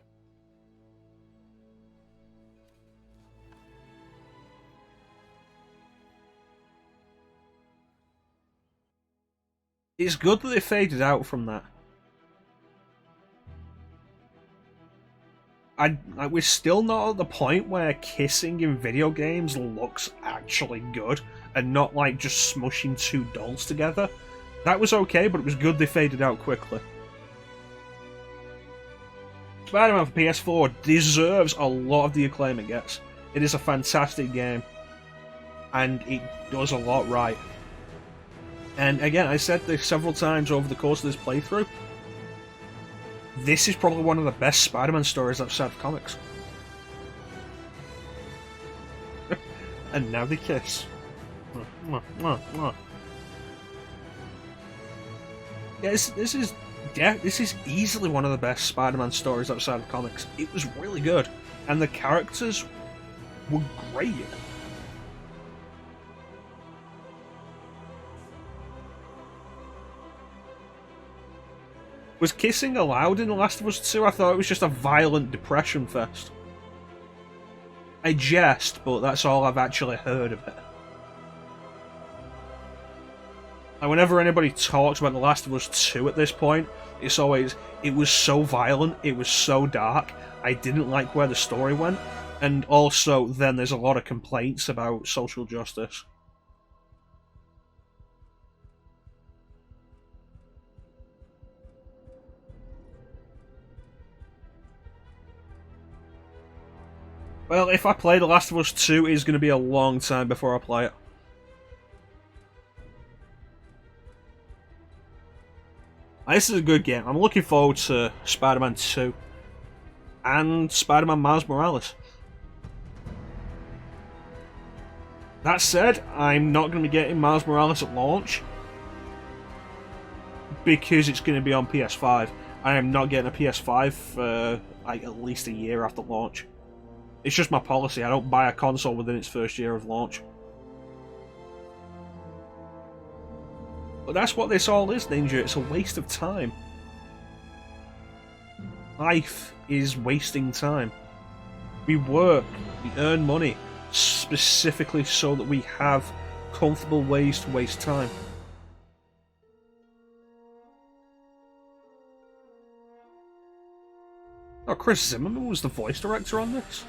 It's good that they faded out from that. We're still not at the point where kissing in video games looks actually good and not like just smushing two dolls together. That was okay, but it was good they faded out quickly. Spider-Man for PS4 deserves a lot of the acclaim it gets. It is a fantastic game, and it does a lot right. And again, I said this several times over the course of this playthrough, this is probably one of the best Spider-Man stories outside of comics. And now they kiss. Yeah, this is easily one of the best Spider-Man stories outside of comics. It was really good, and the characters were great. Was kissing allowed in The Last of Us 2? I thought it was just a violent depression fest. I jest, but that's all I've actually heard of it. And whenever anybody talks about The Last of Us 2 at this point, it's always, it was so violent, it was so dark, I didn't like where the story went, and also then there's a lot of complaints about social justice. Well, if I play The Last of Us 2, it's going to be a long time before I play it. This is a good game. I'm looking forward to Spider-Man 2 and Spider-Man Miles Morales. That said, I'm not going to be getting Miles Morales at launch because it's going to be on PS5. I am not getting a PS5 for like at least a year after launch. It's just my policy. I don't buy a console within its first year of launch. But that's what this all is, Ninja. It's a waste of time. Life is wasting time. We work, we earn money, specifically so that we have comfortable ways to waste time. Oh, Chris Zimmerman was the voice director on this?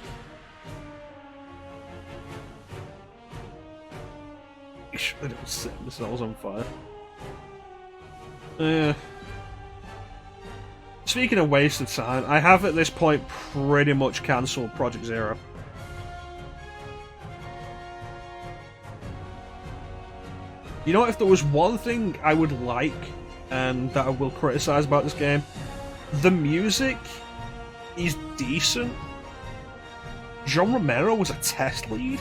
You should have set themselves on fire. Speaking of waste of time, I have at this point pretty much cancelled Project Zero. You know, if there was one thing I would like, and that I will criticise about this game, the music is decent. John Romero was a test lead?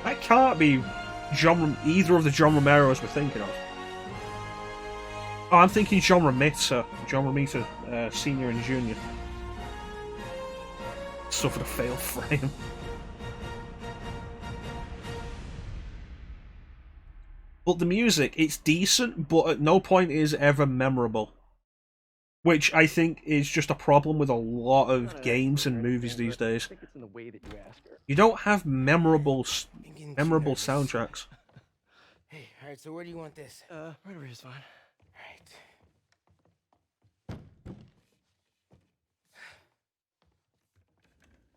That can't be either of the John Romeros we're thinking of. Oh, I'm thinking John Romita. John Romita, Senior and Junior. Suffered a failed frame. But the music, it's decent, but at no point is ever memorable. Which I think is just a problem with a lot of games and movies these days. You don't have memorable soundtracks. Hey, alright, so where do you want this? Right over here is fine.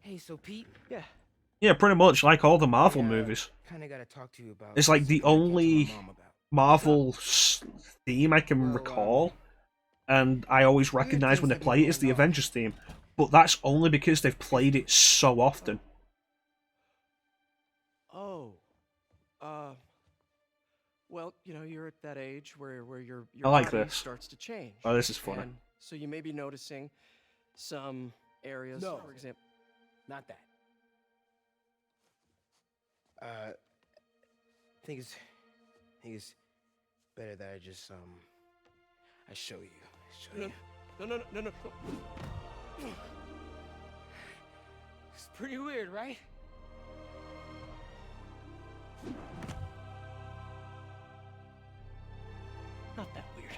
Hey, so Pete? Yeah. Yeah, pretty much like all the Marvel movies. Kinda gotta talk to you about. It's like the only Marvel theme I can recall, and I always recognize when they play it is the Avengers theme. But that's only because they've played it so often. Oh. Well, you know, you're at that age where your I like body this. starts to change. Oh, this is funny. And So you may be noticing some areas, No. for example. Not that. I think it's better that I just I show you. No. It's pretty weird, right? Not that weird.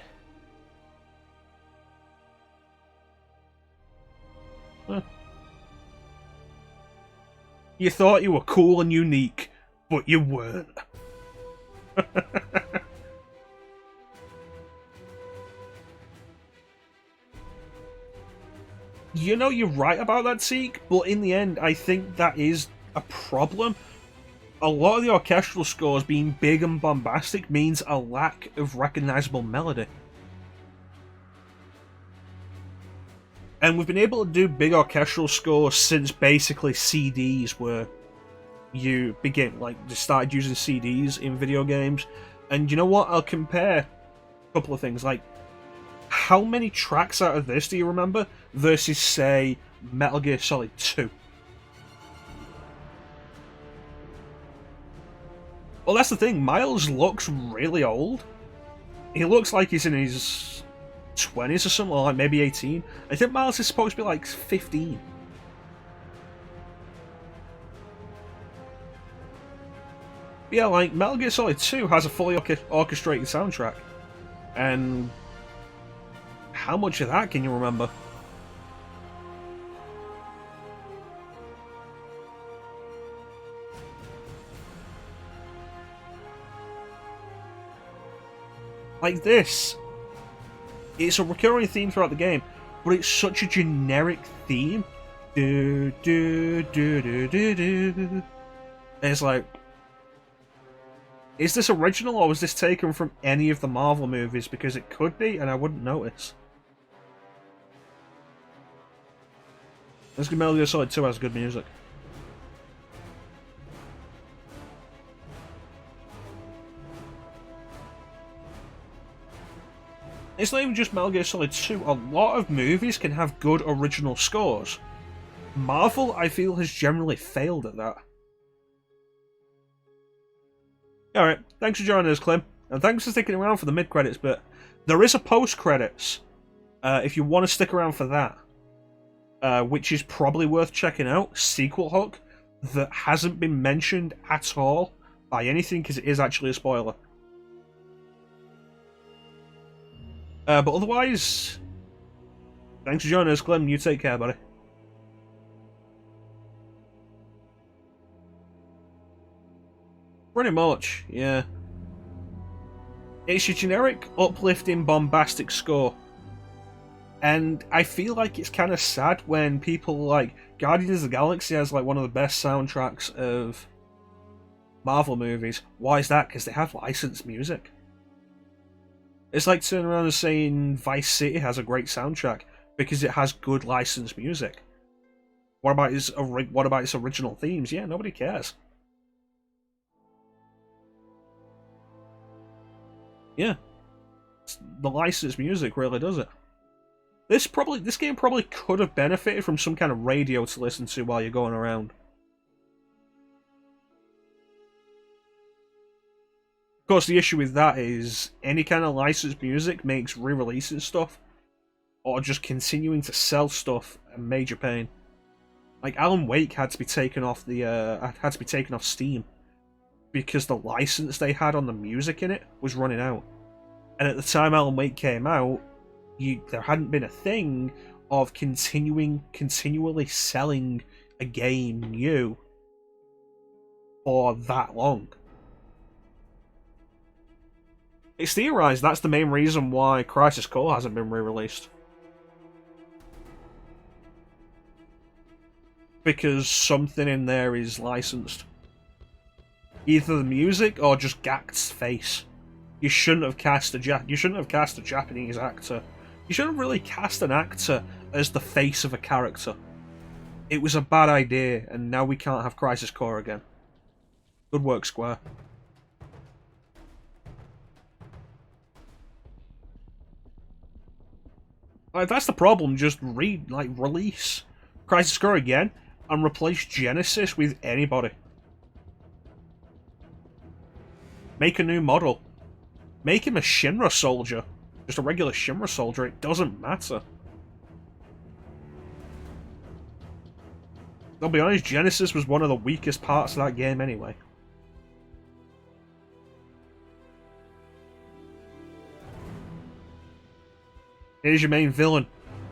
Huh. You thought you were cool and unique, but you weren't. You know, you're right about that, Seek, but in the end, I think that is a problem. A lot of the orchestral scores being big and bombastic means a lack of recognizable melody. And we've been able to do big orchestral scores since basically CDs were you started using CDs in video games. And you know what? I'll compare a couple of things. Like, how many tracks out of this do you remember versus, say, Metal Gear Solid 2? Well, that's the thing. Miles looks really old. He looks like he's in his 20s or something, or like maybe 18. I think Miles is supposed to be like 15. Yeah, like, Metal Gear Solid 2 has a fully orchestrated soundtrack. And how much of that can you remember? Like this. It's a recurring theme throughout the game, but it's such a generic theme. Do, do, do, do, do, do. And it's like, is this original or was this taken from any of the Marvel movies? Because it could be, and I wouldn't notice. Let's get Metal Gear Solid 2 has good music. It's not even just Metal Gear Solid 2. A lot of movies can have good original scores. Marvel, I feel, has generally failed at that. Alright, thanks for joining us, Clem. And thanks for sticking around for the mid-credits bit. There is a post-credits, if you want to stick around for that, which is probably worth checking out. Sequel hook that hasn't been mentioned at all by anything, because it is actually a spoiler. But otherwise, thanks for joining us, Clem. You take care, buddy. Pretty much, yeah. It's your generic, uplifting, bombastic score. And I feel like it's kind of sad when people like Guardians of the Galaxy has like one of the best soundtracks of Marvel movies. Why is that? Because they have licensed music. It's like turning around and saying Vice City has a great soundtrack because it has good licensed music. What about its original themes? Yeah, nobody cares. Yeah, the licensed music really does it. This game probably could have benefited from some kind of radio to listen to while you're going around. Of course, the issue with that is any kind of licensed music makes re-releasing stuff or just continuing to sell stuff a major pain. Like Alan Wake had to be taken off Steam because the license they had on the music in it was running out. And at the time Alan Wake came out, there hadn't been a thing of continually selling a game new for that long. It's theorized that's the main reason why Crisis Core hasn't been re-released. Because something in there is licensed. Either the music or just Gakt's face. You shouldn't have cast a Japanese actor. You shouldn't really cast an actor as the face of a character. It was a bad idea, and now we can't have Crisis Core again. Good work, Square. Like, that's the problem. Just release Crisis Core again and replace Genesis with anybody. Make a new model. Make him a Shinra soldier. Just a regular Shinra soldier. It doesn't matter. I'll be honest, Genesis was one of the weakest parts of that game anyway. Here's your main villain.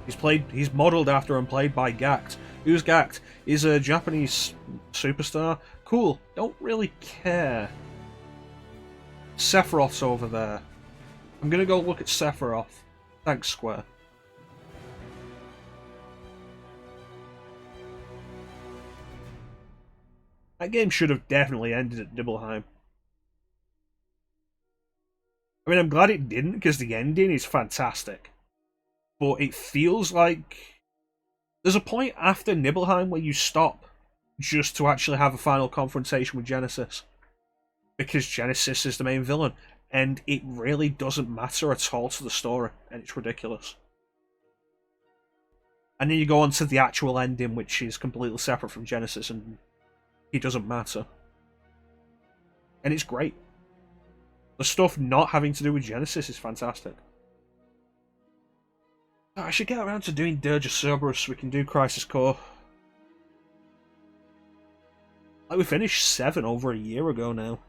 He's modelled after and played by Gact. Who's Gact? He's a Japanese superstar. Cool. Don't really care. Sephiroth's over there. I'm gonna go look at Sephiroth. Thanks, Square. That game should have definitely ended at Nibelheim. I mean, I'm glad it didn't, because the ending is fantastic. But it feels like there's a point after Nibelheim where you stop just to actually have a final confrontation with Genesis. Because Genesis is the main villain, and it really doesn't matter at all to the story, and it's ridiculous. And then you go on to the actual ending, which is completely separate from Genesis, and it doesn't matter. And it's great. The stuff not having to do with Genesis is fantastic. I should get around to doing Dirge of Cerberus so we can do Crisis Core. Like, we finished 7 over a year ago now.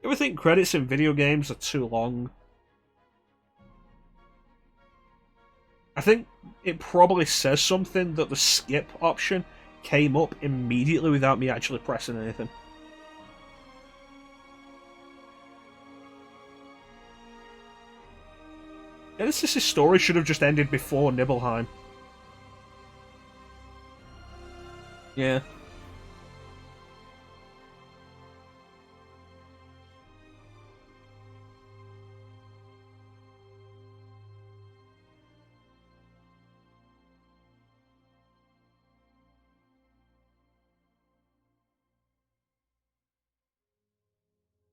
You ever think credits in video games are too long? I think it probably says something that the skip option came up immediately without me actually pressing anything. Genesis' story should have just ended before Nibelheim. Yeah.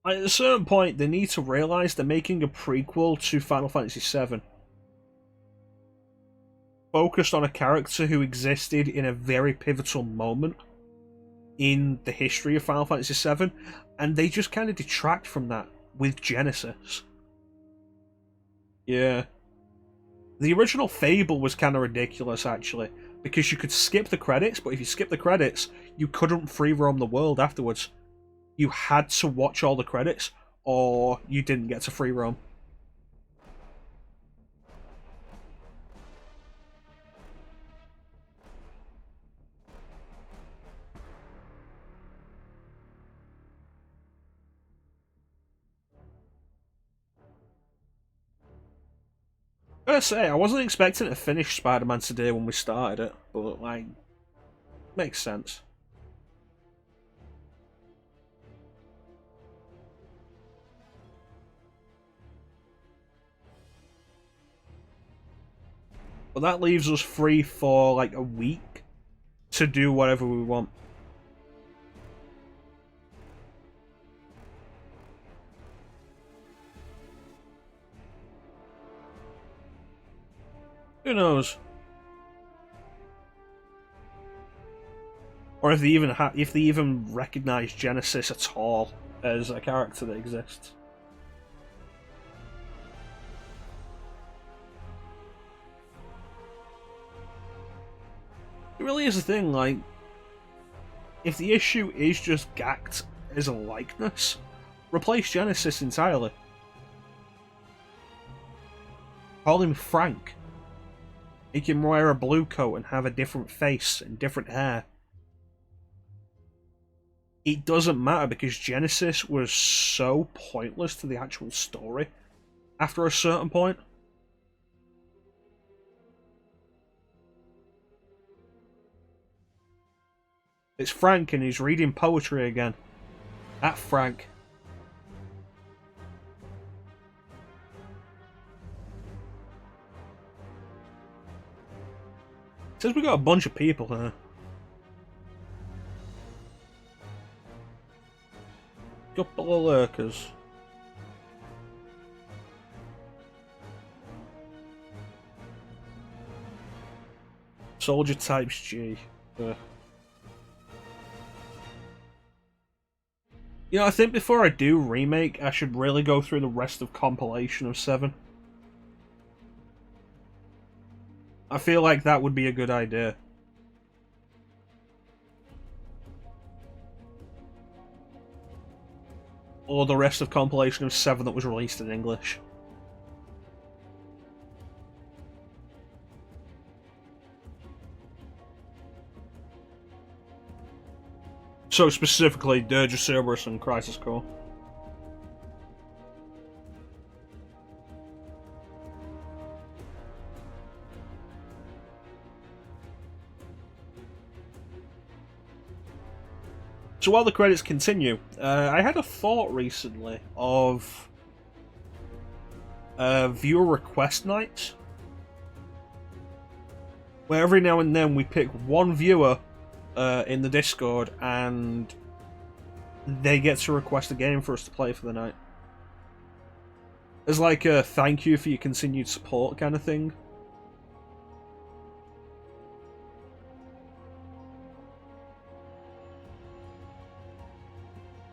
At a certain point, they need to realise they're making a prequel to Final Fantasy VII. Focused on a character who existed in a very pivotal moment in the history of Final Fantasy VII, and they just kind of detract from that with Genesis. Yeah. The original Fable was kind of ridiculous, actually, because you could skip the credits, but if you skip the credits, you couldn't free roam the world afterwards. You had to watch all the credits, or you didn't get to free roam. I gotta say, I wasn't expecting to finish Spider-Man today when we started it, but, like, makes sense. But that leaves us free for, like, a week to do whatever we want. Who knows? Or if they even recognize Genesis at all as a character that exists. It really is a thing, like, if the issue is just Gact as a likeness, replace Genesis entirely. Call him Frank. Make him wear a blue coat and have a different face and different hair. It doesn't matter because Genesis was so pointless to the actual story after a certain point. It's Frank and he's reading poetry again. That Frank. Says we got a bunch of people here. Couple of lurkers. Soldier types G. You know, I think before I do remake, I should really go through the rest of compilation of 7. I feel like that would be a good idea. Or the rest of compilation of 7 that was released in English. So specifically, Dirge of Cerberus and Crisis Core. So while the credits continue, I had a thought recently of viewer request nights, where every now and then we pick one viewer in the Discord and they get to request a game for us to play for the night. As like a thank you for your continued support kind of thing.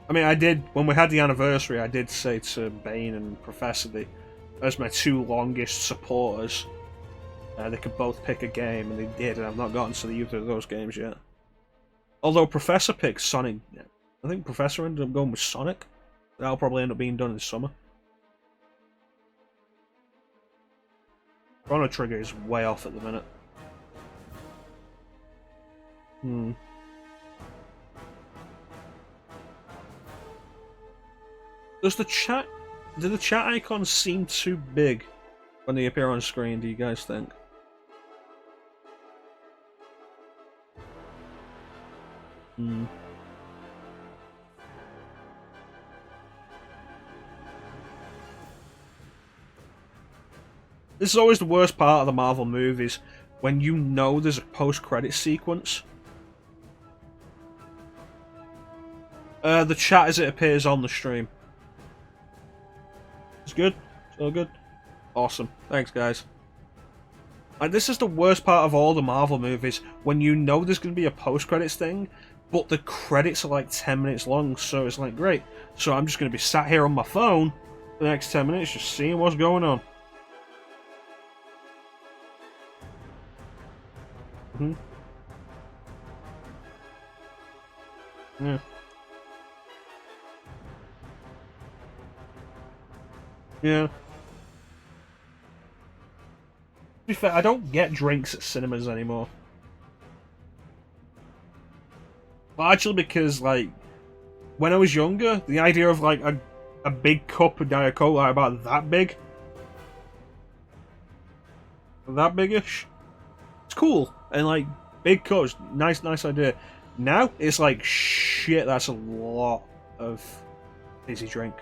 I mean, I did, when we had the anniversary, I did say to Bane and Professor, as my 2 longest supporters, they could both pick a game, and they did, and I've not gotten to either of those games yet. Although Professor picked Sonic, I think Professor ended up going with Sonic. That'll probably end up being done in summer. Chrono Trigger is way off at the minute. Do the chat icons seem too big when they appear on screen, do you guys think? This is always the worst part of the Marvel movies, when you know there's a post-credit sequence. The chat as it appears on the stream. It's good? It's all good? Awesome. Thanks, guys. And this is the worst part of all the Marvel movies, when you know there's going to be a post-credits thing, but the credits are like 10 minutes long, so it's like, great. So I'm just going to be sat here on my phone for the next 10 minutes, just seeing what's going on. Yeah. Yeah. To be fair, I don't get drinks at cinemas anymore. Largely because, like, when I was younger, the idea of, like, a big cup of Diet Coke, like, about that big, that big-ish, it's cool. And, like, big cups, nice idea. Now, it's like, shit, that's a lot of fizzy drink.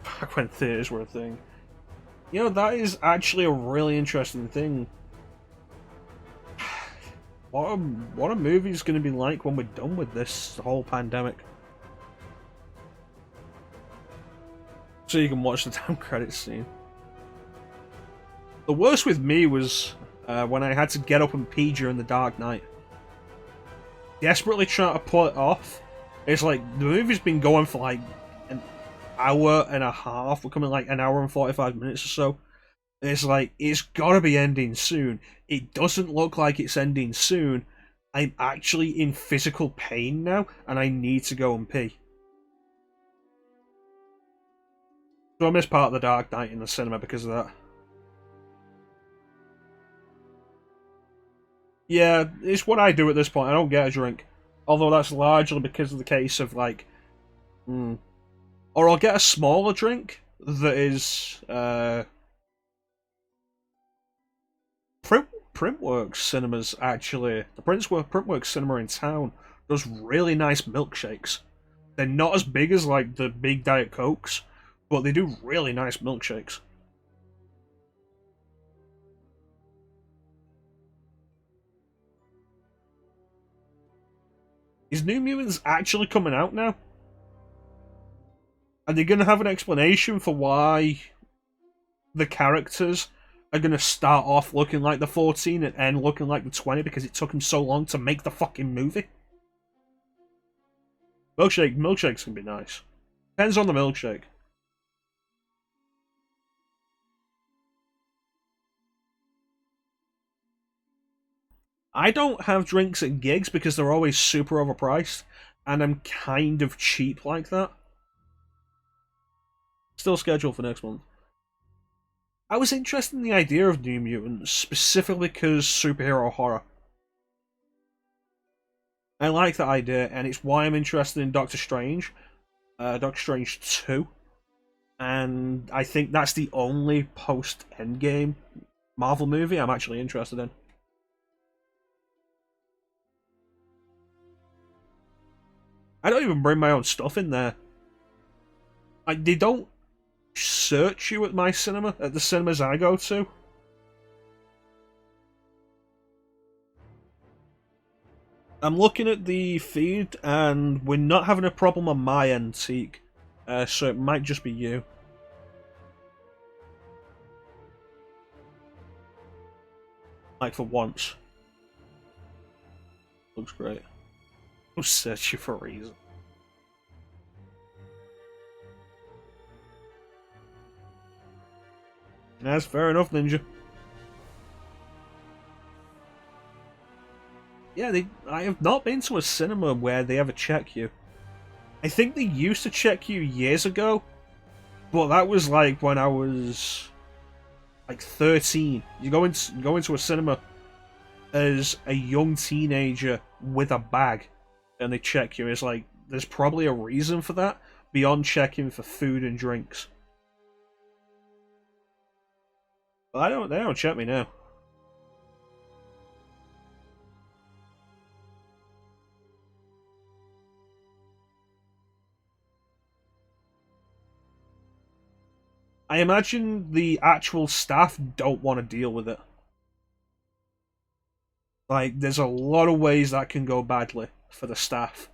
Back when theaters were a thing. You know, that is actually a really interesting thing. What are movies going to be like when we're done with this whole pandemic? So you can watch the damn credits scene. The worst with me was when I had to get up and pee during the Dark Knight. Desperately trying to pull it off. It's like, the movie's been going for like an hour and a half. We're coming like an hour and 45 minutes or so. It's like, it's gotta be ending soon. It doesn't look like it's ending soon. I'm actually in physical pain now, and I need to go and pee. So I missed part of the Dark Knight in the cinema because of that. Yeah, it's what I do at this point. I don't get a drink. Although that's largely because of the case of, like... Or I'll get a smaller drink that is... Printworks cinemas, actually. The Printworks cinema in town does really nice milkshakes. They're not as big as, like, the big Diet Cokes, but they do really nice milkshakes. Is New Mutants actually coming out now? Are they going to have an explanation for why the characters are going to start off looking like the 14 and end looking like the 20 because it took them so long to make the fucking movie? Milkshake's going to be nice. Depends on the milkshake. I don't have drinks at gigs because they're always super overpriced, and I'm kind of cheap like that. Still scheduled for next month. I was interested in the idea of New Mutants, specifically because superhero horror. I like that idea, and it's why I'm interested in Doctor Strange. Doctor Strange 2. And I think that's the only post-Endgame Marvel movie I'm actually interested in. I don't even bring my own stuff in there. Like, they don't search you at my cinema, at the cinemas I go to. I'm looking at the feed, and we're not having a problem on my end, Teak. So it might just be you. Like, for once. Looks great. I'm searching for a reason. That's fair enough, Ninja. Yeah, I have not been to a cinema where they ever check you. I think they used to check you years ago, but that was like when I was like 13. You go into a cinema as a young teenager with a bag, and they check you. It's like there's probably a reason for that beyond checking for food and drinks. But they don't check me now. I imagine the actual staff don't want to deal with it. Like, there's a lot of ways that can go badly for the staff.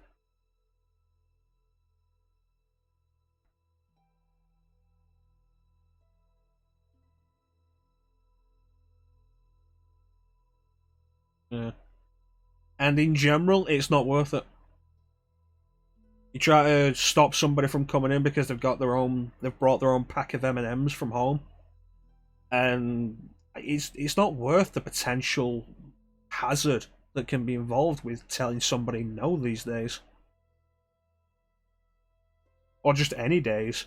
Yeah. And in general, it's not worth it. You try to stop somebody from coming in because they've brought their own pack of M&Ms from home, and it's not worth the potential hazard that can be involved with telling somebody no these days, or just any days.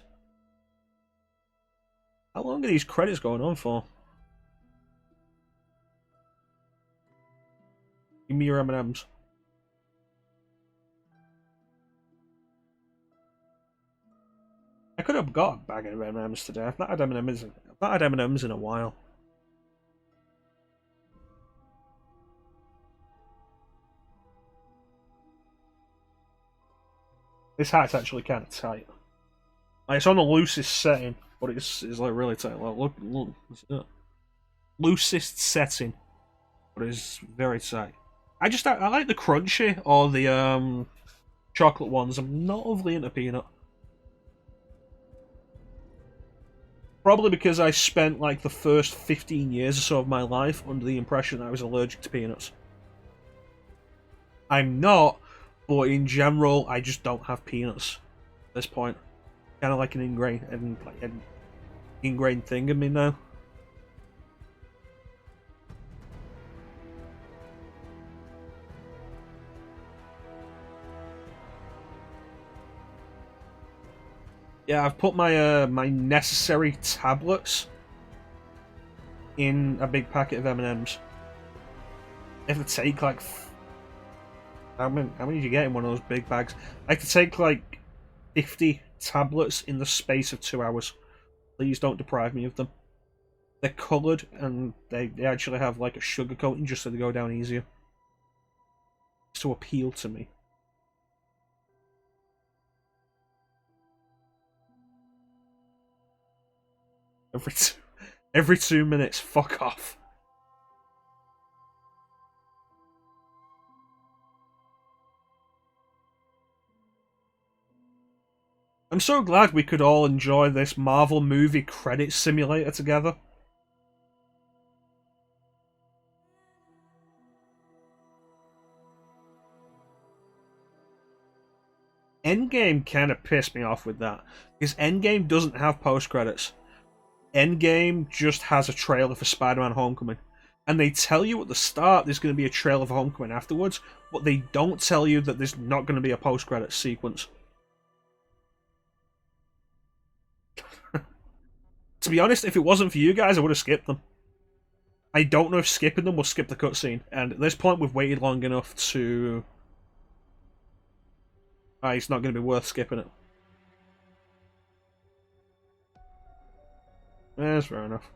How long are these credits going on for? Give me your M&Ms. I could have got a bag of M&Ms today. I've not had M&Ms in a while. This hat's actually kind of tight. Like, it's on the loosest setting, but it's like really tight. Like, look. Loosest setting, but it's very tight. I like the crunchy or the chocolate ones. I'm not overly into peanut. Probably because I spent like the first 15 years or so of my life under the impression that I was allergic to peanuts. I'm not, but in general, I just don't have peanuts at this point. Kind of like an ingrained thing in me now. Yeah, I've put my my necessary tablets in a big packet of M&Ms. I have to take like how many did you get in one of those big bags? I have to take like 50 tablets in the space of 2 hours. Please don't deprive me of them. They're coloured and they actually have like a sugar coating just so they go down easier. It's to appeal to me. Every 2 minutes, fuck off. I'm so glad we could all enjoy this Marvel movie credit simulator together. Endgame kind of pissed me off with that, because Endgame doesn't have post-credits. Endgame just has a trailer for Spider-Man Homecoming. And they tell you at the start there's going to be a trailer for Homecoming afterwards, but they don't tell you that there's not going to be a post-credits sequence. To be honest, if it wasn't for you guys, I would have skipped them. I don't know if skipping them will skip the cutscene, and at this point we've waited long enough to... it's not going to be worth skipping it. That's fair enough.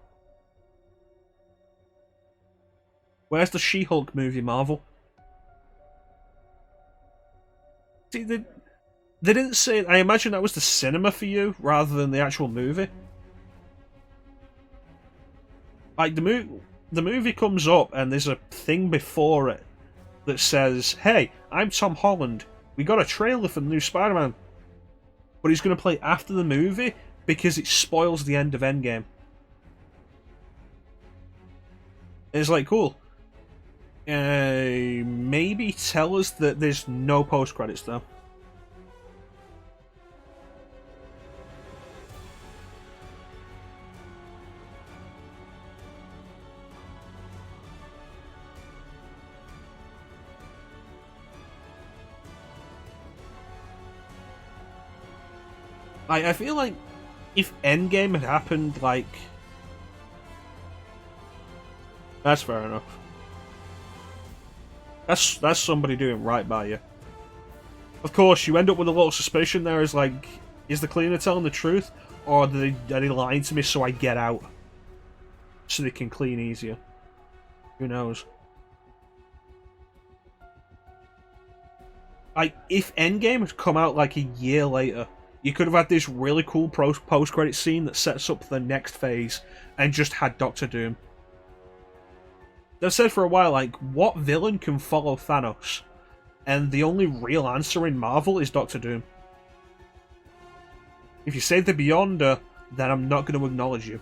Where's the She-Hulk movie, Marvel? See, they didn't say... I imagine that was the cinema for you, rather than the actual movie. Like, the movie comes up, and there's a thing before it that says, hey, I'm Tom Holland. We got a trailer for the new Spider-Man. But he's going to play after the movie, because it spoils the end of Endgame. It's like, cool. Maybe tell us that there's no post-credits, though. I feel like if Endgame had happened, like... That's fair enough. That's somebody doing right by you. Of course, you end up with a little suspicion there, is like, is the cleaner telling the truth? Or are they lying to me so I get out? So they can clean easier. Who knows? Like, if Endgame had come out like a year later, you could have had this really cool post-credit scene that sets up the next phase, and just had Doctor Doom. They've said for a while, like, what villain can follow Thanos? And the only real answer in Marvel is Doctor Doom. If you say the Beyonder, then I'm not going to acknowledge you.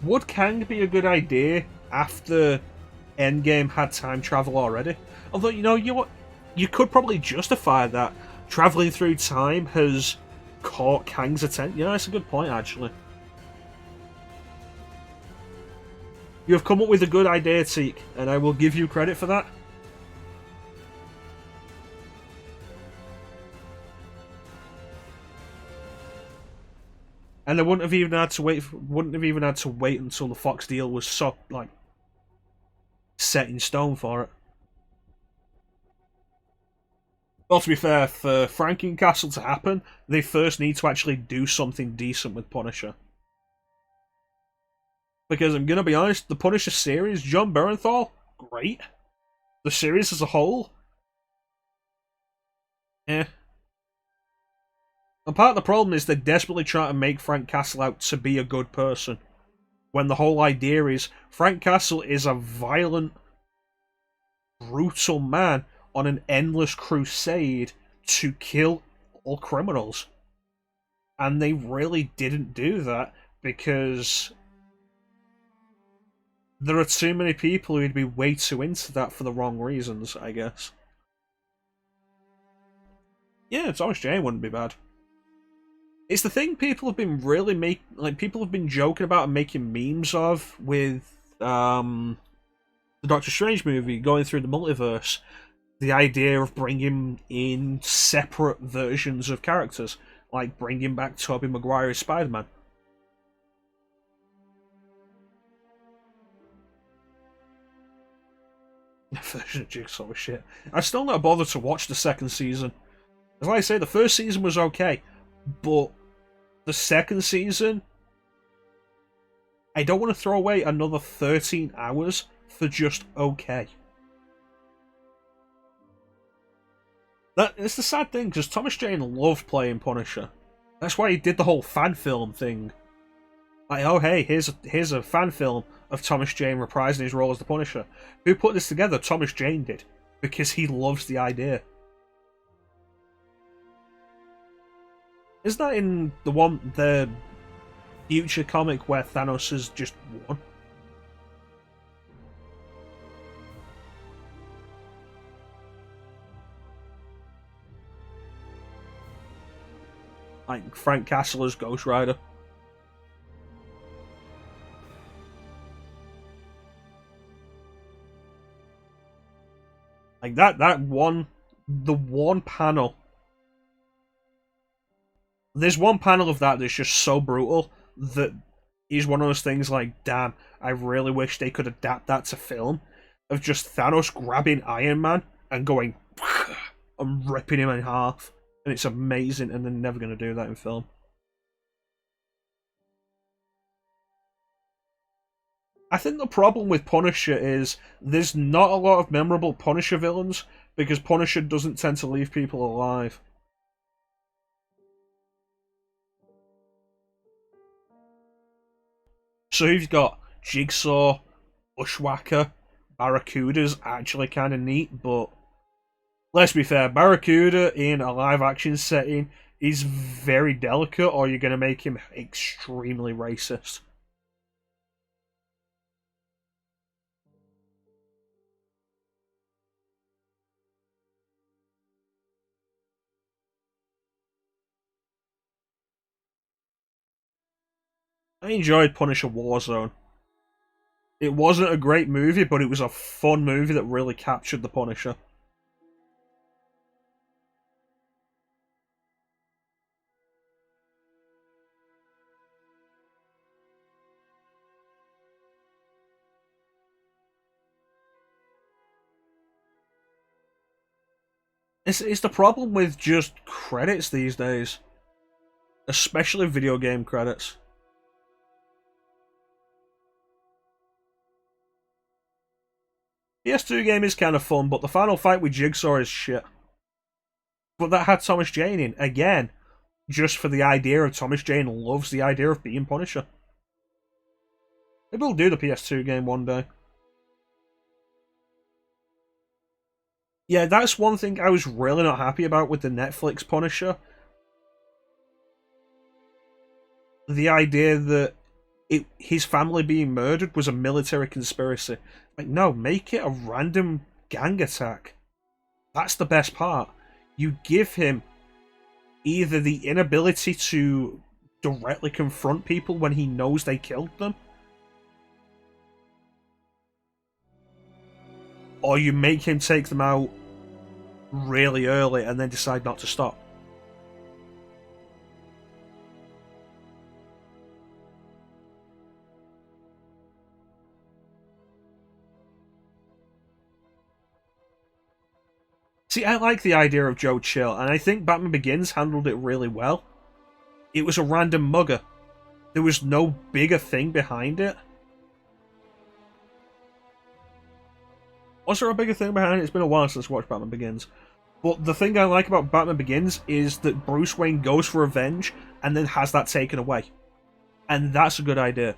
Would Kang be a good idea after Endgame had time travel already? Although, you could probably justify that. Travelling through time has caught Kang's attention. Yeah, that's a good point, actually. You have come up with a good idea, Teak, and I will give you credit for that. And they wouldn't have even had to wait until the Fox deal was set in stone for it. Well, to be fair, for Frankencastle to happen, they first need to actually do something decent with Punisher. Because I'm gonna be honest, the Punisher series, John Bernthal, great. The series as a whole, eh. And part of the problem is they're desperately trying to make Frank Castle out to be a good person. When the whole idea is, Frank Castle is a violent, brutal man on an endless crusade to kill all criminals. And they really didn't do that because there are too many people who'd be way too into that for the wrong reasons, I guess. Yeah, Thomas Jane wouldn't be bad. It's the thing people have been people have been joking about and making memes of with the Doctor Strange movie going through the multiverse. The idea of bringing in separate versions of characters, like bringing back Tobey Maguire as Spider-Man. Version of Jigsaw was shit. I still not bothered to watch the second season. As I say, the first season was okay. But the second season, I don't want to throw away another 13 hours for just okay. It's the sad thing, because Thomas Jane loved playing Punisher. That's why he did the whole fan film thing. Like, oh hey, here's a fan film of Thomas Jane reprising his role as the Punisher. Who put this together? Thomas Jane did. Because he loves the idea. Is that in the future comic where Thanos has just won? Like Frank Castle as Ghost Rider. Like the one panel. There's one panel of that that's just so brutal that is one of those things like, damn, I really wish they could adapt that to film. Of just Thanos grabbing Iron Man and going and ripping him in half. And it's amazing, and they're never going to do that in film. I think the problem with Punisher is there's not a lot of memorable Punisher villains because Punisher doesn't tend to leave people alive. So you've got Jigsaw, Bushwhacker, Barracuda's actually kind of neat, but let's be fair, Barracuda in a live-action setting is very delicate, or you're going to make him extremely racist. I enjoyed Punisher Warzone. It wasn't a great movie, but it was a fun movie that really captured the Punisher. It's the problem with just credits these days. Especially video game credits. PS2 game is kind of fun, but the final fight with Jigsaw is shit. But that had Thomas Jane in, again, just for the idea of Thomas Jane loves the idea of being Punisher. Maybe we'll do the PS2 game one day. Yeah, that's one thing I was really not happy about with the Netflix Punisher. The idea that his family being murdered was a military conspiracy. Like, no, make it a random gang attack. That's the best part. You give him either the inability to directly confront people when he knows they killed them, or you make him take them out really early and then decide not to stop. See, I like the idea of Joe Chill, and I think Batman Begins handled it really well. It was a random mugger. There was no bigger thing behind it. Was there a bigger thing behind it? It's been a while since I watched Batman Begins. But the thing I like about Batman Begins is that Bruce Wayne goes for revenge and then has that taken away. And that's a good idea.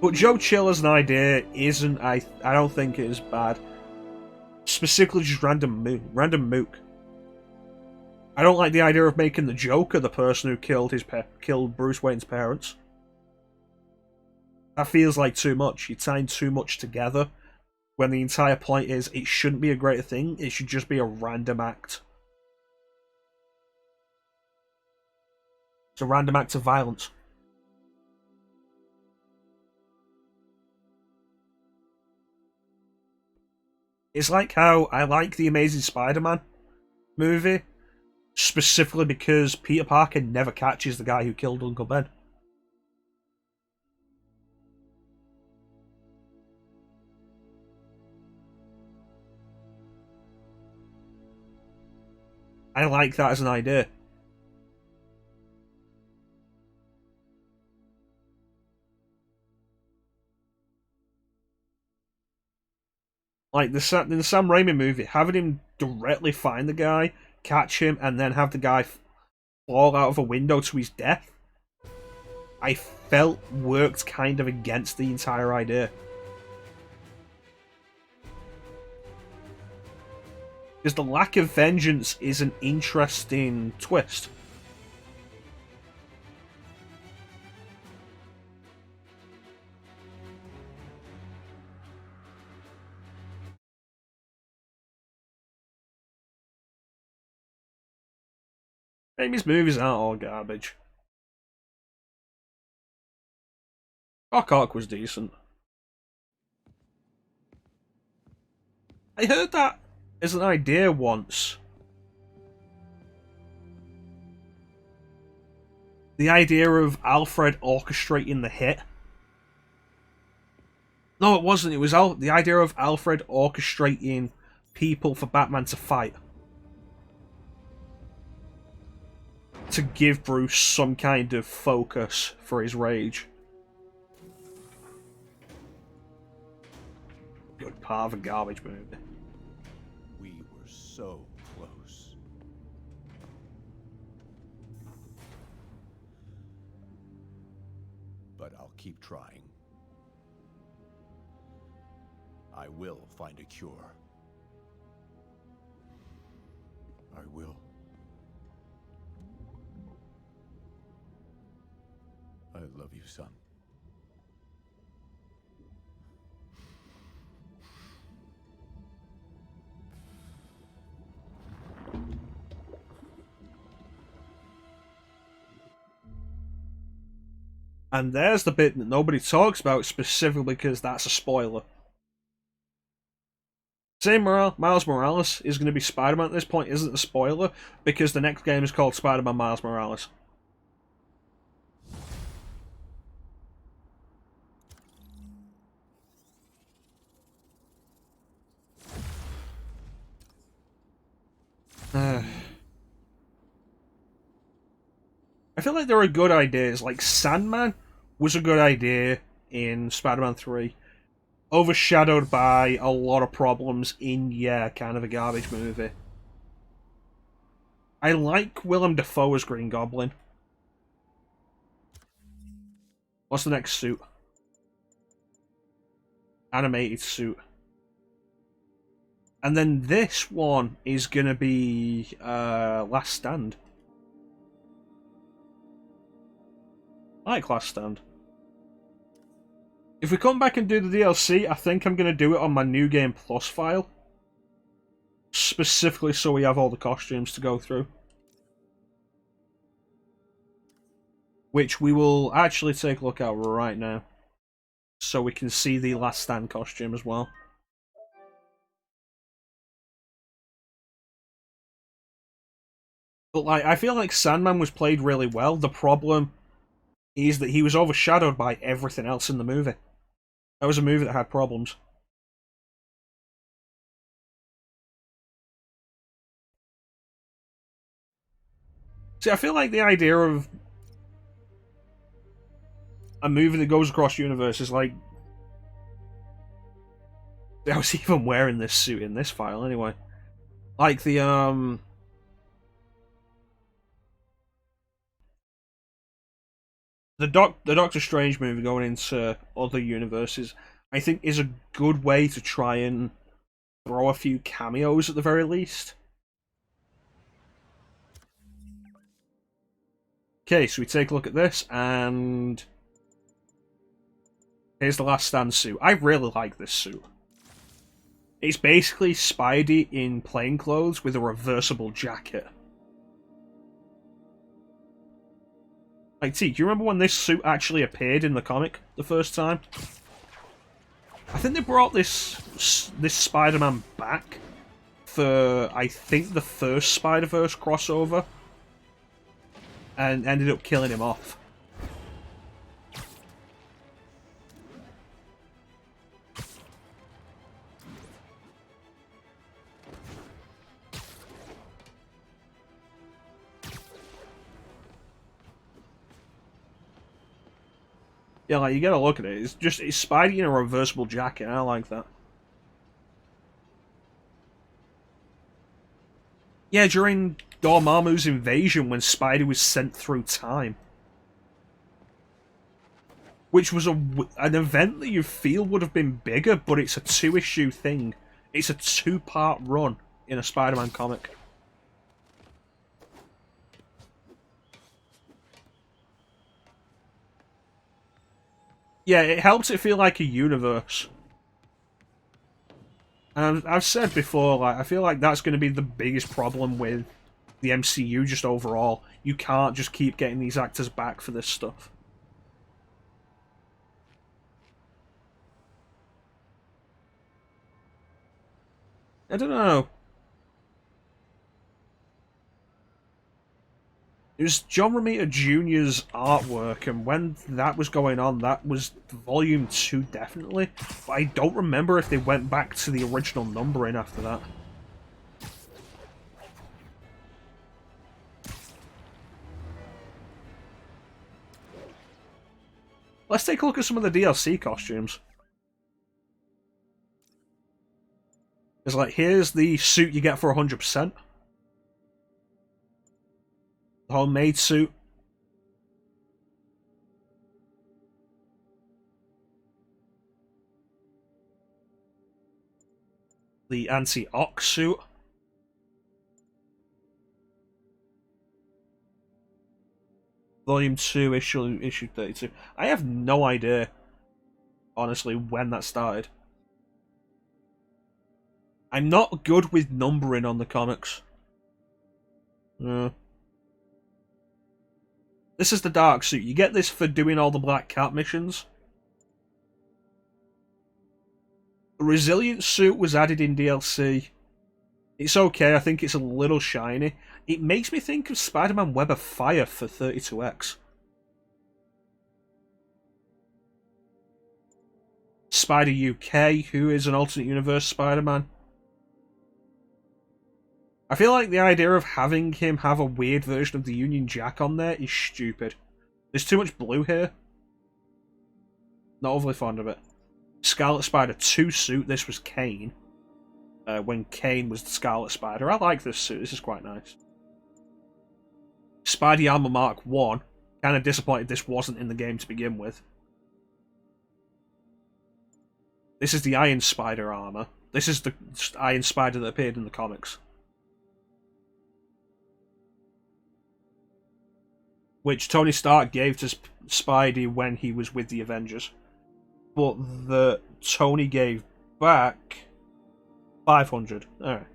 But Joe Chill as an idea isn't, I don't think it is bad. Specifically just random mook. I don't like the idea of making the Joker the person who killed Bruce Wayne's parents. That feels like too much. You're tying too much together when the entire point is it shouldn't be a greater thing, it should just be a random act. It's a random act of violence. It's like how I like the Amazing Spider-Man movie, specifically because Peter Parker never catches the guy who killed Uncle Ben. I like that as an idea. Like the Sam Raimi movie, having him directly find the guy, catch him, and then have the guy fall out of a window to his death, I felt worked kind of against the entire idea. Because the lack of vengeance is an interesting twist. Raimi's movies aren't all garbage. Ock was decent. I heard that as an idea once. The idea of Alfred orchestrating the hit. No, it wasn't. It was the idea of Alfred orchestrating people for Batman to fight. To give Bruce some kind of focus for his rage. Good part of a garbage movie. We were so close. But I'll keep trying. I will find a cure. I will. I love you, son. And there's the bit that nobody talks about specifically because that's a spoiler. Saying Miles Morales is going to be Spider-Man at this point isn't a spoiler because the next game is called Spider-Man Miles Morales. I feel like there are good ideas. Like Sandman was a good idea in Spider-Man 3. Overshadowed by a lot of problems in, yeah, kind of a garbage movie. I like Willem Dafoe as Green Goblin. What's the next suit? Animated suit. And then this one is going to be Last Stand. I like Last Stand. If we come back and do the DLC, I think I'm going to do it on my New Game Plus file. Specifically so we have all the costumes to go through. Which we will actually take a look at right now. So we can see the Last Stand costume as well. But like, I feel like Sandman was played really well. The problem is that he was overshadowed by everything else in the movie. That was a movie that had problems. See, I feel like the idea of a movie that goes across universes, like... I was even wearing this suit in this file, anyway. Like the Doctor Strange movie going into other universes, I think is a good way to try and throw a few cameos at the very least. Okay, so we take a look at this, and here's the Last Stand suit. I really like this suit. It's basically Spidey in plain clothes with a reversible jacket. Like, T, do you remember when this suit actually appeared in the comic the first time? I think they brought this Spider-Man back for, I think, the first Spider-Verse crossover. And ended up killing him off. Yeah, like, you gotta look at it. It's Spidey in a reversible jacket, and I like that. Yeah, during Dormammu's invasion when Spidey was sent through time. Which was an event that you feel would have been bigger, but it's a 2-issue thing. It's a 2-part run in a Spider-Man comic. Yeah, it helps it feel like a universe. And I've said before, like, I feel like that's going to be the biggest problem with the MCU just overall. You can't just keep getting these actors back for this stuff. I don't know. It was John Romita Jr.'s artwork, and when that was going on, that was Volume 2, definitely. But I don't remember if they went back to the original numbering after that. Let's take a look at some of the DLC costumes. It's like, here's the suit you get for 100%. The homemade suit. The anti-ox suit. Volume 2, issue 32. I have no idea, honestly, when that started. I'm not good with numbering on the comics. This is the dark suit. You get this for doing all the Black Cat missions. The resilient suit was added in DLC. It's okay, I think it's a little shiny. It makes me think of Spider-Man Web of Fire for 32X. Spider UK, who is an alternate universe Spider-Man. I feel like the idea of having him have a weird version of the Union Jack on there is stupid. There's too much blue here. Not overly fond of it. Scarlet Spider 2 suit, this was Kane. When Kane was the Scarlet Spider. I like this suit, this is quite nice. Spidey Armor Mark 1. Kind of disappointed this wasn't in the game to begin with. This is the Iron Spider armor. This is the Iron Spider that appeared in the comics. Which Tony Stark gave to Spidey when he was with the Avengers. But that Tony gave back 500. Alright.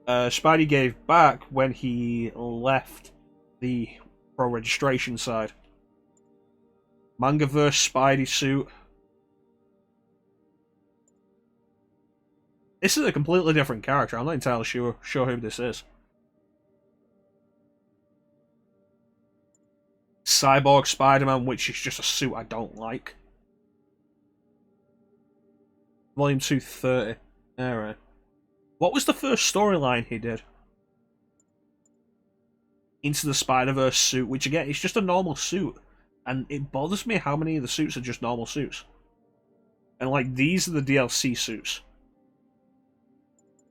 Spidey gave back when he left the pro registration side. Mangaverse Spidey suit. This is a completely different character. I'm not entirely sure who this is. Cyborg Spider-Man, which is just a suit I don't like. Volume 230. Alright. What was the first storyline he did? Into the Spider-Verse suit, which again, it's just a normal suit. And it bothers me how many of the suits are just normal suits. And like, these are the DLC suits.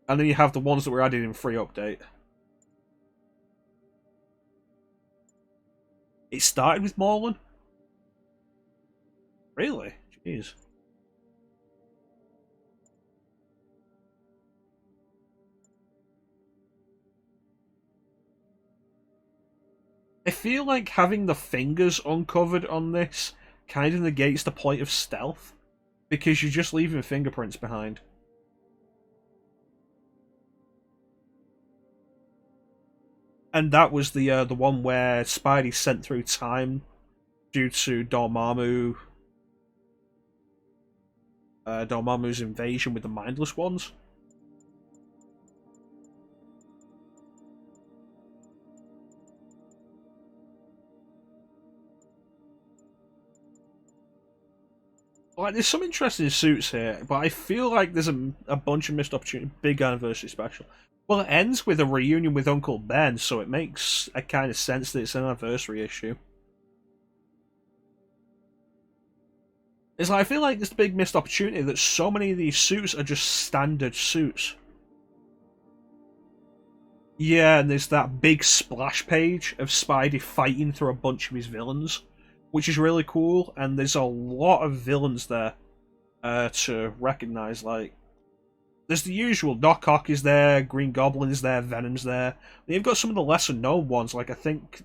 And then you have the ones that were added in free update. It started with Morlun? Really? Jeez. I feel like having the fingers uncovered on this kind of negates the point of stealth, because you're just leaving fingerprints behind. And that was the one where Spidey sent through time due to Dormammu's invasion with the Mindless Ones. Like, there's some interesting suits here, but I feel like there's a bunch of missed opportunity. Big anniversary special. Well, it ends with a reunion with Uncle Ben, so it makes a kind of sense that it's an anniversary issue. It's like, I feel like there's a big missed opportunity that so many of these suits are just standard suits. Yeah, and there's that big splash page of Spidey fighting through a bunch of his villains, which is really cool. And there's a lot of villains there to recognize. Like, there's the usual. Doc Ock is there, Green Goblin is there, Venom's there. And you've got some of the lesser known ones. Like, I think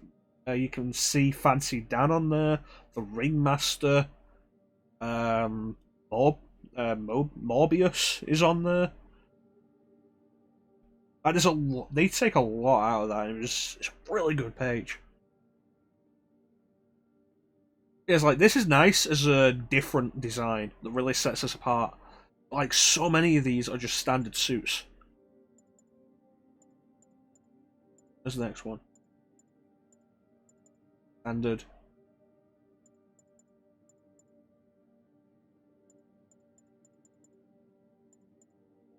you can see Fancy Dan on there, the Ringmaster, Morbius is on there. There's a lot, they take a lot out of that. It's a really good page. It's like, this is nice as a different design that really sets us apart. Like, so many of these are just standard suits. There's the next one. Standard.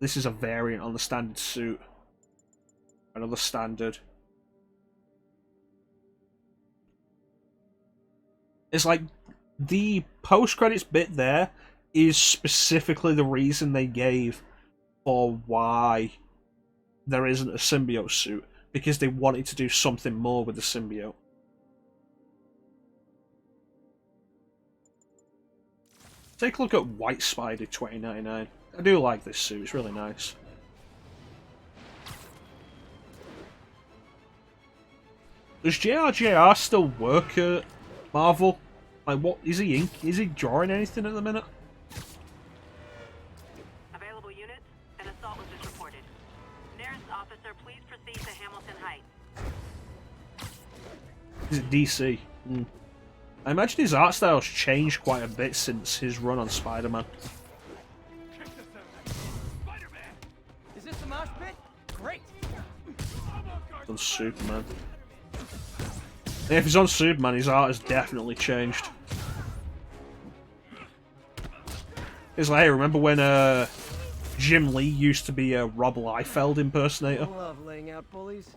This is a variant on the standard suit. Another standard. It's like, the post-credits bit there is specifically the reason they gave for why there isn't a symbiote suit. Because they wanted to do something more with the symbiote. Take a look at White Spider 2099. I do like this suit, it's really nice. Does JRJR still work at Marvel? Like, what is he drawing anything at the minute? Available units, an assault was just reported. Nearest officer, please proceed to Hamilton Heights. Is it DC? I imagine his art style's changed quite a bit since his run on Spider-Man. Is this a mosh pit? Great. On Superman. Yeah, if he's on Superman, his art has definitely changed. It's like, hey, remember when Jim Lee used to be a Rob Liefeld impersonator? I love laying out bullies.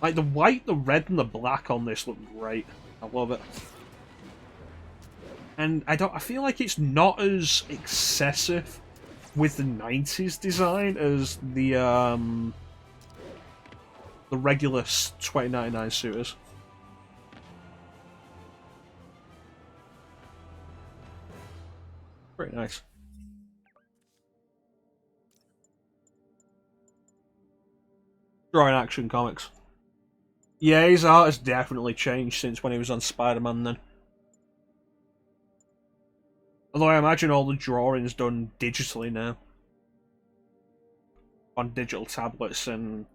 Like, the white, the red, and the black on this look great. I love it. And I feel like it's not as excessive with the 90s design as the regular 2099 suit is. Pretty nice. Drawing Action Comics. Yeah, his art has definitely changed since when he was on Spider-Man then. Although I imagine all the drawing's done digitally now. On digital tablets, and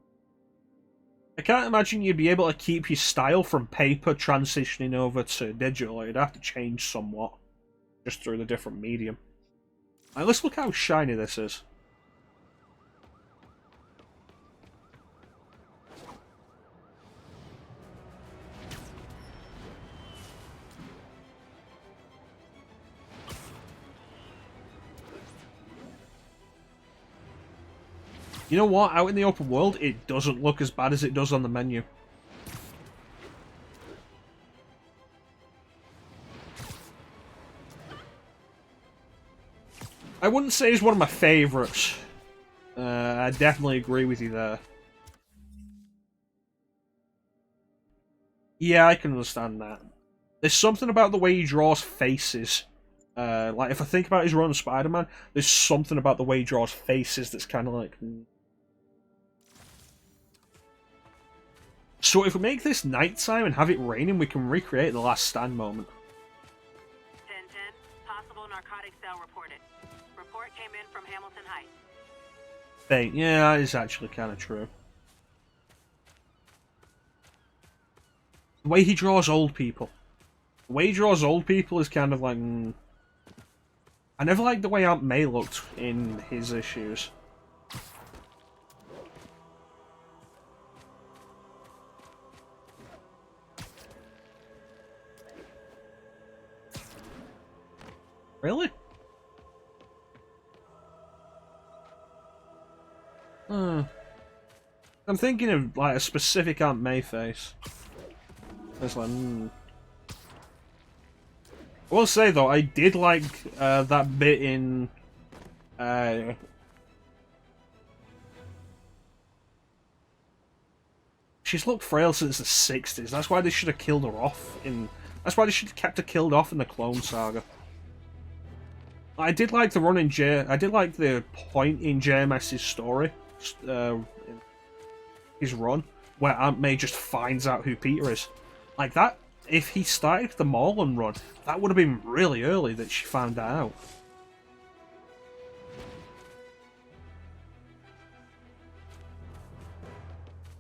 I can't imagine you'd be able to keep your style from paper transitioning over to digital. You'd have to change somewhat, just through the different medium. Right, let's look how shiny this is. You know what? Out in the open world, it doesn't look as bad as it does on the menu. I wouldn't say he's one of my favourites. I definitely agree with you there. Yeah, I can understand that. There's something about the way he draws faces. Like, if I think about his run of Spider-Man, there's something about the way he draws faces that's kind of like... So if we make this nighttime and have it raining, we can recreate the Last Stand moment. 10-10, possible narcotic cell reported. Report came in from Hamilton Heights. Hey, yeah, that is actually kind of true. The way he draws old people. The way he draws old people is kind of like... I never liked the way Aunt May looked in his issues. Really? I'm thinking of like a specific Aunt May face. It's like, I will say though, I did like that bit in she's looked frail since the 60s. That's why they should have killed her off in. That's why they should have kept her killed off in the Clone Saga. I did like the run in I did like the point in JMS's story, his run, where Aunt May just finds out who Peter is. Like that, if he started the Morland run, that would have been really early that she found that out.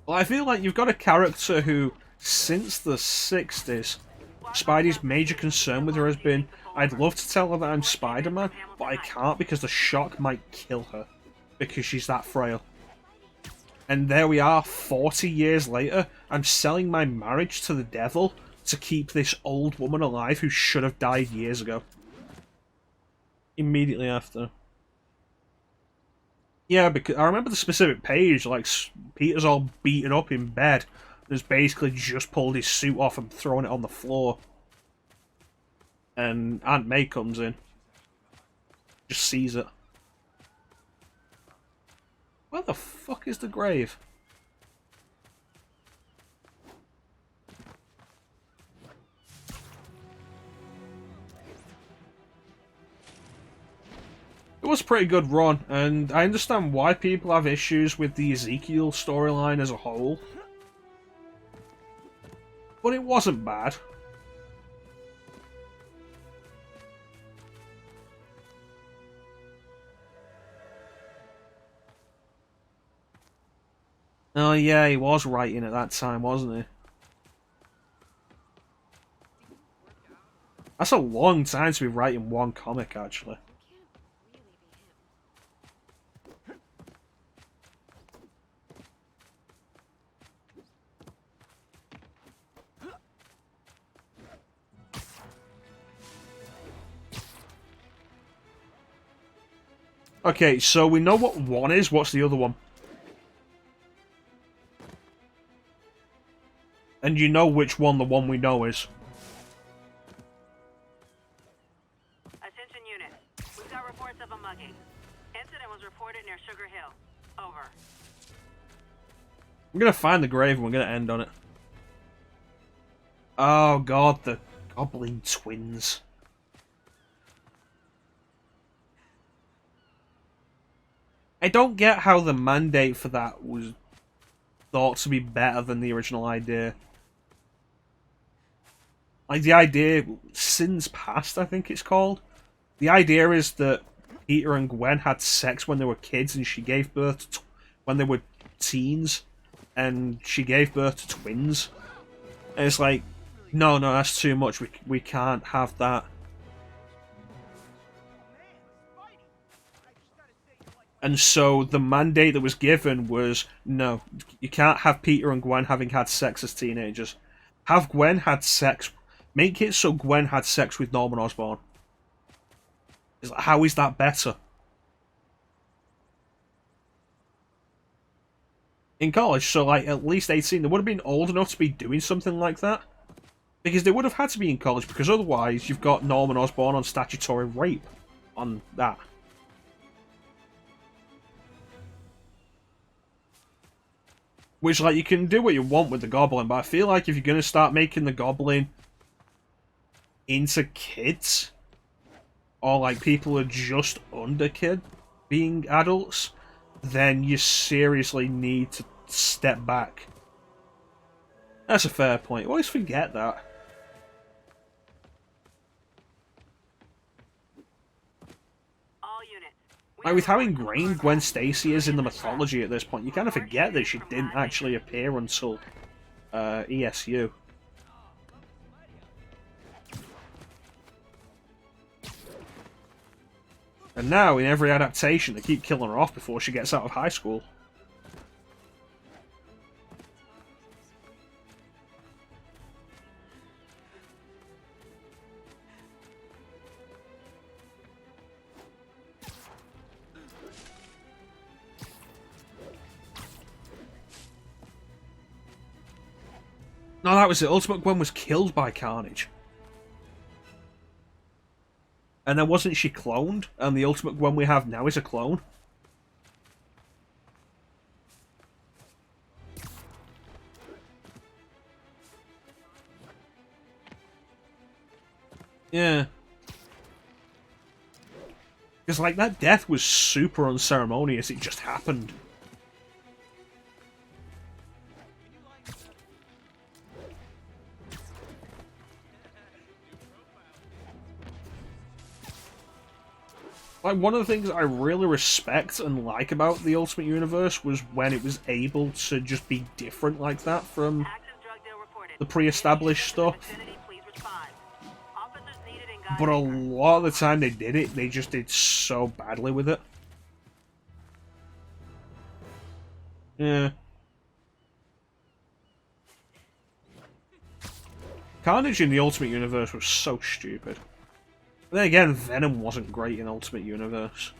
Well, I feel like you've got a character who, since the 60s, Spidey's major concern with her has been, I'd love to tell her that I'm Spider-Man, but I can't because the shock might kill her, because she's that frail. And there we are, 40 years later, I'm selling my marriage to the devil to keep this old woman alive who should have died years ago. Immediately after. Yeah, because I remember the specific page, like, Peter's all beaten up in bed, has basically just pulled his suit off and thrown it on the floor. And Aunt May comes in. Just sees it. Where the fuck is the grave? It was a pretty good run, and I understand why people have issues with the Ezekiel storyline as a whole. But it wasn't bad. Oh yeah, he was writing at that time, wasn't he? That's a long time to be writing one comic, actually. Okay, so we know what one is. What's the other one? And you know which one the one we know is. Attention unit. We've got reports of a mugging. Incident was reported near Sugar Hill. Over. We're gonna find the grave and we're gonna end on it. Oh god, the Goblin twins. I don't get how the mandate for that was thought to be better than the original idea. Like, the idea, Sins Past, I think it's called. The idea is that Peter and Gwen had sex when they were kids and she gave birth to when they were teens, and she gave birth to twins. And it's like, no, that's too much. We can't have that. And so the mandate that was given was, no, you can't have Peter and Gwen having had sex as teenagers. Have Gwen had sex. Make it so Gwen had sex with Norman Osborn. How is that better? In college, so like at least 18, they would have been old enough to be doing something like that. Because they would have had to be in college, because otherwise you've got Norman Osborn on statutory rape on that. Which, like, you can do what you want with the Goblin, but I feel like if you're going to start making the Goblin into kids, or, like, people who are just under kid being adults, then you seriously need to step back. That's a fair point. I always forget that. Like, with how ingrained Gwen Stacy is in the mythology at this point, you kind of forget that she didn't actually appear until ESU. And now, in every adaptation, they keep killing her off before she gets out of high school. No, that was it. Ultimate Gwen was killed by Carnage. And then wasn't she cloned? And the Ultimate Gwen we have now is a clone. Yeah. Because, like, that death was super unceremonious. It just happened. Like, one of the things I really respect and like about the Ultimate Universe was when it was able to just be different like that from the pre-established stuff. But a lot of the time they did it, they just did so badly with it. Yeah. Carnage in the Ultimate Universe was so stupid. But then again, Venom wasn't great in Ultimate Universe.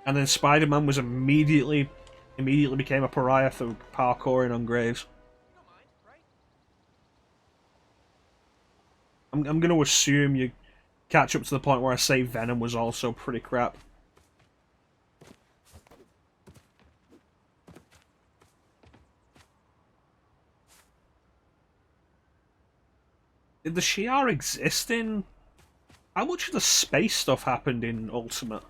And then Spider-Man was immediately became a pariah for parkouring on graves. I'm going to assume you catch up to the point where I say Venom was also pretty crap. Did the Shi'ar exist in... How much of the space stuff happened in Ultimate?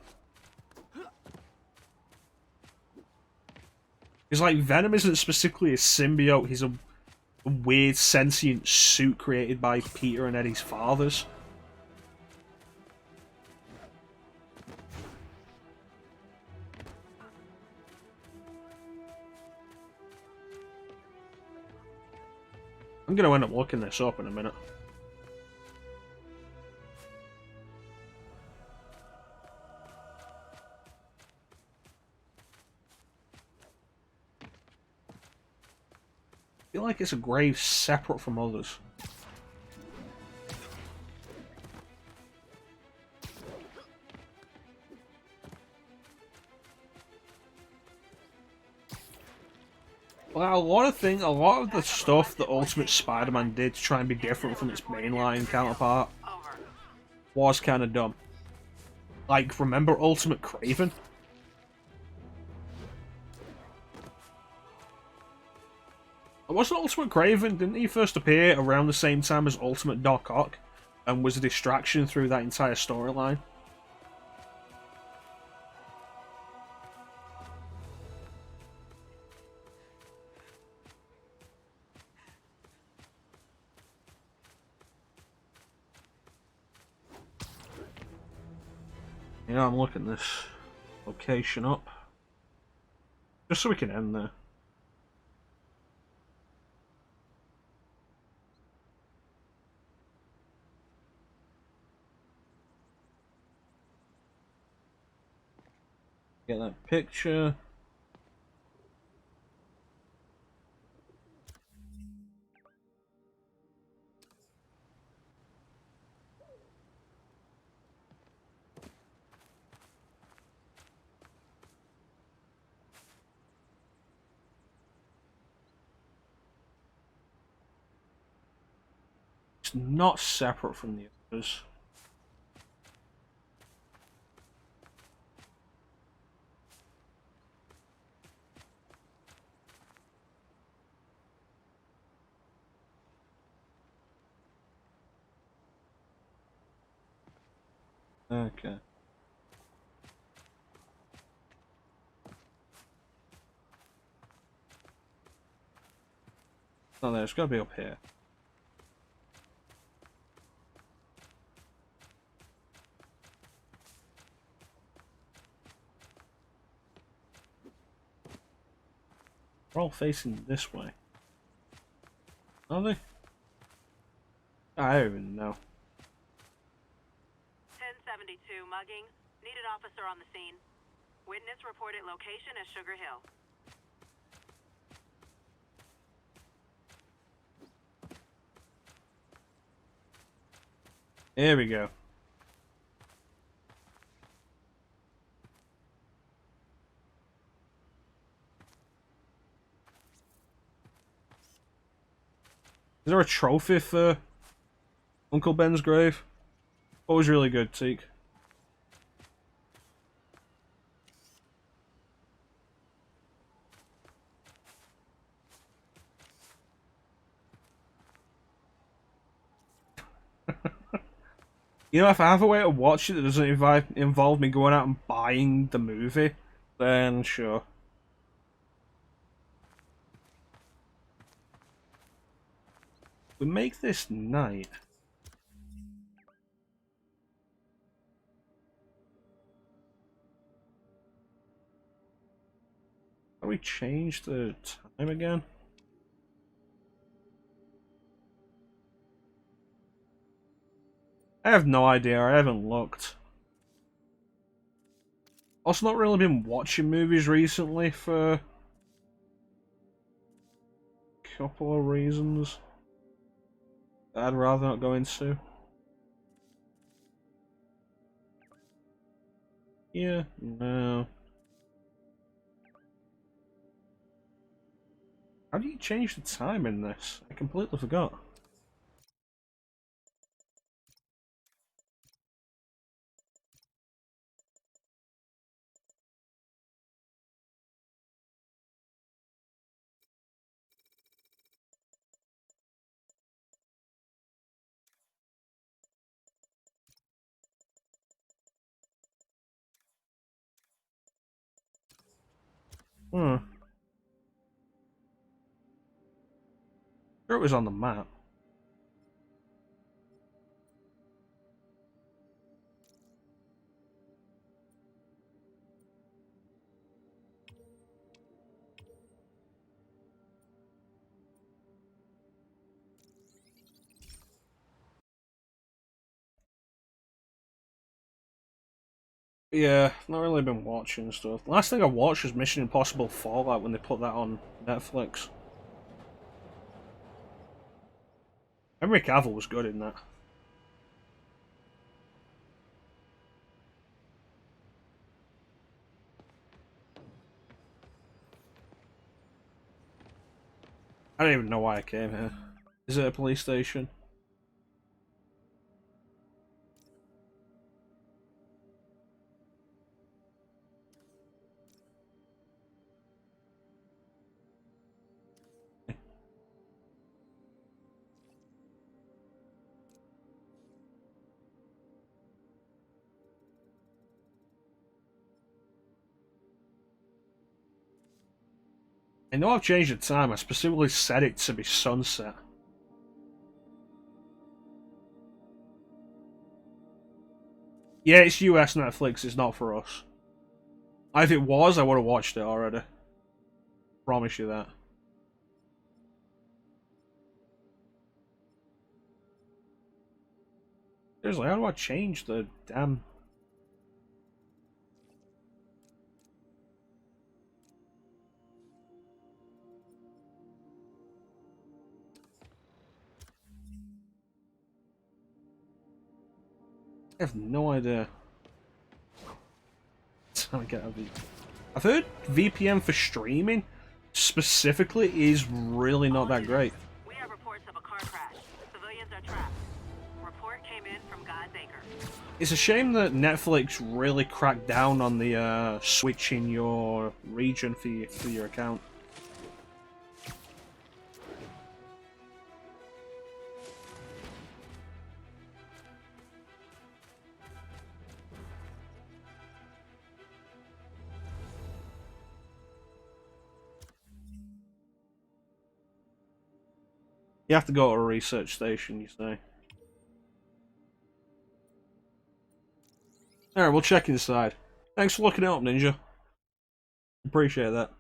Because, like, Venom isn't specifically a symbiote, he's a weird sentient suit created by Peter and Eddie's fathers. I'm going to end up looking this up in a minute. I feel like it's a grave separate from others. Well, a lot of the stuff that Ultimate Spider-Man did to try and be different from its mainline counterpart was kind of dumb. Like, remember Ultimate Kraven? Wasn't Ultimate Kraven, didn't he first appear around the same time as Ultimate Doc Ock? And was a distraction through that entire storyline? You know, I'm looking this location up. Just so we can end there. Get that picture. It's not separate from the others. Okay. Oh, there's got to be up here. We're all facing this way. Are they? I don't even know. 1072 mugging. Needed officer on the scene. Witness reported location as Sugar Hill. Here we go. there a trophy for Uncle Ben's grave? What was really good, Teak? You know, if I have a way to watch it that doesn't involve me going out and buying the movie, then sure. We make this night. How do we change the time again? I have no idea, I haven't looked. Also not really been watching movies recently for a couple of reasons that I'd rather not go into. Yeah, no. How do you change the time in this? I completely forgot. Hmm. Sure it was on the map. Yeah, not really been watching stuff. The last thing I watched was Mission Impossible Fallout when they put that on Netflix. Henry Cavill was good in that. I don't even know why I came here. Is it a police station? I know I've changed the time, I specifically set it to be sunset. Yeah, it's US Netflix, it's not for us. If it was, I would have watched it already. Promise you that. Seriously, how do I change the damn... I have no idea. I've heard VPN for streaming specifically is really not that great. We have reports of a car crash. Civilians are trapped. Report came in from God's Acre. It's a shame that Netflix really cracked down on the switching your region for your account. You have to go to a research station, you say. Alright, we'll check inside. Thanks for looking it up, Ninja. Appreciate that.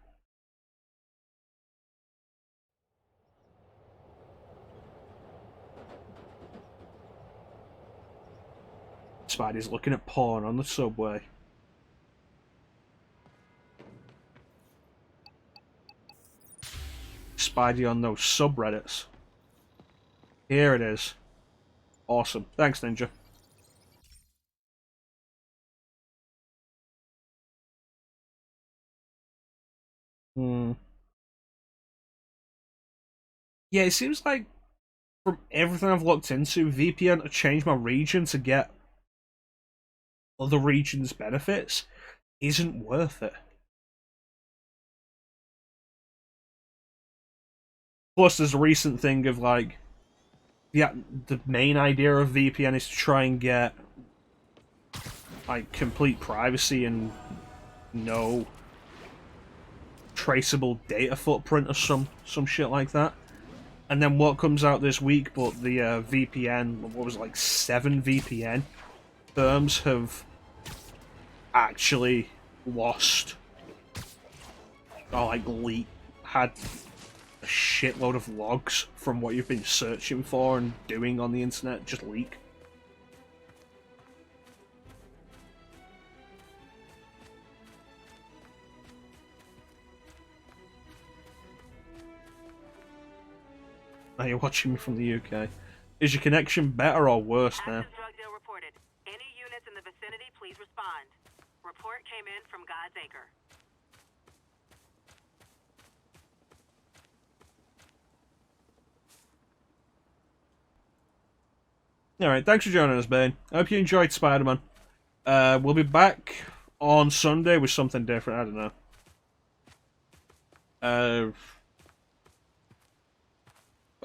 Spidey's looking at porn on the subway. Spidey on those subreddits. Here it is. Awesome. Thanks, Ninja. Hmm. Yeah, it seems like from everything I've looked into, VPN to change my region to get other regions' benefits isn't worth it. Plus, there's a recent thing of like, the main idea of VPN is to try and get like complete privacy and no traceable data footprint or some shit like that. And then what comes out this week, but the VPN, what was it, like 7 VPN firms have actually lost, or like had a shitload of logs from what you've been searching for and doing on the internet just leak. Now you're watching me from the UK. Is your connection better or worse now? Active drug deal reported. Any units in the vicinity, please respond. Report came in from God's Acre. Alright, thanks for joining us, Bane. I hope you enjoyed Spider-Man. We'll be back on Sunday with something different, I don't know.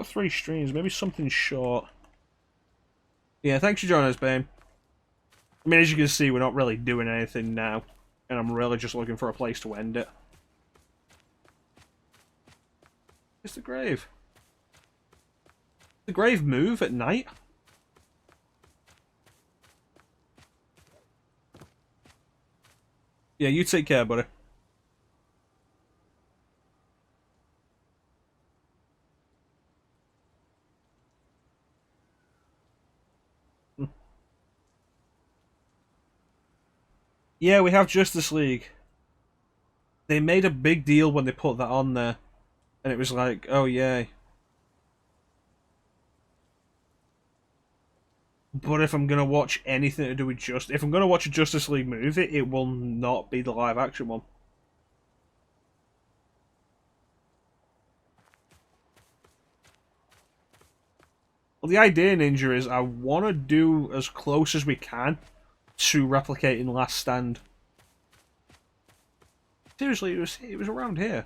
3 streams, maybe something short. Yeah, thanks for joining us, Bane. I mean, as you can see, we're not really doing anything now, and I'm really just looking for a place to end it. It's the grave. The grave move at night? Yeah, you take care, buddy. Yeah, we have Justice League. They made a big deal when they put that on there. And it was like, oh yay. But if I'm gonna watch anything to do with if I'm gonna watch a Justice League movie, it will not be the live action one. Well, the idea, Ninja, is I want to do as close as we can to replicating Last Stand. Seriously, it was around here.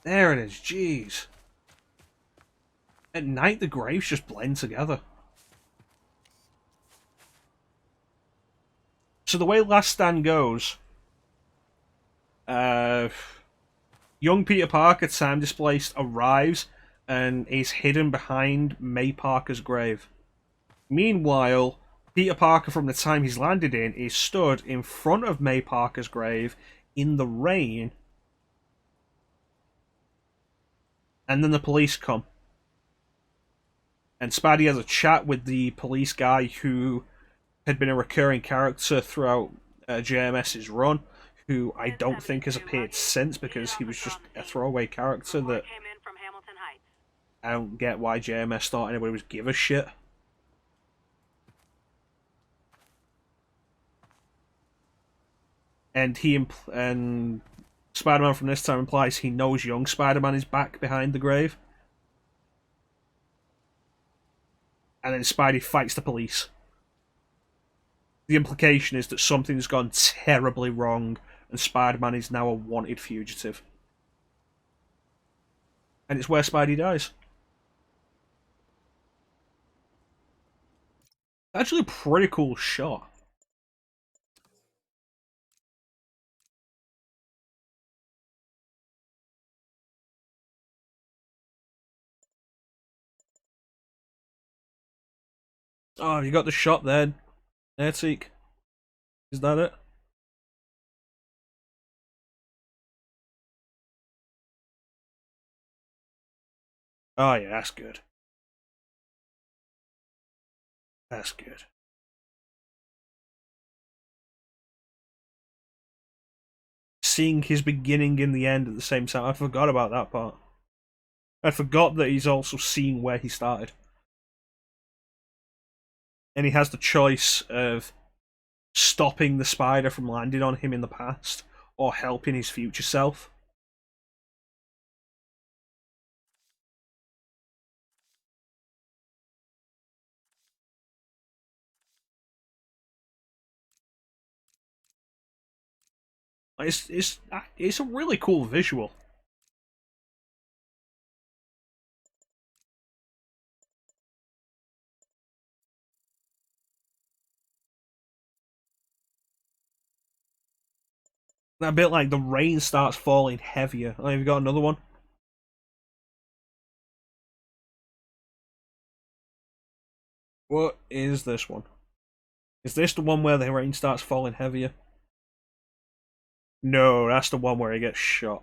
There it is, jeez. At night, the graves just blend together. So the way Last Stand goes, young Peter Parker, time displaced, arrives and is hidden behind May Parker's grave. Meanwhile, Peter Parker, from the time he's landed in, is stood in front of May Parker's grave in the rain. And then the police come. And Spidey has a chat with the police guy who had been a recurring character throughout JMS's run, who I don't think has appeared since because he was just a throwaway character that I don't get why JMS thought anybody would give a shit. And and Spider-Man from this time implies he knows young Spider-Man is back behind the grave. And then Spidey fights the police. The implication is that something's gone terribly wrong and Spider-Man is now a wanted fugitive. And it's where Spidey dies. Actually a pretty cool shot. Oh, you got the shot then. Airseek. Is that it? Oh yeah, that's good. That's good. Seeing his beginning and the end at the same time. I forgot about that part. I forgot that he's also seeing where he started. and he has the choice of stopping the spider from landing on him in the past or helping his future self. It's a really cool visual. That bit like the rain starts falling heavier. Oh, have you got another one? What is this one? Is this the one where the rain starts falling heavier? No, that's the one where he gets shot.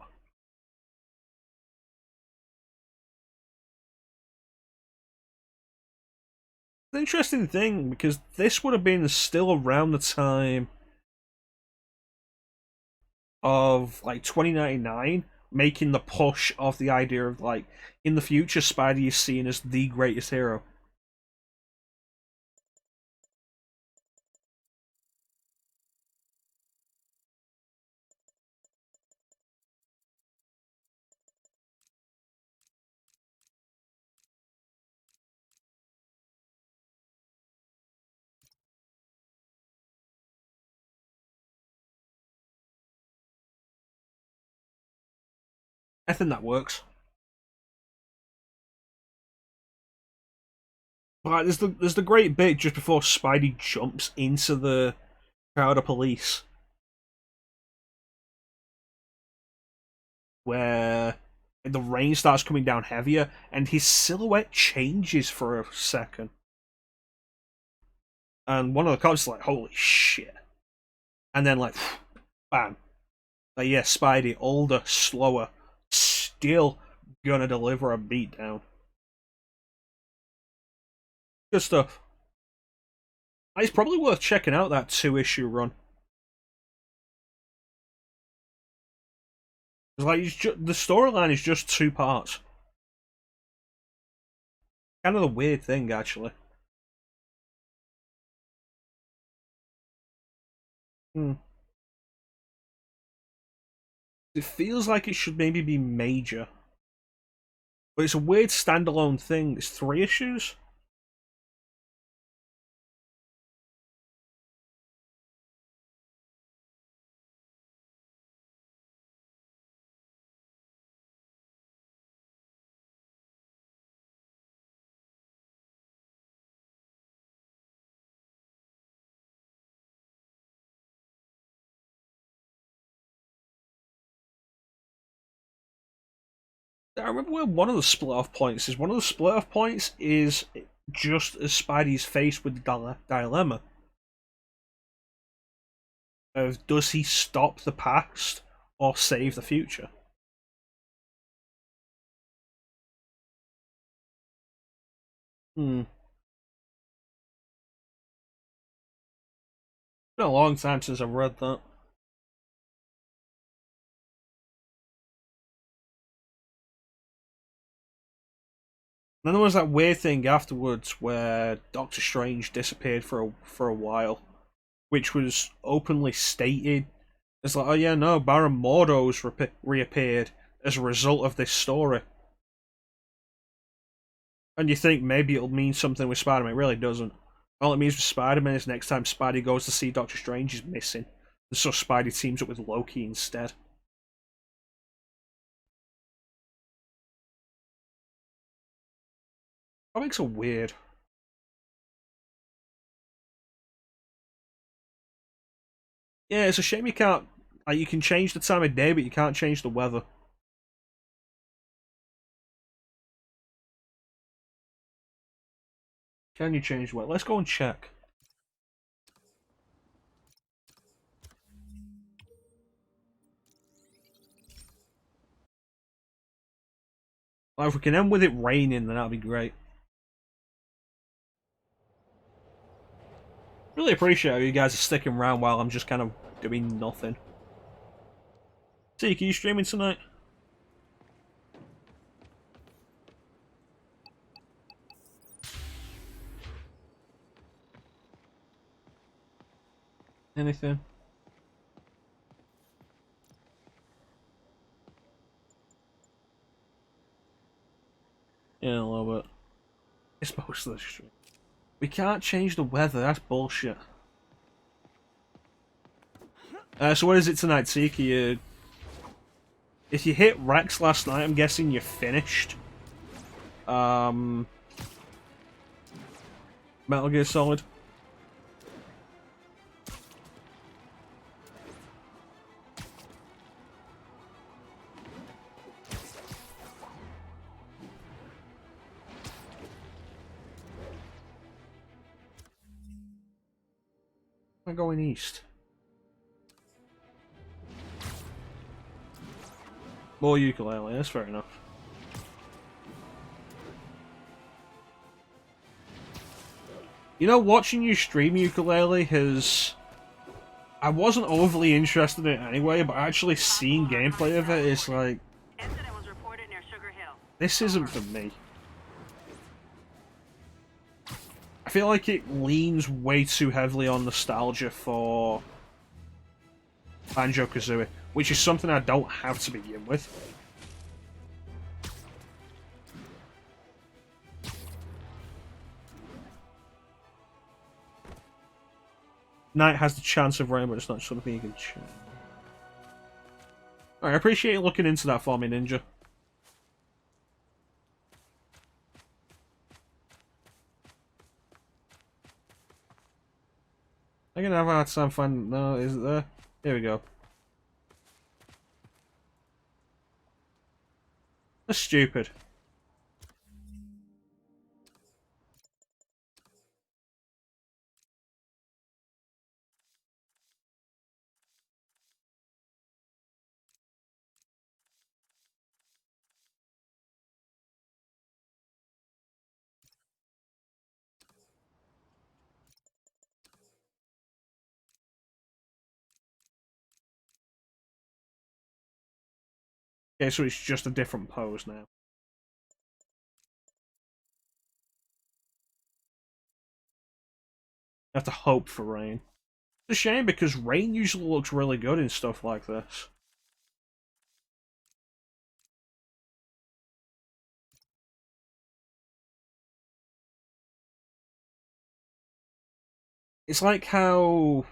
It's an interesting thing, because this would have been still around the time of like 2099, making the push of the idea of like in the future Spidey is seen as the greatest hero. I think that works. But there's the great bit just before Spidey jumps into the crowd of police, where the rain starts coming down heavier and his silhouette changes for a second. And one of the cops is like, holy shit. And then like, bam. Like, yeah, Spidey, older, slower, still gonna deliver a beatdown. Good stuff. It's probably worth checking out that 2-issue run. It's like the storyline is just 2 parts. Kind of the weird thing, actually. It feels like it should maybe be major. But it's a weird standalone thing. It's 3 issues? I remember where one of the split-off points is. One of the split-off points is just as Spidey's faced with the dilemma of does he stop the past or save the future? It's been a long time since I've read that. Then there was that weird thing afterwards where Doctor Strange disappeared for a while, which was openly stated. It's like, oh yeah, no, Baron Mordo's reappeared as a result of this story. And you think maybe it'll mean something with Spider-Man. It really doesn't. All it means with Spider-Man is next time Spidey goes to see Doctor Strange, he's missing. And so Spidey teams up with Loki instead. Comics are weird. Yeah, it's a shame you can't... Like, you can change the time of day, but you can't change the weather. Can you change the weather? Let's go and check. Like, if we can end with it raining, then that'd be great. Really appreciate how you guys are sticking around while I'm just kind of doing nothing. See, are you streaming tonight? Anything? Yeah, a little bit. It's most of the stream. We can't change the weather, that's bullshit. So what is it tonight, Tiki? If you hit Rex last night, I'm guessing you're finished. Metal Gear Solid. I'm going east. More ukulele, that's fair enough. You know, watching you stream ukulele has... I wasn't overly interested in it anyway, but actually seeing gameplay of it is like... This isn't for me. I feel like it leans way too heavily on nostalgia for Banjo-Kazooie, which is something I don't have to begin with. Night has the chance of rain, but it's not something you can choose. Alright, I appreciate you looking into that for me, Ninja. I'm gonna have a hard time finding... No, is it there? Here we go. That's stupid. Okay, so it's just a different pose now. I have to hope for rain. It's a shame because rain usually looks really good in stuff like this. It's like how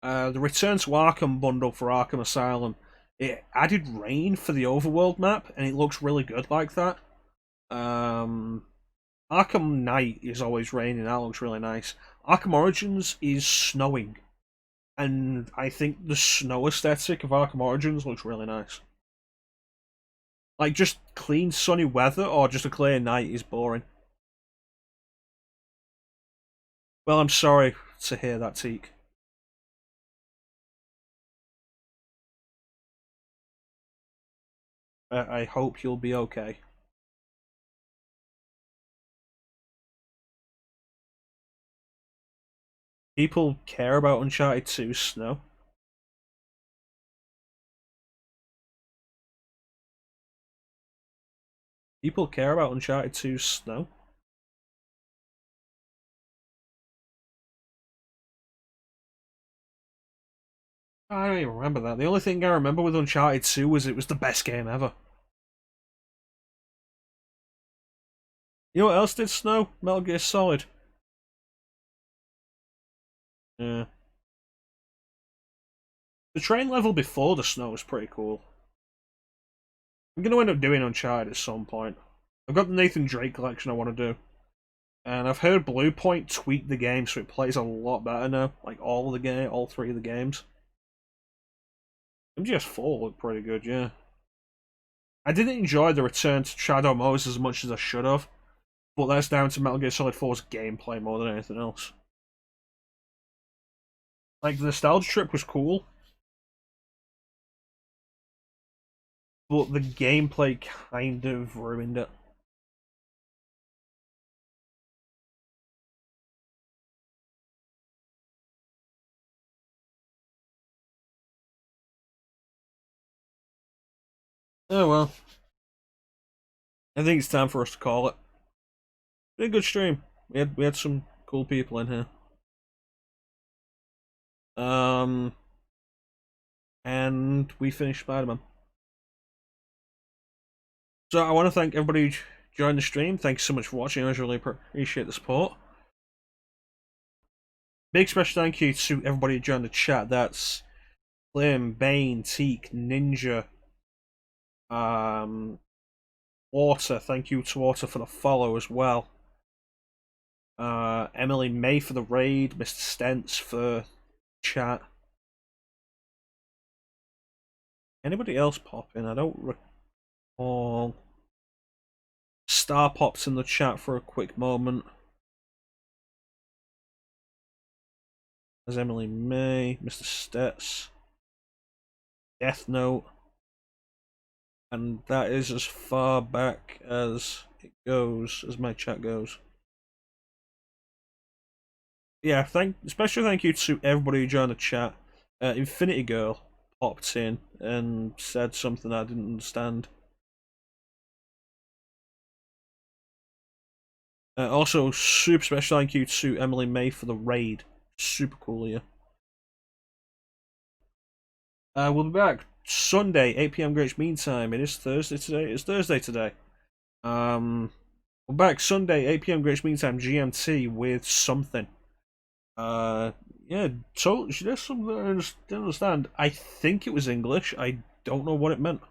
the Return to Arkham bundle for Arkham Asylum, it added rain for the overworld map, and it looks really good like that. Arkham Knight is always raining, that looks really nice. Arkham Origins is snowing, and I think the snow aesthetic of Arkham Origins looks really nice. Like, just clean sunny weather or just a clear night is boring. Well, I'm sorry to hear that, Teak. I hope you'll be okay. People care about Uncharted 2 snow. People care about Uncharted 2 snow. I don't even remember that. The only thing I remember with Uncharted 2 was it was the best game ever. You know what else did snow? Metal Gear Solid. Yeah. The train level before the snow was pretty cool. I'm going to end up doing Uncharted at some point. I've got the Nathan Drake collection I want to do. And I've heard Bluepoint tweak the game so it plays a lot better now. Like all three of the games. MGS4 looked pretty good, yeah. I didn't enjoy the return to Shadow Moses as much as I should have, but that's down to Metal Gear Solid 4's gameplay more than anything else. Like, the nostalgia trip was cool, but the gameplay kind of ruined it. Oh well. I think it's time for us to call it. Been a good stream. We had some cool people in here. And we finished Spider-Man. So I want to thank everybody who joined the stream. Thanks so much for watching. I really appreciate the support. Big special thank you to everybody who joined the chat. That's Slim, Bane, Teak, Ninja, Water. Thank you to Water for the follow as well. Emily May for the raid. Mr. Stents for chat. Anybody else pop in? I don't recall. Star pops in the chat for a quick moment. There's Emily May, Mr. Stets, Death Note, and that is as far back as it goes, as my chat goes. Yeah, special thank you to everybody who joined the chat. Infinity Girl popped in and said something I didn't understand. Also, super special thank you to Emily May for the raid. Super cool here. We'll be back Sunday, 8 PM Greenwich Mean Time. It is Thursday today. It's Thursday today. We're back Sunday, 8 PM Greenwich Mean Time, GMT, with something. Yeah, so there's something I didn't understand. I think it was English. I don't know what it meant.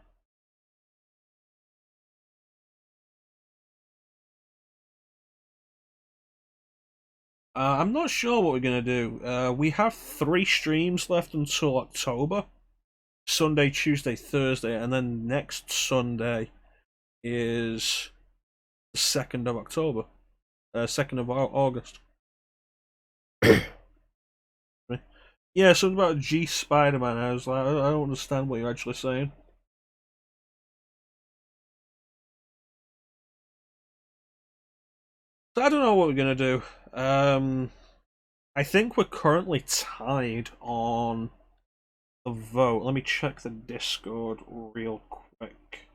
I'm not sure what we're gonna do. We have 3 streams left until October. Sunday, Tuesday, Thursday, and then next Sunday is the 2nd of October. 2nd of August. Yeah, something about G Spider-Man. I was like, I don't understand what you're actually saying. So I don't know what we're gonna do. I think we're currently tied on the vote. Let me check the Discord real quick.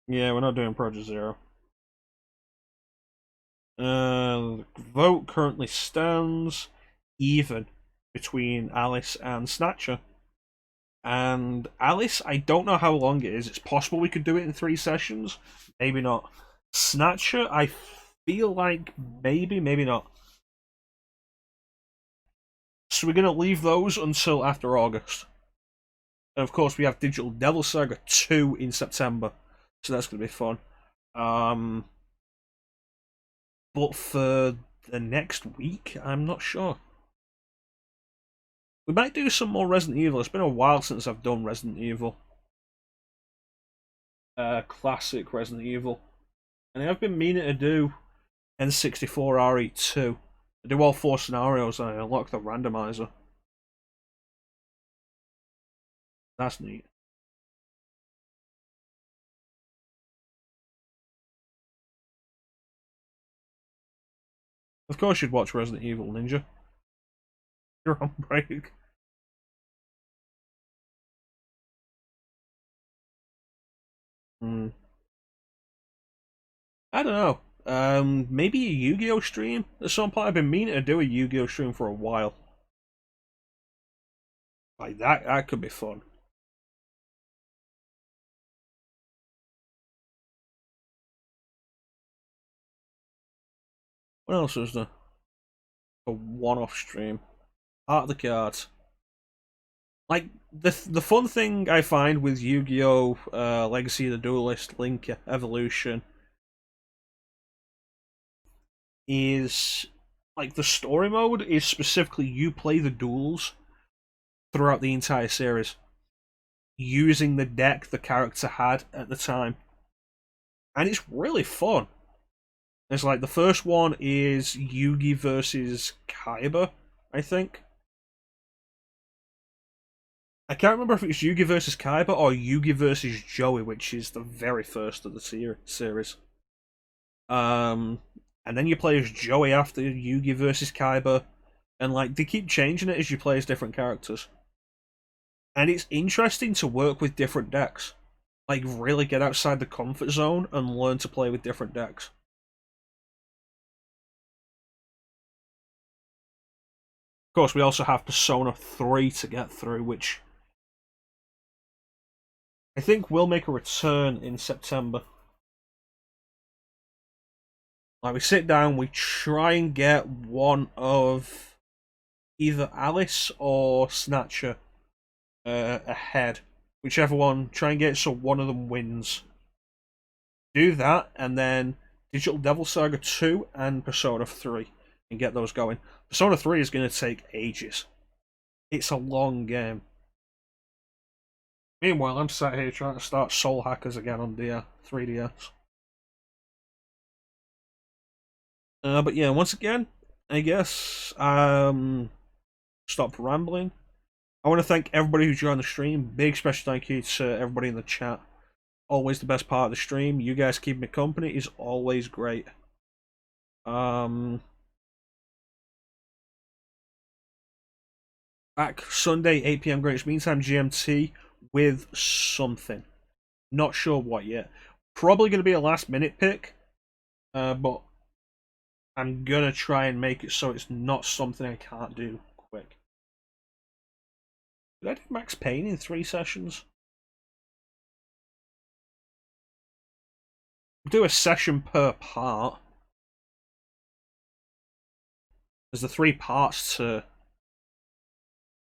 Yeah, we're not doing Project Zero. The vote currently stands even between Alice and Snatcher. And Alice, I don't know how long it is. It's possible we could do it in 3 sessions. Maybe not. Snatcher, I feel like maybe not. So we're going to leave those until after August. And of course, we have Digital Devil Saga 2 in September. So that's going to be fun. But for the next week, I'm not sure. We might do some more Resident Evil. It's been a while since I've done Resident Evil. Classic Resident Evil. And I've been meaning to do N64 RE2. I do all 4 scenarios and I unlock the randomizer. That's neat. Of course you'd watch Resident Evil, Ninja. You're on break. I don't know. Maybe a Yu-Gi-Oh stream at some point. I've been meaning to do a Yu-Gi-Oh stream for a while. Like that could be fun. What else was there? A one-off stream. Art of the Cards. Like the fun thing I find with Yu-Gi-Oh! Legacy of the Duelist, Link Evolution is like the story mode is specifically you play the duels throughout the entire series using the deck the character had at the time, and it's really fun. It's like the first one is Yugi versus Kaiba, I think. I can't remember if it's Yugi versus Kaiba or Yugi versus Joey, which is the very first of the series. And then you play as Joey after Yugi versus Kaiba, and like they keep changing it as you play as different characters. And it's interesting to work with different decks. like really get outside the comfort zone and learn to play with different decks. Of course, we also have Persona 3 to get through, which I think will make a return in September. Like, we sit down, we try and get one of either Alice or Snatcher ahead. Whichever one, try and get it so one of them wins. Do that, and then Digital Devil Saga 2 and Persona 3, and get those going. Persona 3 is going to take ages. It's a long game. Meanwhile, I'm sat here trying to start Soul Hackers again on the 3DS. But yeah, once again, I guess, stop rambling. I want to thank everybody who joined the stream. Big special thank you to everybody in the chat. Always the best part of the stream. You guys keeping me company is always great. Back Sunday, 8 PM Greenwich Mean Time GMT with something. Not sure what yet. Probably going to be a last minute pick. But I'm going to try and make it so it's not something I can't do quick. Did I do Max Payne in 3 sessions? Do a session per part. There's the 3 parts to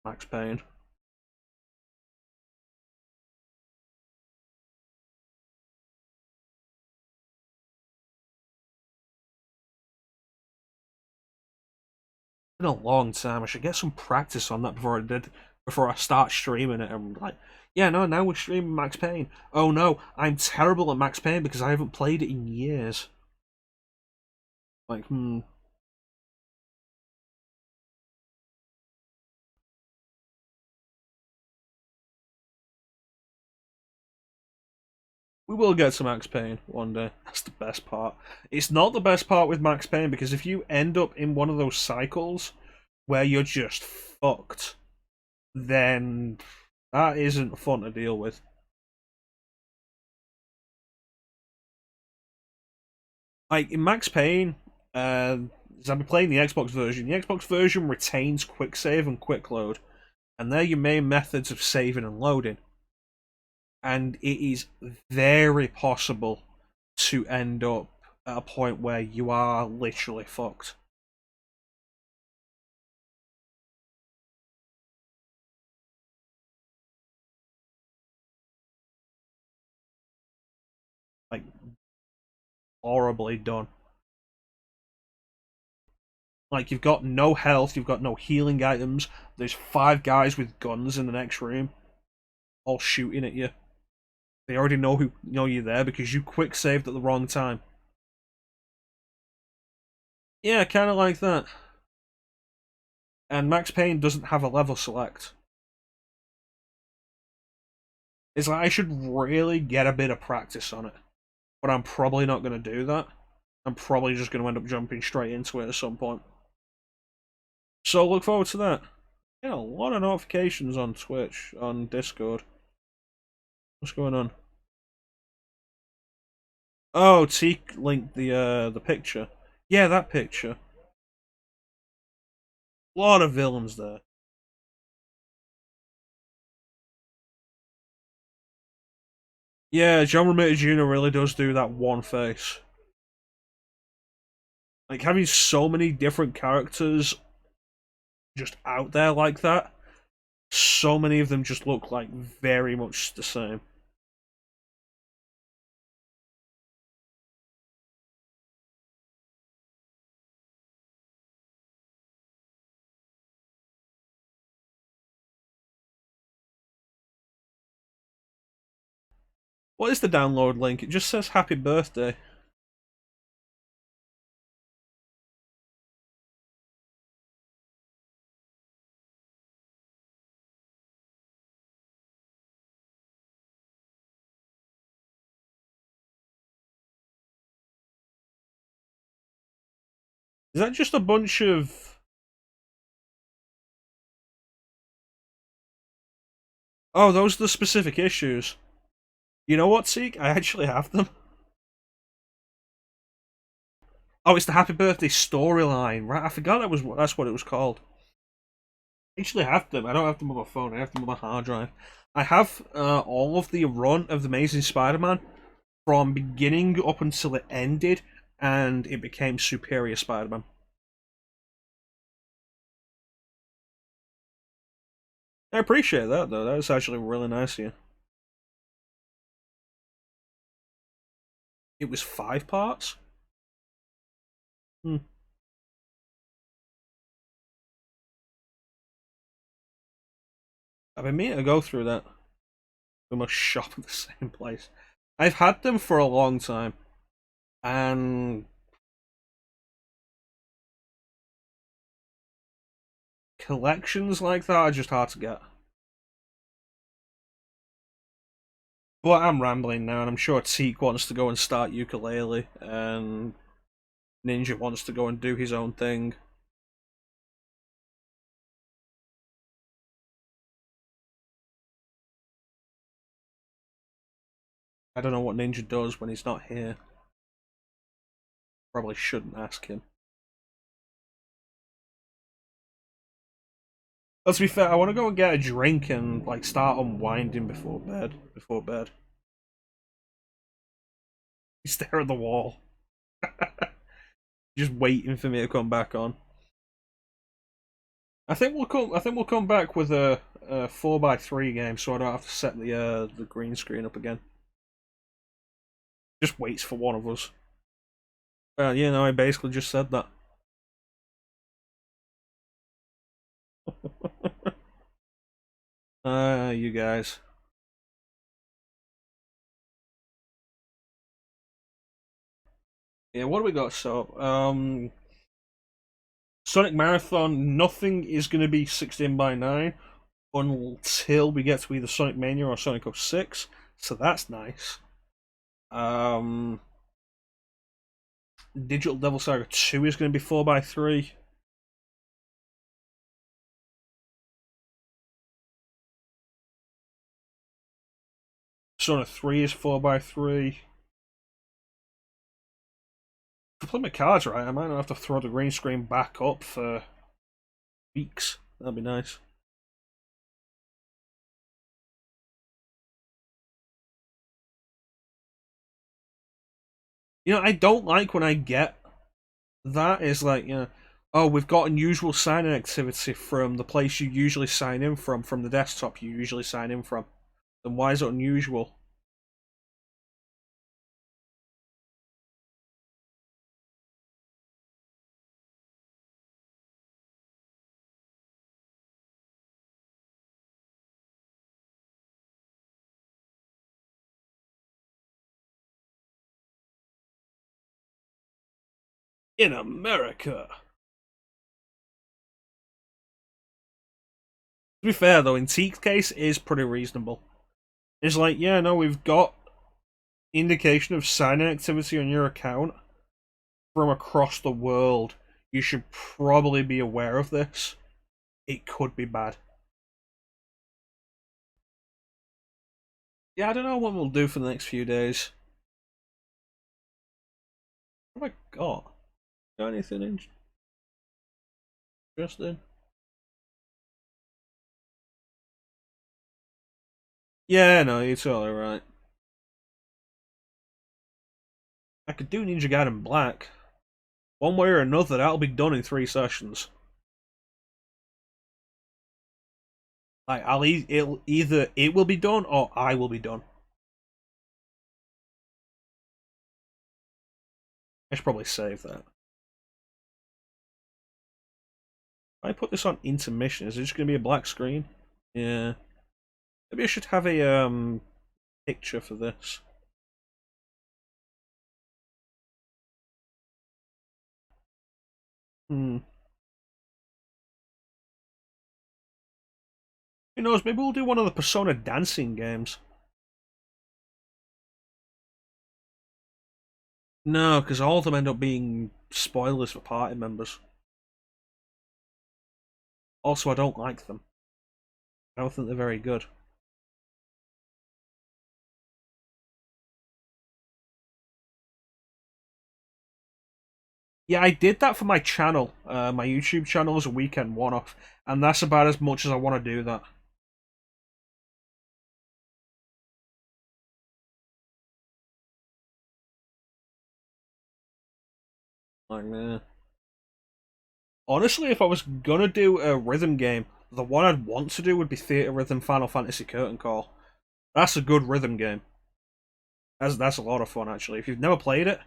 Max Payne. It's been a long time. I should get some practice on that before I start streaming it. I'm like, yeah, no, now we're streaming Max Payne. Oh no, I'm terrible at Max Payne because I haven't played it in years. Like, We will get to Max Payne one day. That's the best part. It's not the best part with Max Payne because if you end up in one of those cycles where you're just fucked, then that isn't fun to deal with. Like, in Max Payne, as I've been playing the Xbox version retains quick save and quick load, and they're your main methods of saving and loading. And it is very possible to end up at a point where you are literally fucked. Like, horribly done. Like, you've got no health, you've got no healing items, there's 5 guys with guns in the next room, all shooting at you. They already know you're there because you quick saved at the wrong time. Yeah, kind of like that. And Max Payne doesn't have a level select. It's like I should really get a bit of practice on it. But I'm probably not going to do that. I'm probably just going to end up jumping straight into it at some point. So look forward to that. Yeah, a lot of notifications on Twitch, on Discord. What's going on? Oh, T linked the picture. Yeah, that picture. A lot of villains there. Yeah, John Romita Jr. really does do that one face. Like, having so many different characters just out there like that, so many of them just look like very much the same. What is the download link? It just says happy birthday. Is that just a bunch of... Oh, those are the specific issues. You know what, Seek? I actually have them. Oh, it's the Happy Birthday storyline, right? I forgot that's what it was called. I actually have them. I don't have them on my phone. I have them on my hard drive. I have all of the run of the Amazing Spider-Man from beginning up until it ended, and it became Superior Spider-Man. I appreciate that, though. That's actually really nice of you. It was 5 parts? Hmm. I've been meaning to go through that. We must shop at the same place. I've had them for a long time, and collections like that are just hard to get. But I'm rambling now, and I'm sure Teak wants to go and start ukulele, and Ninja wants to go and do his own thing. I don't know what Ninja does when he's not here. Probably shouldn't ask him. Let's be fair, I want to go and get a drink and like start unwinding before bed. You stare at the wall. Just waiting for me to come back on. I think we'll come back with a 4x3 game, so I don't have to set the green screen up again. Just waits for one of us. Well, you know, I basically just said that. You guys. Yeah, what do we got? So, Sonic Marathon, nothing is going to be 16:9 until we get to either Sonic Mania or Sonic 06, so that's nice. Digital Devil Saga 2 is going to be 4x3. Persona 3 is 4x3. If I play my cards right, I might not have to throw the green screen back up for weeks. That'd be nice. You know, I don't like when I get that. Is like, you know, oh, we've got unusual sign-in activity from the place you usually sign in from the desktop you usually sign in from. Then why is it unusual? In America. To be fair though, in Teak's case, it is pretty reasonable. It's like, yeah, no, we've got indication of sign-in activity on your account from across the world. You should probably be aware of this. It could be bad. Yeah, I don't know what we'll do for the next few days. What have I got? Got anything interesting? Yeah, no, you're totally right. I could do Ninja Gaiden Black. One way or another, that'll be done in 3 sessions. Like, either it will be done or I will be done. I should probably save that. If I put this on intermission, is it just going to be a black screen? Yeah. Maybe I should have a picture for this. Hmm. Who knows, maybe we'll do one of the Persona dancing games. No, because all of them end up being spoilers for party members. Also, I don't like them. I don't think they're very good. Yeah, I did that for my channel, my YouTube channel as a weekend one-off, and that's about as much as I want to do that. Like, man. Honestly, if I was gonna do a rhythm game, the one I'd want to do would be Theater Rhythm Final Fantasy Curtain Call. That's a good rhythm game. That's a lot of fun, actually. If you've never played it,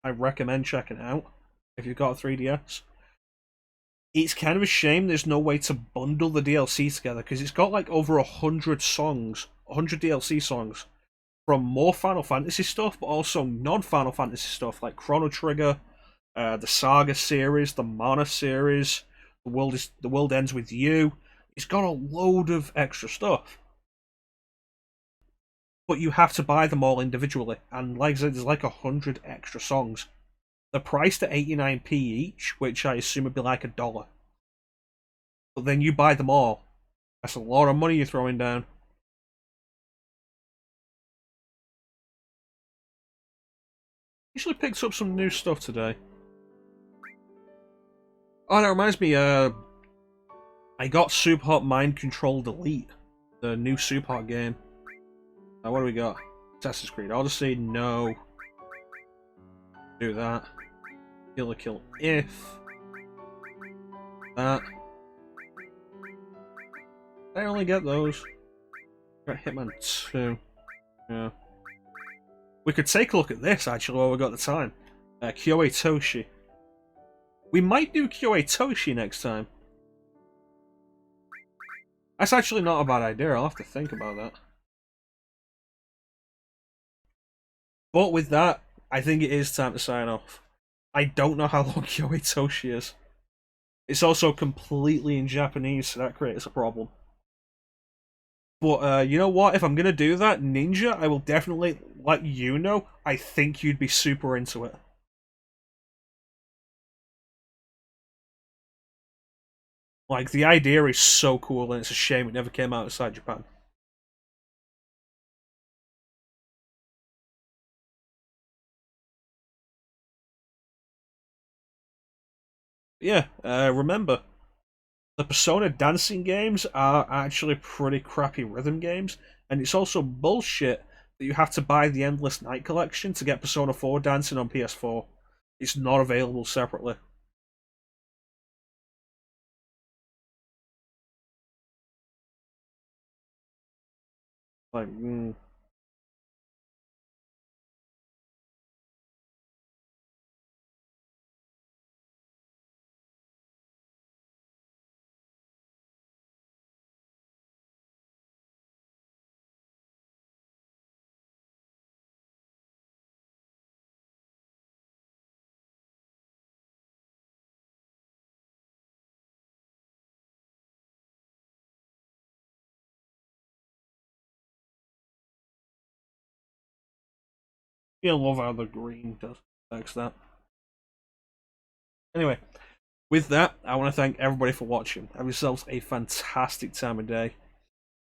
I recommend checking it out. If you've got a 3DS. It's kind of a shame there's no way to bundle the DLC together, because it's got like over 100 songs, 100 DLC songs, from more Final Fantasy stuff, but also non-Final Fantasy stuff, like Chrono Trigger, the Saga series, the Mana series, the World Ends With You. It's got a load of extra stuff. But you have to buy them all individually, and like I said, there's like 100 extra songs. They're priced at 89p each, which I assume would be like $1. But then you buy them all. That's a lot of money you're throwing down. Usually picks up some new stuff today. Oh, that reminds me, I got Super Hot Mind Control Delete, the new Super Hot game. Now, what do we got? Assassin's Creed. I'll just say no. Do that. Kill if. That. I only get those. Got Hitman 2. Yeah. We could take a look at this, actually, while we got the time. Kyoei Toshi. We might do Kyoei Toshi next time. That's actually not a bad idea. I'll have to think about that. But with that, I think it is time to sign off. I don't know how long Kyoei Toshi is. It's also completely in Japanese, so that creates a problem. But you know what? If I'm gonna do that, Ninja, I will definitely let you know. I think you'd be super into it. Like, the idea is so cool, and it's a shame it never came out outside Japan. Yeah, remember, the Persona dancing games are actually pretty crappy rhythm games, and it's also bullshit that you have to buy the Endless Night Collection to get Persona 4 dancing on PS4. It's not available separately. Like, you love how the green does affects that. Anyway, with that, I want to thank everybody for watching. Have yourselves a fantastic time of day,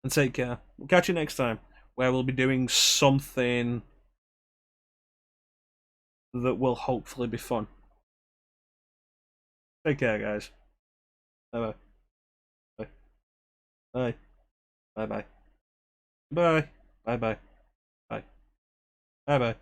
and take care. We'll catch you next time, where we'll be doing something that will hopefully be fun. Take care, guys. Bye bye. Bye. Bye. Bye bye. Bye. Bye bye. Bye. Bye bye.